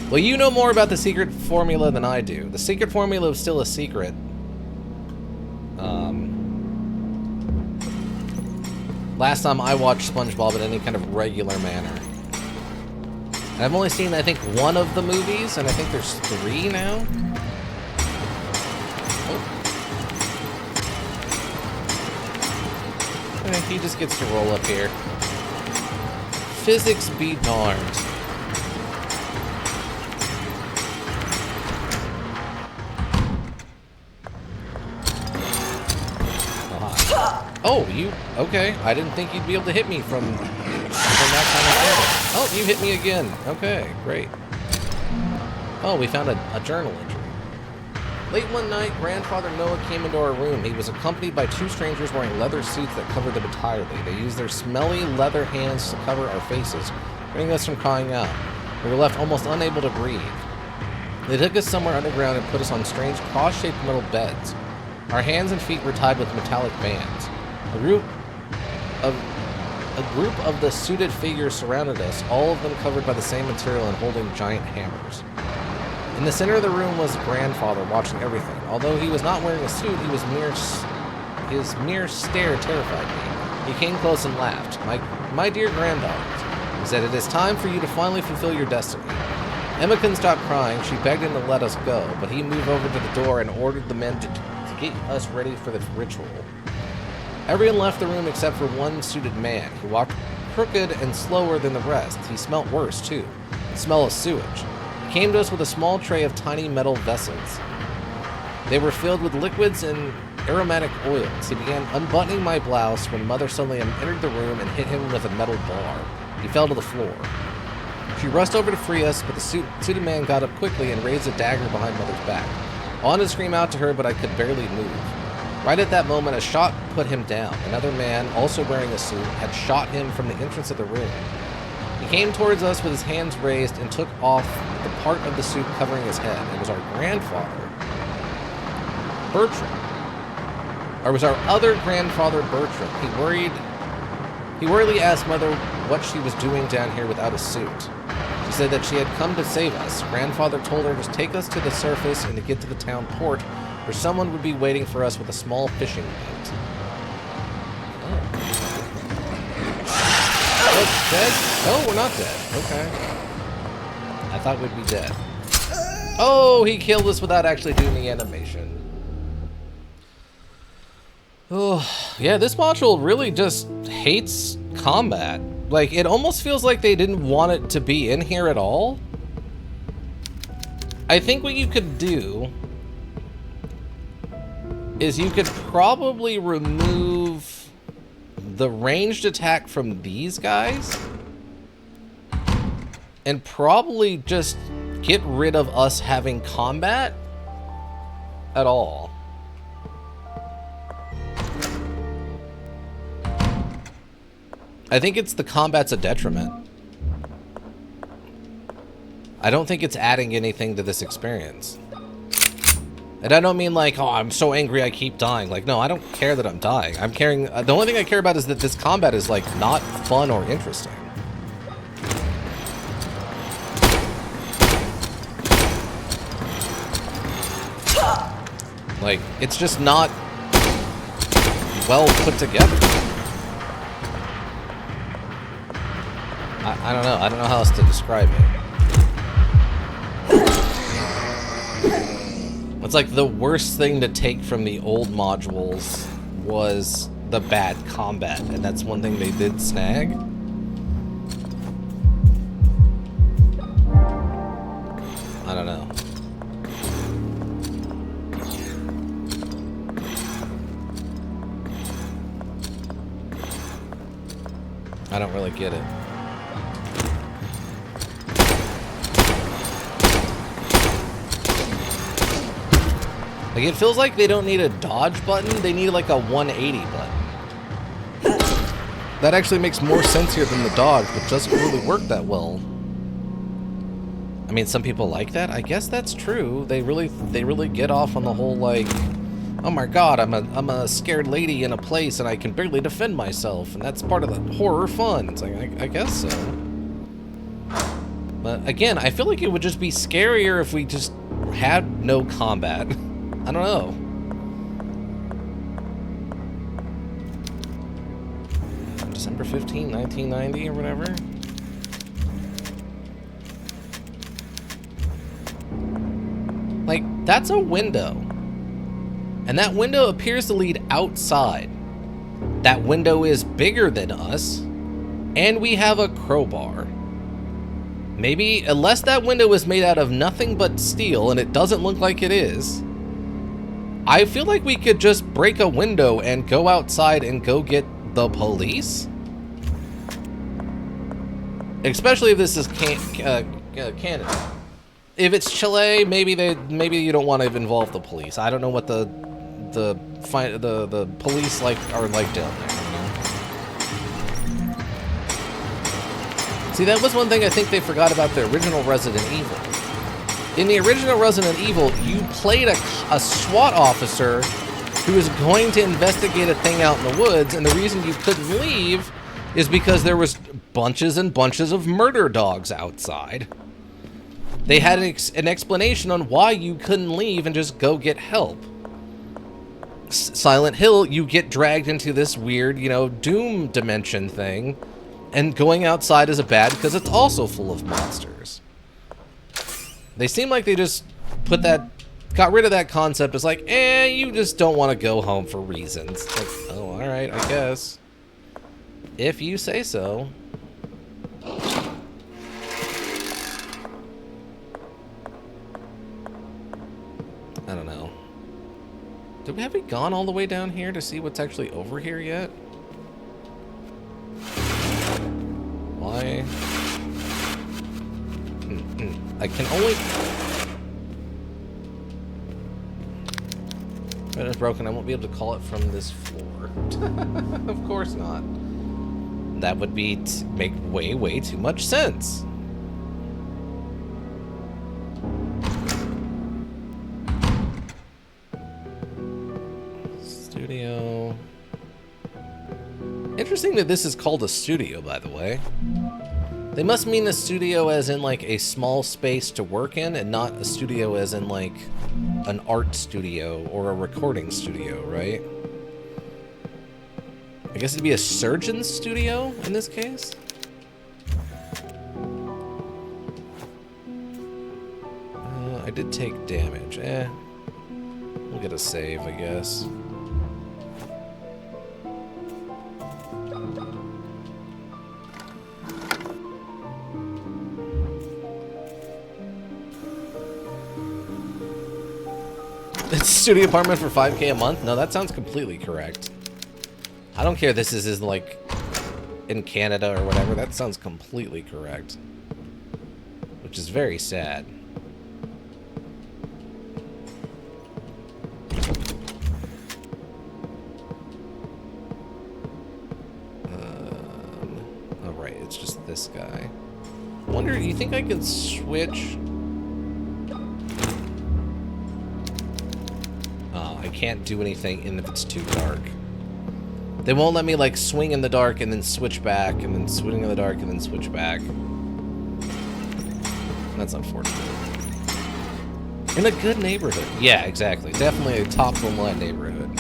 Well, you know more about the secret formula than I do. The secret formula is still a secret. Last time I watched SpongeBob in any kind of regular manner. And I've only seen, I think, one of the movies, and I think there's 3 now. Oh. Okay, he just gets to roll up here. Physics be darned. Oh, you... Okay, I didn't think you'd be able to hit me from that kind of angle. Oh, you hit me again. Okay, great. Oh, we found a journal entry. Late one night, Grandfather Noah came into our room. He was accompanied by 2 strangers wearing leather suits that covered them entirely. They used their smelly leather hands to cover our faces, preventing us from crying out. We were left almost unable to breathe. They took us somewhere underground and put us on strange cross-shaped metal beds. Our hands and feet were tied with metallic bands. A group of the suited figures surrounded us, all of them covered by the same material and holding giant hammers. In the center of the room was Grandfather, watching everything. Although he was not wearing a suit, his mere stare terrified me. He came close and laughed. My dear granddaughters, he said, it is time for you to finally fulfill your destiny. Emma couldn't stop crying. She begged him to let us go, but he moved over to the door and ordered the men to get us ready for the ritual. Everyone left the room except for one suited man. He walked crooked and slower than the rest. He smelt worse, too. The smell of sewage. He came to us with a small tray of tiny metal vessels. They were filled with liquids and aromatic oils. He began unbuttoning my blouse when Mother suddenly entered the room and hit him with a metal bar. He fell to the floor. She rushed over to free us, but the suited man got up quickly and raised a dagger behind Mother's back. I wanted to scream out to her, but I could barely move. Right at that moment, a shot put him down. Another man, also wearing a suit, had shot him from the entrance of the room. He came towards us with his hands raised and took off the part of the suit covering his head. It was our grandfather, Bertram. or was our other grandfather Bertram. He worriedly asked Mother what she was doing down here without a suit. She said that she had come to save us. Grandfather told her to take us to the surface and to get to the town port, where someone would be waiting for us with a small fishing boat. Oh, dead? Oh, we're not dead. Okay. I thought we'd be dead. Oh, he killed us without actually doing the animation. Oh, yeah, this module really just hates combat. Like, it almost feels like they didn't want it to be in here at all. I think what you could do is you could probably remove the ranged attack from these guys and probably just get rid of us having combat at all. I think it's the combat's a detriment. I don't think it's adding anything to this experience. And I don't mean like, oh, I'm so angry I keep dying. Like, no, I don't care that I'm dying. I'm caring, the only thing I care about is that this combat is like not fun or interesting. Like, it's just not well put together. I don't know. I don't know how else to describe it. It's like the worst thing to take from the old modules was the bad combat, and that's one thing they did snag. I don't know. I don't really get it. Like, it feels like they don't need a dodge button, they need like a 180 button. That actually makes more sense here than the dodge, but doesn't really work that well. I mean, some people like that. I guess that's true. They really get off on the whole, like, oh my god, I'm a scared lady in a place and I can barely defend myself, and that's part of the horror fun. It's like, I guess so. But again, I feel like it would just be scarier if we just had no combat. I don't know. December 15, 1990 or whatever. Like, that's a window. And that window appears to lead outside. That window is bigger than us. And we have a crowbar. Maybe, unless that window is made out of nothing but steel, and it doesn't look like it is, I feel like we could just break a window and go outside and go get the police. Especially if this is Canada. If it's Chile, maybe you don't want to involve the police. I don't know what the police are like down there. See, that was one thing I think they forgot about the original Resident Evil. In the original Resident Evil, you played a SWAT officer who was going to investigate a thing out in the woods, and the reason you couldn't leave is because there was bunches and bunches of murder dogs outside. They had an explanation on why you couldn't leave and just go get help. Silent Hill, you get dragged into this weird, doom dimension thing, and going outside is bad because it's also full of monsters. They seem like they just got rid of that concept. It's like, you just don't want to go home for reasons. Like, oh, alright, I guess. If you say so. I don't know. Have we gone all the way down here to see what's actually over here yet? Why? I can only... If it is broken, I won't be able to call it from this floor. Of course not. That would be make way too much sense. Let's do Studio. Interesting that this is called a studio, by the way. They must mean a studio as in, like, a small space to work in, and not a studio as in, like, an art studio or a recording studio, right? I guess it'd be a surgeon's studio in this case? I did take damage. We'll get a save, I guess. It's a studio apartment for $5K a month? No, that sounds completely correct. I don't care if this is like in Canada or whatever. That sounds completely correct. Which is very sad. Oh right, it's just this guy. I wonder, you think I could switch? I can't do anything if it's too dark. They won't let me like swing in the dark and then switch back and then swing in the dark and then switch back. That's unfortunate. In a good neighborhood. Yeah, exactly. Definitely a top of the line neighborhood.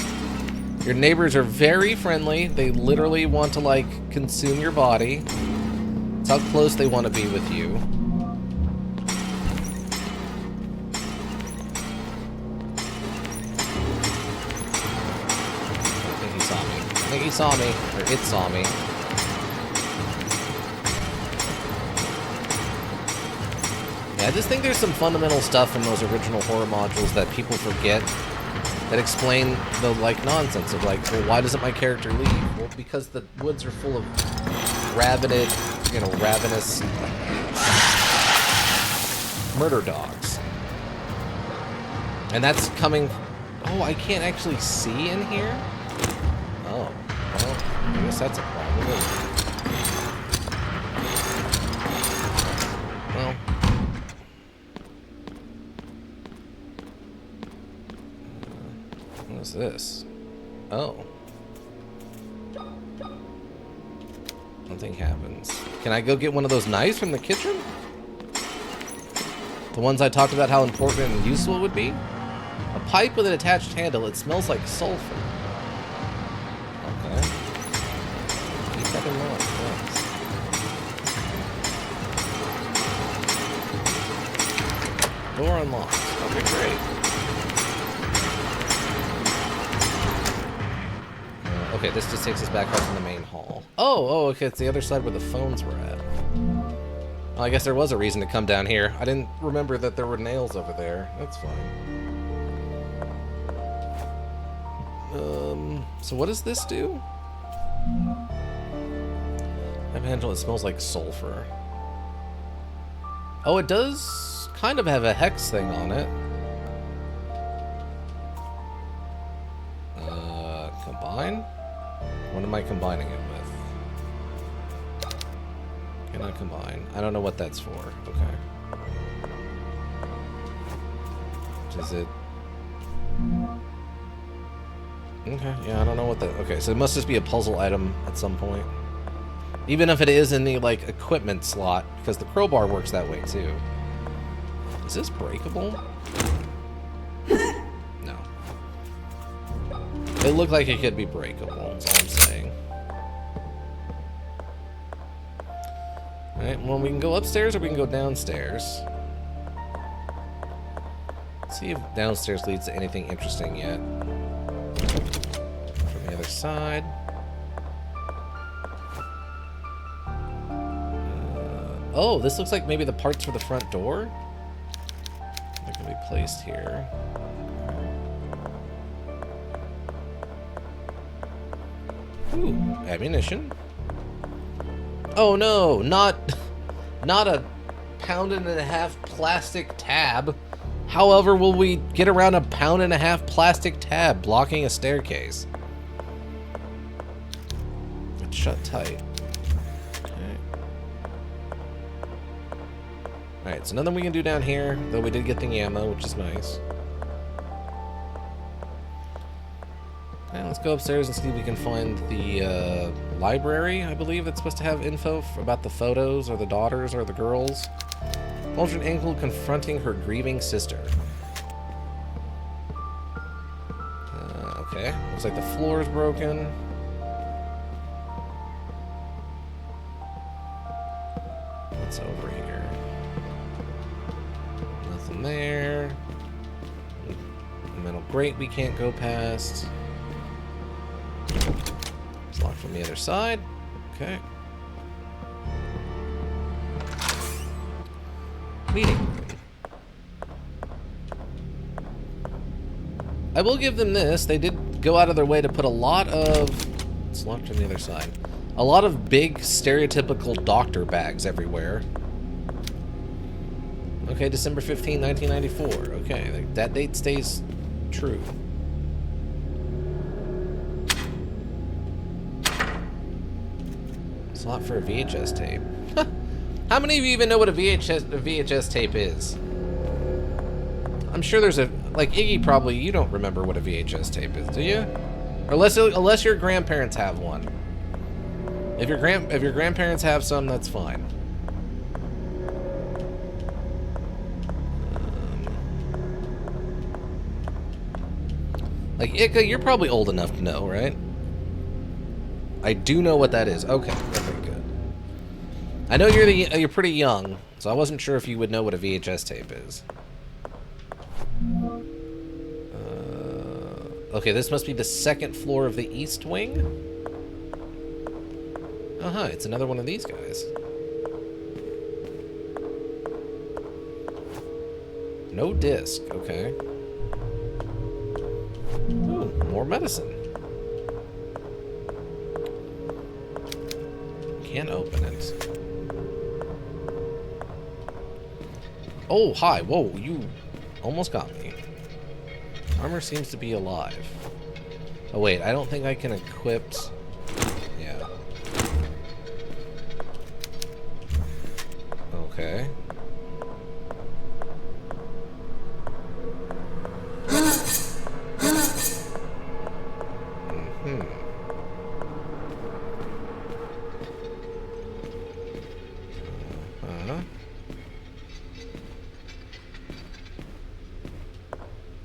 Your neighbors are very friendly. They literally want to like consume your body. It's how close they want to be with you. I think he saw me, or it saw me. Yeah, I just think there's some fundamental stuff from those original horror modules that people forget that explain the, like, nonsense of, like, well, why doesn't my character leave? Well, because the woods are full of ravenous murder dogs. And that's coming... Oh, I can't actually see in here? Oh, well, I guess that's a problem. Well, what is this? Oh. Nothing happens. Can I go get one of those knives from the kitchen? The ones I talked about how important and useful it would be? A pipe with an attached handle. It smells like sulfur. Okay. Keep that in mind. Thanks. Door unlocked. Okay, great. Okay, this just takes us back up in the main hall. Oh, okay, it's the other side where the phones were at. Well, I guess there was a reason to come down here. I didn't remember that there were nails over there. That's fine. So what does this do? I handle it smells like sulfur. Oh, it does kind of have a hex thing on it. Combine? What am I combining it with? Cannot combine. I don't know what that's for. Okay. Is it... Okay, yeah, I don't know what that... Okay, so it must just be a puzzle item at some point. Even if it is in the, like, equipment slot, because the crowbar works that way, too. Is this breakable? No. It looked like it could be breakable, that's all I'm saying. Alright, well, we can go upstairs or we can go downstairs. Let's see if downstairs leads to anything interesting yet. From the other side. Oh, this looks like maybe the parts for the front door? They're gonna be placed here. Ooh, ammunition. Oh no, not a £1.5 plastic tab. However, will we get around a £1.5 plastic tab blocking a staircase? It's shut tight. Okay. Alright, so nothing we can do down here, though we did get the ammo, which is nice. Okay, let's go upstairs and see if we can find the library, I believe, that's supposed to have info about the photos or the daughters or the girls. Alternate angle confronting her grieving sister. Okay, looks like the floor is broken. What's over here? Nothing there. Metal grate we can't go past. It's locked from the other side. Okay. Meeting room. I will give them this. They did go out of their way to put a lot of... It's locked from the other side. A lot of big, stereotypical doctor bags everywhere. Okay, December 15, 1994. Okay, that date stays true. Slot for a VHS tape. How many of you even know what a VHS tape is? I'm sure there's a... Like, Iggy, probably, you don't remember what a VHS tape is, do you? Or unless your grandparents have one. If your grandparents have some, that's fine. Like, Ika, you're probably old enough to know, right? I do know what that is. Okay, okay, good. I know you're pretty young, so I wasn't sure if you would know what a VHS tape is. Okay, this must be the second floor of the East Wing. Uh-huh, it's another one of these guys. No disc, okay. Ooh, more medicine. Can't open it. Oh, hi. Whoa, you almost got me. Armor seems to be alive. Oh, wait, I don't think I can equip... Yeah. Okay.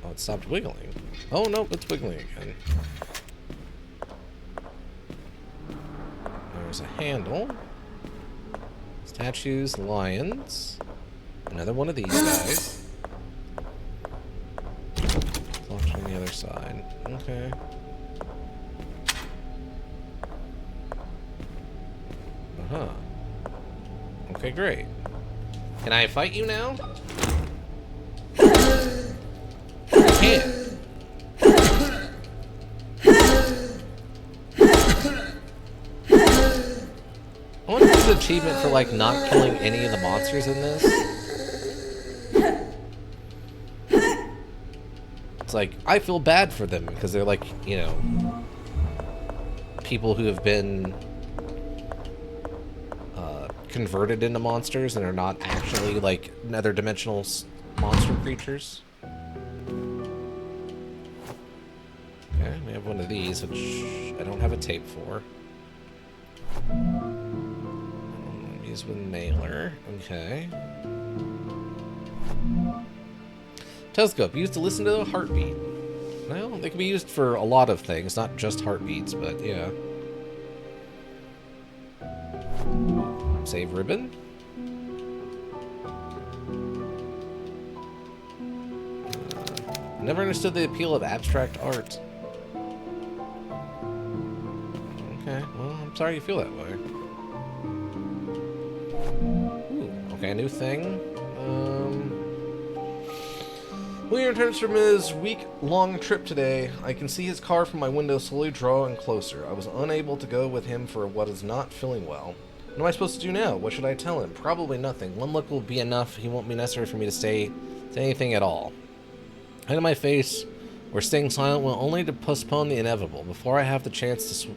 Oh, it stopped wiggling. Oh, no, it's wiggling again. There's a handle. Statues, lions. Another one of these guys. Locked on the other side. Okay. Uh-huh. Okay, great. Can I fight you now? I can. I wonder if there's an achievement for, like, not killing any of the monsters in this. It's like, I feel bad for them because they're, like, you know, people who have been converted into monsters and are not actually, like, nether dimensional monster creatures. Okay, we have one of these, which I don't have a tape for. Use with mailer. Okay. Telescope used to listen to the heartbeat. Well, they can be used for a lot of things, not just heartbeats, but yeah. Save ribbon. Never understood the appeal of abstract art. Okay, well, I'm sorry you feel that way. Ooh, okay, a new thing. William returns from his week-long trip today. I can see his car from my window slowly drawing closer. I was unable to go with him for what is not feeling well. What am I supposed to do now? What should I tell him? Probably nothing. One look will be enough. He won't be necessary for me to say anything at all. Head in my face, or staying silent will only to postpone the inevitable. Before I have the chance to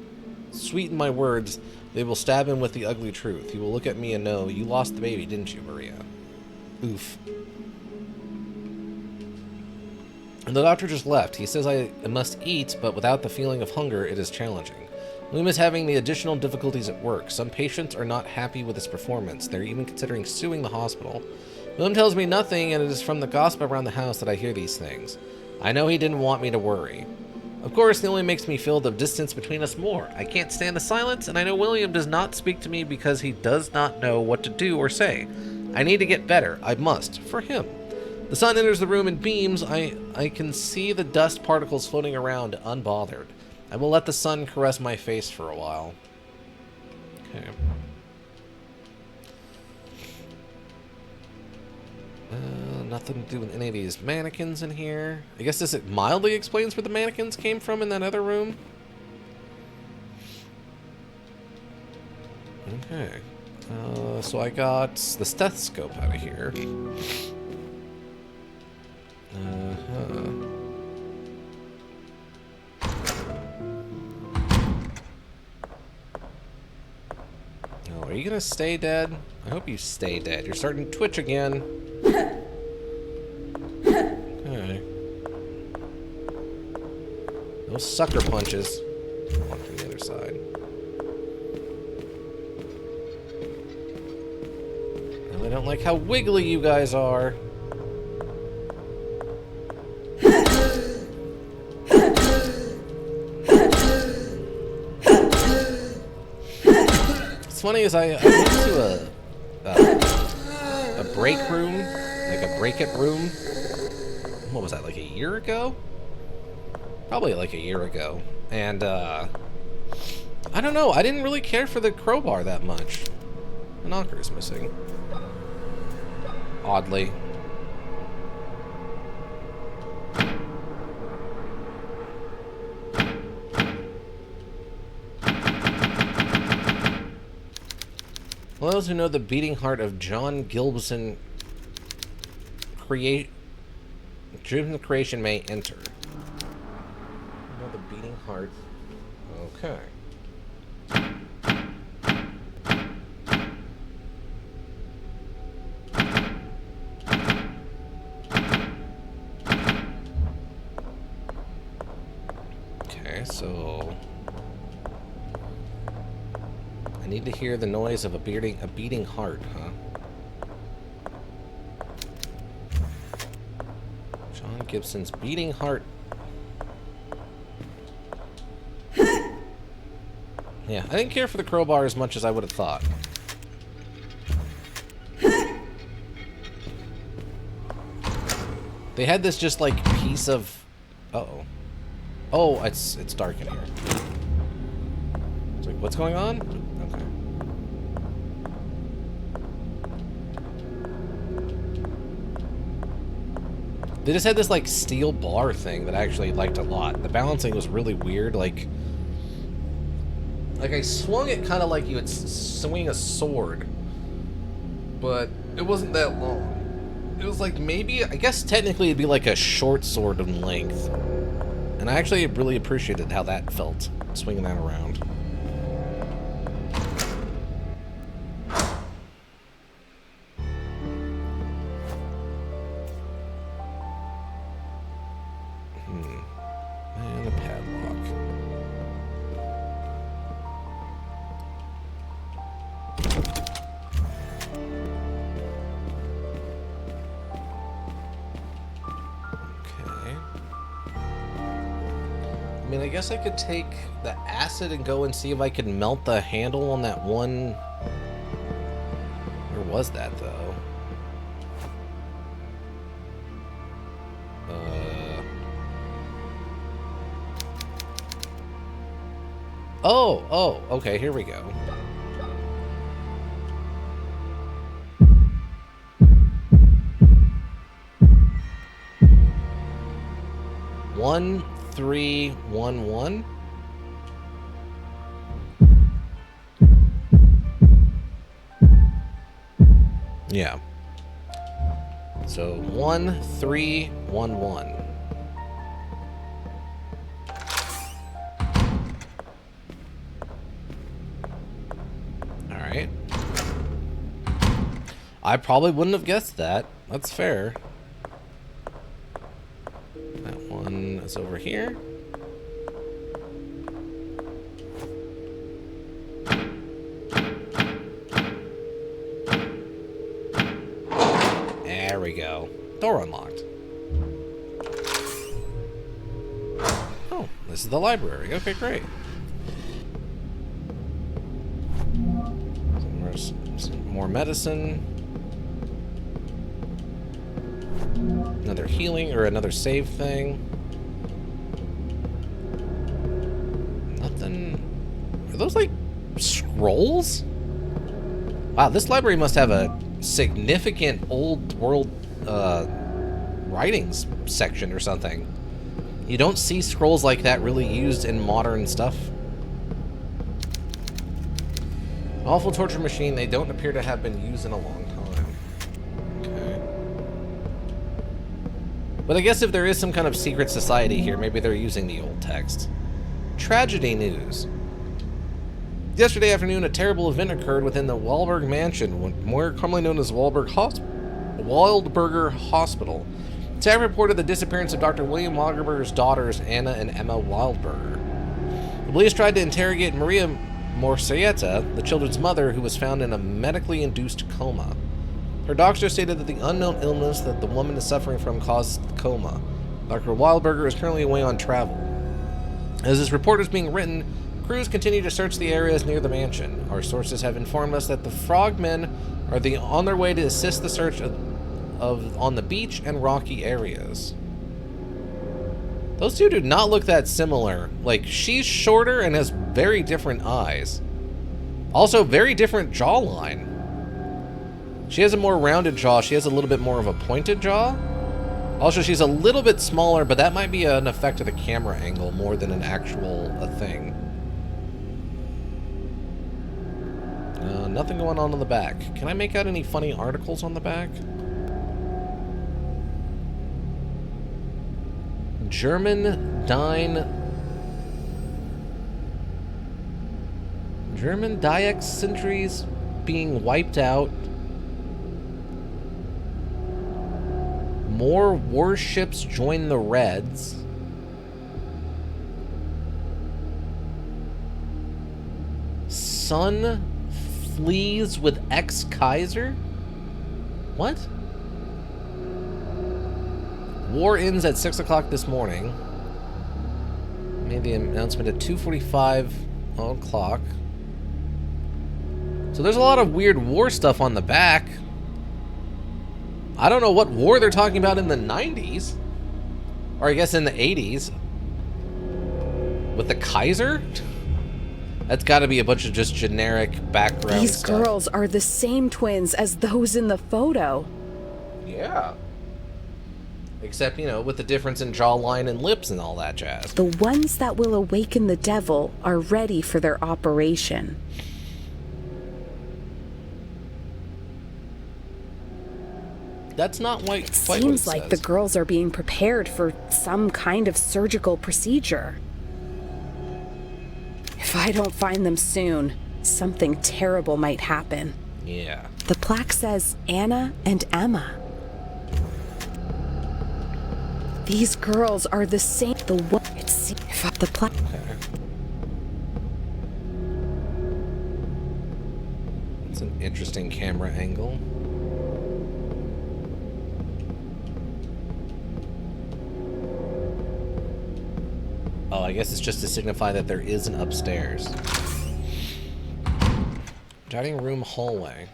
sweeten my words, they will stab him with the ugly truth. He will look at me and know, you lost the baby, didn't you, Maria? Oof. And the doctor just left. He says I must eat, but without the feeling of hunger, it is challenging. William is having the additional difficulties at work. Some patients are not happy with his performance. They're even considering suing the hospital. William tells me nothing, and it is from the gossip around the house that I hear these things. I know he didn't want me to worry. Of course, it only makes me feel the distance between us more. I can't stand the silence, and I know William does not speak to me because he does not know what to do or say. I need to get better. I must. For him. The sun enters the room in beams. I can see the dust particles floating around, unbothered. I will let the sun caress my face for a while. Okay. Nothing to do with any of these mannequins in here. I guess this mildly explains where the mannequins came from in that other room. Okay. So I got the stethoscope out of here. Oh, are you gonna stay dead? I hope you stay dead. You're starting to twitch again. Okay. No sucker punches. Walk to the other side. I don't like how wiggly you guys are. What's funny is I went to a break room, like a break-it room. What was that, like a year ago? Probably like a year ago. And I don't know, I didn't really care for the crowbar that much. The knocker is missing. Oddly. For those who know the beating heart of John Gilbson creation may enter. You know the beating heart. Okay. So I need to hear the noise of a beating heart, huh? John Gibson's beating heart. Yeah, I didn't care for the crowbar as much as I would have thought. They had this just like piece of... Uh-oh. Oh, it's dark in here. It's like, what's going on? Okay. They just had this like steel bar thing that I actually liked a lot. The balancing was really weird. Like I swung it kind of like you would swing a sword, but it wasn't that long. It was like maybe, I guess technically it'd be like a short sword in length. And I actually really appreciated how that felt, swinging that around. And a padlock. Okay. I mean, I guess I could take the acid and go and see if I could melt the handle on that one. Where was that, though? Oh, okay, here we go. One, 3, 1, 1. Yeah. So 1, 3, 1, 1. All right. I probably wouldn't have guessed that. That's fair. That's over here. There we go. Door unlocked. Oh, this is the library. Okay, great. Some more medicine. Another healing or another save thing. Nothing. Are those like scrolls? Wow, this library must have a significant old world writings section or something. You don't see scrolls like that really used in modern stuff. Awful torture machine. They don't appear to have been used in a long time. Okay. But I guess if there is some kind of secret society here, maybe they're using the old text. Tragedy news. Yesterday afternoon, a terrible event occurred within the Wahlberg mansion, more commonly known as Waldberger Hospital. TAG reported the disappearance of Dr. William Waldberger's daughters, Anna and Emma Waldberger. The police tried to interrogate Maria Morcietta, the children's mother, who was found in a medically induced coma. Her doctor stated that the unknown illness that the woman is suffering from caused the coma. Dr. Wildberger is currently away on travel. As this report is being written, crews continue to search the areas near the mansion. Our sources have informed us that the frogmen are on their way to assist the search on the beach and rocky areas. Those two do not look that similar. Like, she's shorter and has very different eyes. Also, very different jawline. She has a more rounded jaw. She has a little bit more of a pointed jaw. Also, she's a little bit smaller, but that might be an effect of the camera angle more than an actual thing. Nothing going on the back. Can I make out any funny articles on the back? German Diax centuries being wiped out. More warships join the Reds. Sun flees with ex-Kaiser? What? War ends at 6 o'clock this morning. Made the announcement at 2:45 o'clock. So there's a lot of weird war stuff on the back. I don't know what war they're talking about in the 90s. Or I guess in the 80s. With the Kaiser? That's got to be a bunch of just generic background These stuff. girls are the same twins as those in the photo. Yeah. Except, you know, with the difference in jawline and lips and all that jazz. The ones that will awaken the devil are ready for their operation. That's not quite It what seems it like says. the girls are being prepared for some kind of surgical procedure. If I don't find them soon, something terrible might happen. Yeah. The plaque says Anna and Emma. These girls are the same. The one. The plaque. Okay. It's an interesting camera angle. Oh, I guess it's just to signify that there is an upstairs. Dining room hallway.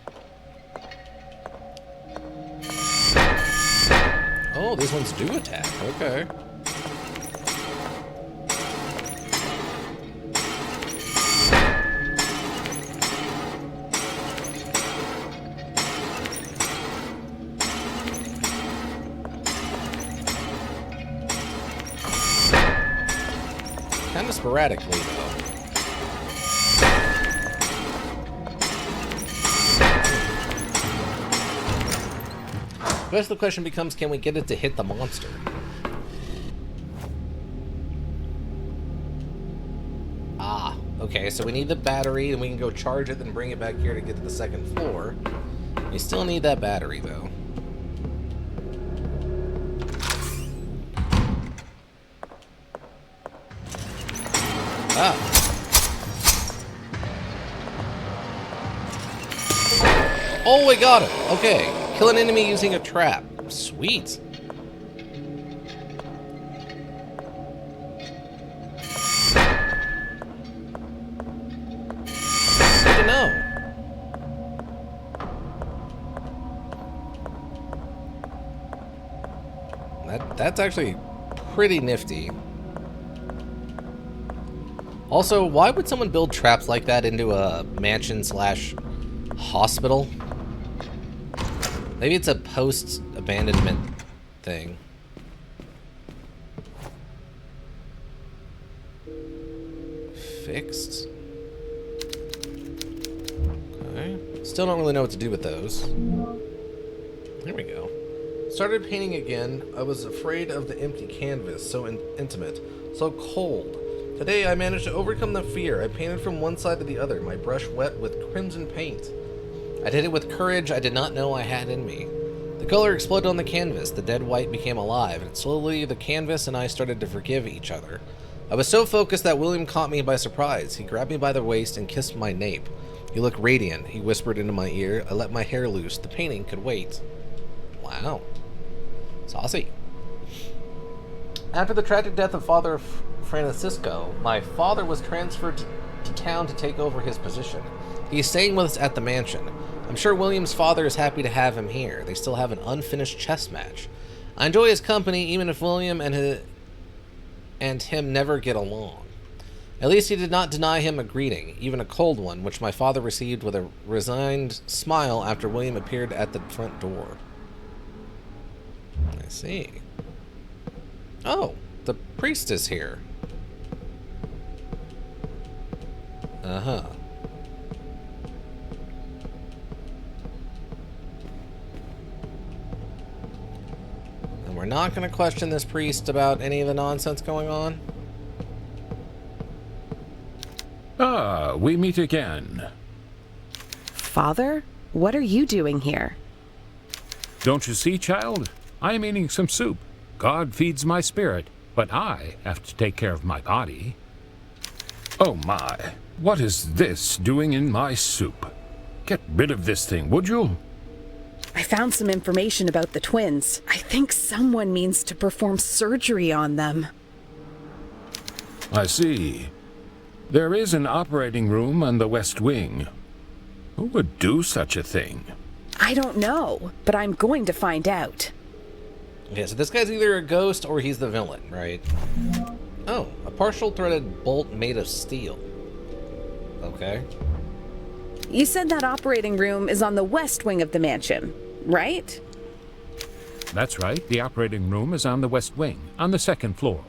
Oh, these ones do attack. Okay. Kind of sporadically, though. I guess the question becomes, can we get it to hit the monster? Ah, okay, so we need the battery, and we can go charge it, then bring it back here to get to the second floor. We still need that battery, though. Ah. Oh, we got it. Okay. Kill an enemy using a trap. Sweet. Good to know. That's actually pretty nifty. Also, why would someone build traps like that into a mansion slash hospital? Maybe it's a post-abandonment thing. Fixed. Okay. Still don't really know what to do with those. There we go. Started painting again. I was afraid of the empty canvas, so intimate, so cold. Today I managed to overcome the fear. I painted from one side to the other, my brush wet with crimson paint. I did it with courage I did not know I had in me. The color exploded on the canvas, the dead white became alive, and slowly the canvas and I started to forgive each other. I was so focused that William caught me by surprise. He grabbed me by the waist and kissed my nape. You look radiant, he whispered into my ear. I let my hair loose. The painting could wait. Wow. Saucy. After the tragic death of Father Francisco, my father was transferred to town to take over his position. He's staying with us at the mansion. I'm sure William's father is happy to have him here. They still have an unfinished chess match. I enjoy his company, even if William and him never get along. At least he did not deny him a greeting, even a cold one, which my father received with a resigned smile after William appeared at the front door. I see. Oh, the priest is here. Uh-huh. And we're not going to question this priest about any of the nonsense going on? Ah, we meet again. Father, what are you doing here? Don't you see, child? I am eating some soup. God feeds my spirit, but I have to take care of my body. Oh my, what is this doing in my soup? Get rid of this thing, would you? I found some information about the twins. I think someone means to perform surgery on them. I see. There is an operating room on the West Wing. Who would do such a thing? I don't know, but I'm going to find out. Okay, so this guy's either a ghost or he's the villain, right? Oh, a partial threaded bolt made of steel. Okay. You said that operating room is on the west wing of the mansion, right? That's right, the operating room is on the West Wing, on the second floor.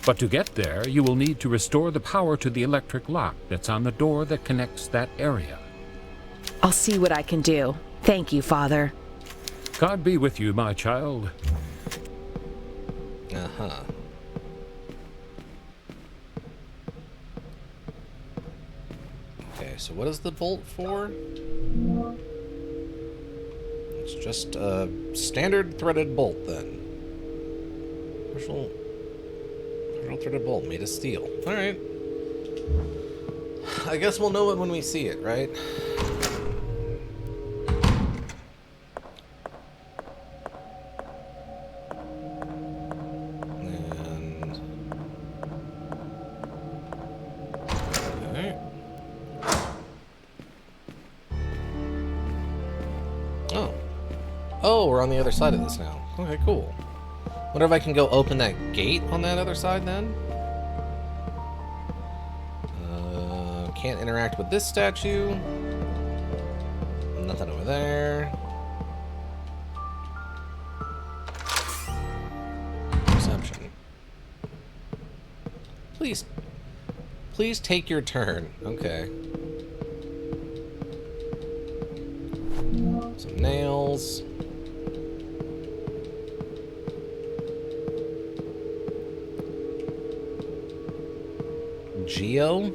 But to get there, you will need to restore the power to the electric lock that's on the door that connects that area. I'll see what I can do. Thank you, Father. God be with you, my child. Uh-huh. Okay, so what is the bolt for? It's just a standard threaded bolt, then. Partial threaded bolt made of steel. Alright. I guess we'll know it when we see it, right? Oh, we're on the other side of this now. Okay, cool. Wonder if I can go open that gate on that other side then? Can't interact with this statue. Nothing over there. Perception. Please take your turn. Okay. Some nails. Geo?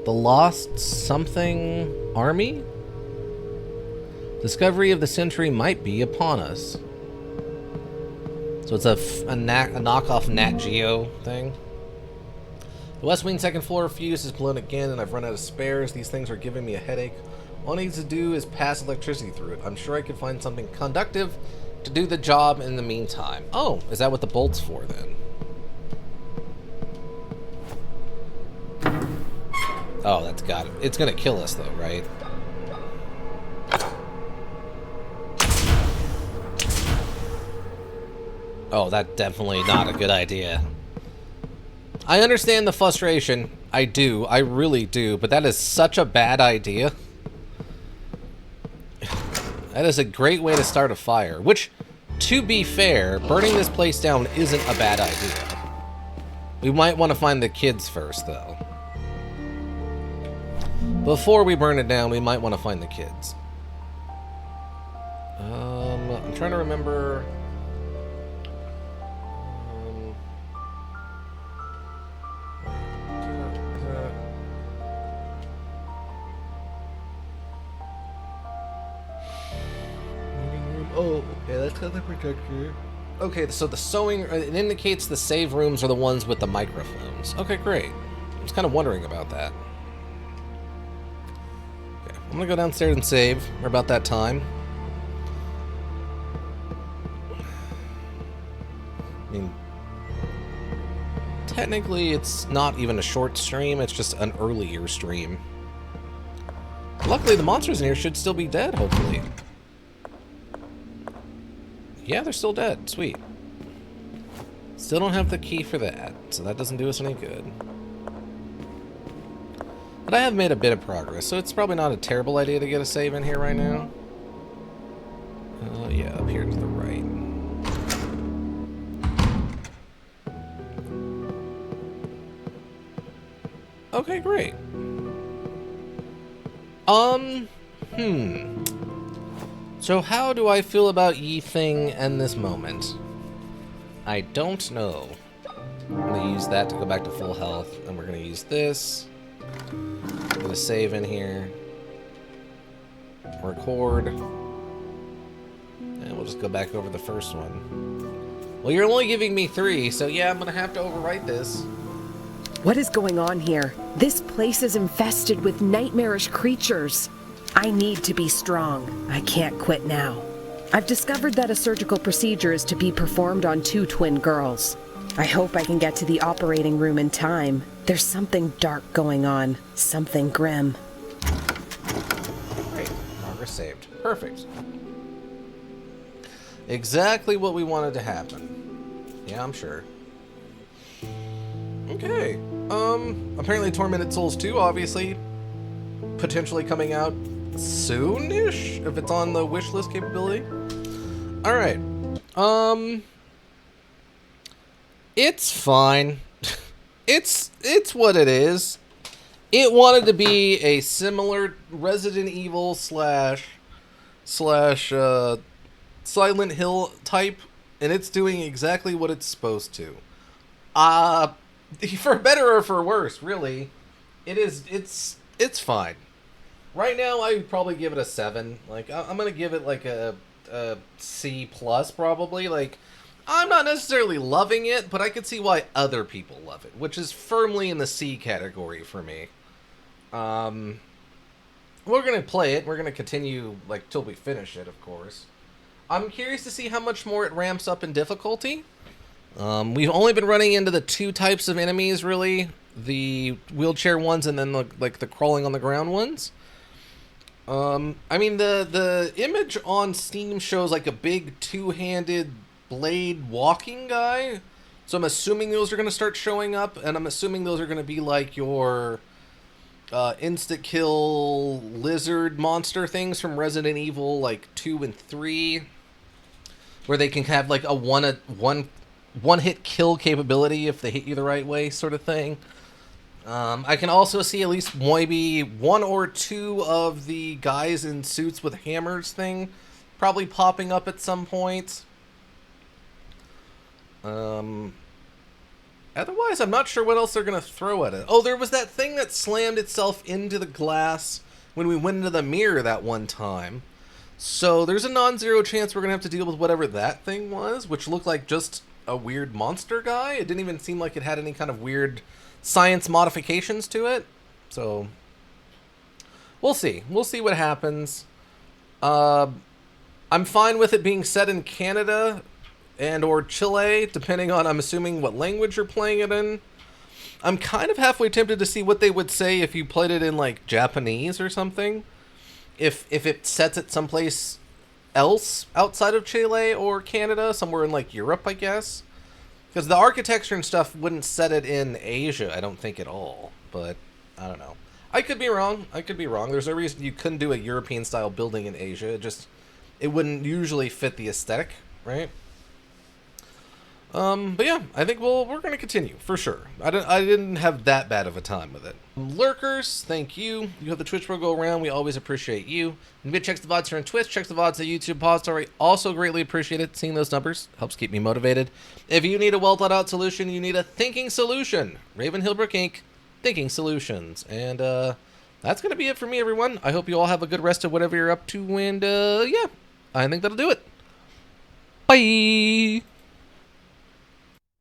The Lost Something Army? Discovery of the century might be upon us. So it's a knockoff Nat Geo thing. The West Wing second floor fuse is blown again, and I've run out of spares. These things are giving me a headache. All I need to do is pass electricity through it. I'm sure I could find something conductive to do the job in the meantime. Oh, is that what the bolt's for, then? Oh, that's got it. It's gonna kill us, though, right? Oh, that's definitely not a good idea. I understand the frustration. I do. I really do. But that is such a bad idea. That is a great way to start a fire. Which, to be fair, burning this place down isn't a bad idea. We might want to find the kids first, though. Before we burn it down, we might want to find the kids. I'm trying to remember... Oh, okay, that's got the projector. Okay, so the sewing, it indicates the save rooms are the ones with the microphones. Okay, great. I was kind of wondering about that. Okay, I'm gonna go downstairs and save. We're about that time. I mean, technically it's not even a short stream, it's just an earlier stream. Luckily, the monsters in here should still be dead, hopefully. Yeah, they're still dead. Sweet. Still don't have the key for that, so that doesn't do us any good. But I have made a bit of progress, so it's probably not a terrible idea to get a save in here right now. Yeah, up here to the right. Okay, great. So how do I feel about Yi Thing and this moment? I don't know. I'm gonna use that to go back to full health, and we're gonna use this. I'm gonna save in here. Record. And we'll just go back over the first one. Well, you're only giving me 3, so yeah, I'm gonna have to overwrite this. What is going on here? This place is infested with nightmarish creatures. I need to be strong. I can't quit now. I've discovered that a surgical procedure is to be performed on 2 twin girls. I hope I can get to the operating room in time. There's something dark going on. Something grim. Great. Progress saved. Perfect. Exactly what we wanted to happen. Yeah, I'm sure. Okay. Apparently Tormented Souls 2, obviously, potentially coming out soon-ish, if it's on the wish list capability. Alright. It's fine. It's what it is. It wanted to be a similar Resident Evil slash Silent Hill type, and it's doing exactly what it's supposed to. For better or for worse, really, it's fine. Right now, I would probably give it a 7. Like, I'm gonna give it like a C plus probably. Like, I'm not necessarily loving it, but I could see why other people love it, which is firmly in the C category for me. We're gonna play it. We're gonna continue like till we finish it, of course. I'm curious to see how much more it ramps up in difficulty. We've only been running into the 2 types of enemies, really. The wheelchair ones and then like the crawling on the ground ones. I mean, the image on Steam shows like a big 2-handed blade walking guy. So I'm assuming those are going to start showing up, and I'm assuming those are going to be like your insta-kill lizard monster things from Resident Evil like 2 and 3. Where they can have like a one-hit kill capability if they hit you the right way sort of thing. I can also see at least maybe 1 or 2 of the guys in suits with hammers thing probably popping up at some point. Otherwise, I'm not sure what else they're going to throw at it. Oh, there was that thing that slammed itself into the glass when we went into the mirror that one time. So there's a non-zero chance we're going to have to deal with whatever that thing was, which looked like just a weird monster guy. It didn't even seem like it had any kind of weird science modifications to it. So we'll see. We'll see what happens. I'm fine with it being set in Canada and or Chile, depending on, I'm assuming, what language you're playing it in. I'm kind of halfway tempted to see what they would say if you played it in, like, Japanese or something. If it sets it someplace else outside of Chile or Canada, somewhere in, like, Europe, I guess. Because the architecture and stuff wouldn't set it in Asia, I don't think, at all. But, I don't know. I could be wrong. There's no reason you couldn't do a European-style building in Asia. It wouldn't usually fit the aesthetic, right? But yeah, I think we're going to continue, for sure. I didn't have that bad of a time with it. Lurkers, thank you. You have the Twitch Pro go around. We always appreciate you. And big checks the VODs here on Twitch, checks the VODs at YouTube Pod Story. Also greatly appreciate it. Seeing those numbers helps keep me motivated. If you need a well-thought-out solution, you need a thinking solution. Raven Hillbrook Inc., Thinking Solutions. And that's going to be it for me, everyone. I hope you all have a good rest of whatever you're up to. And yeah, I think that'll do it. Bye!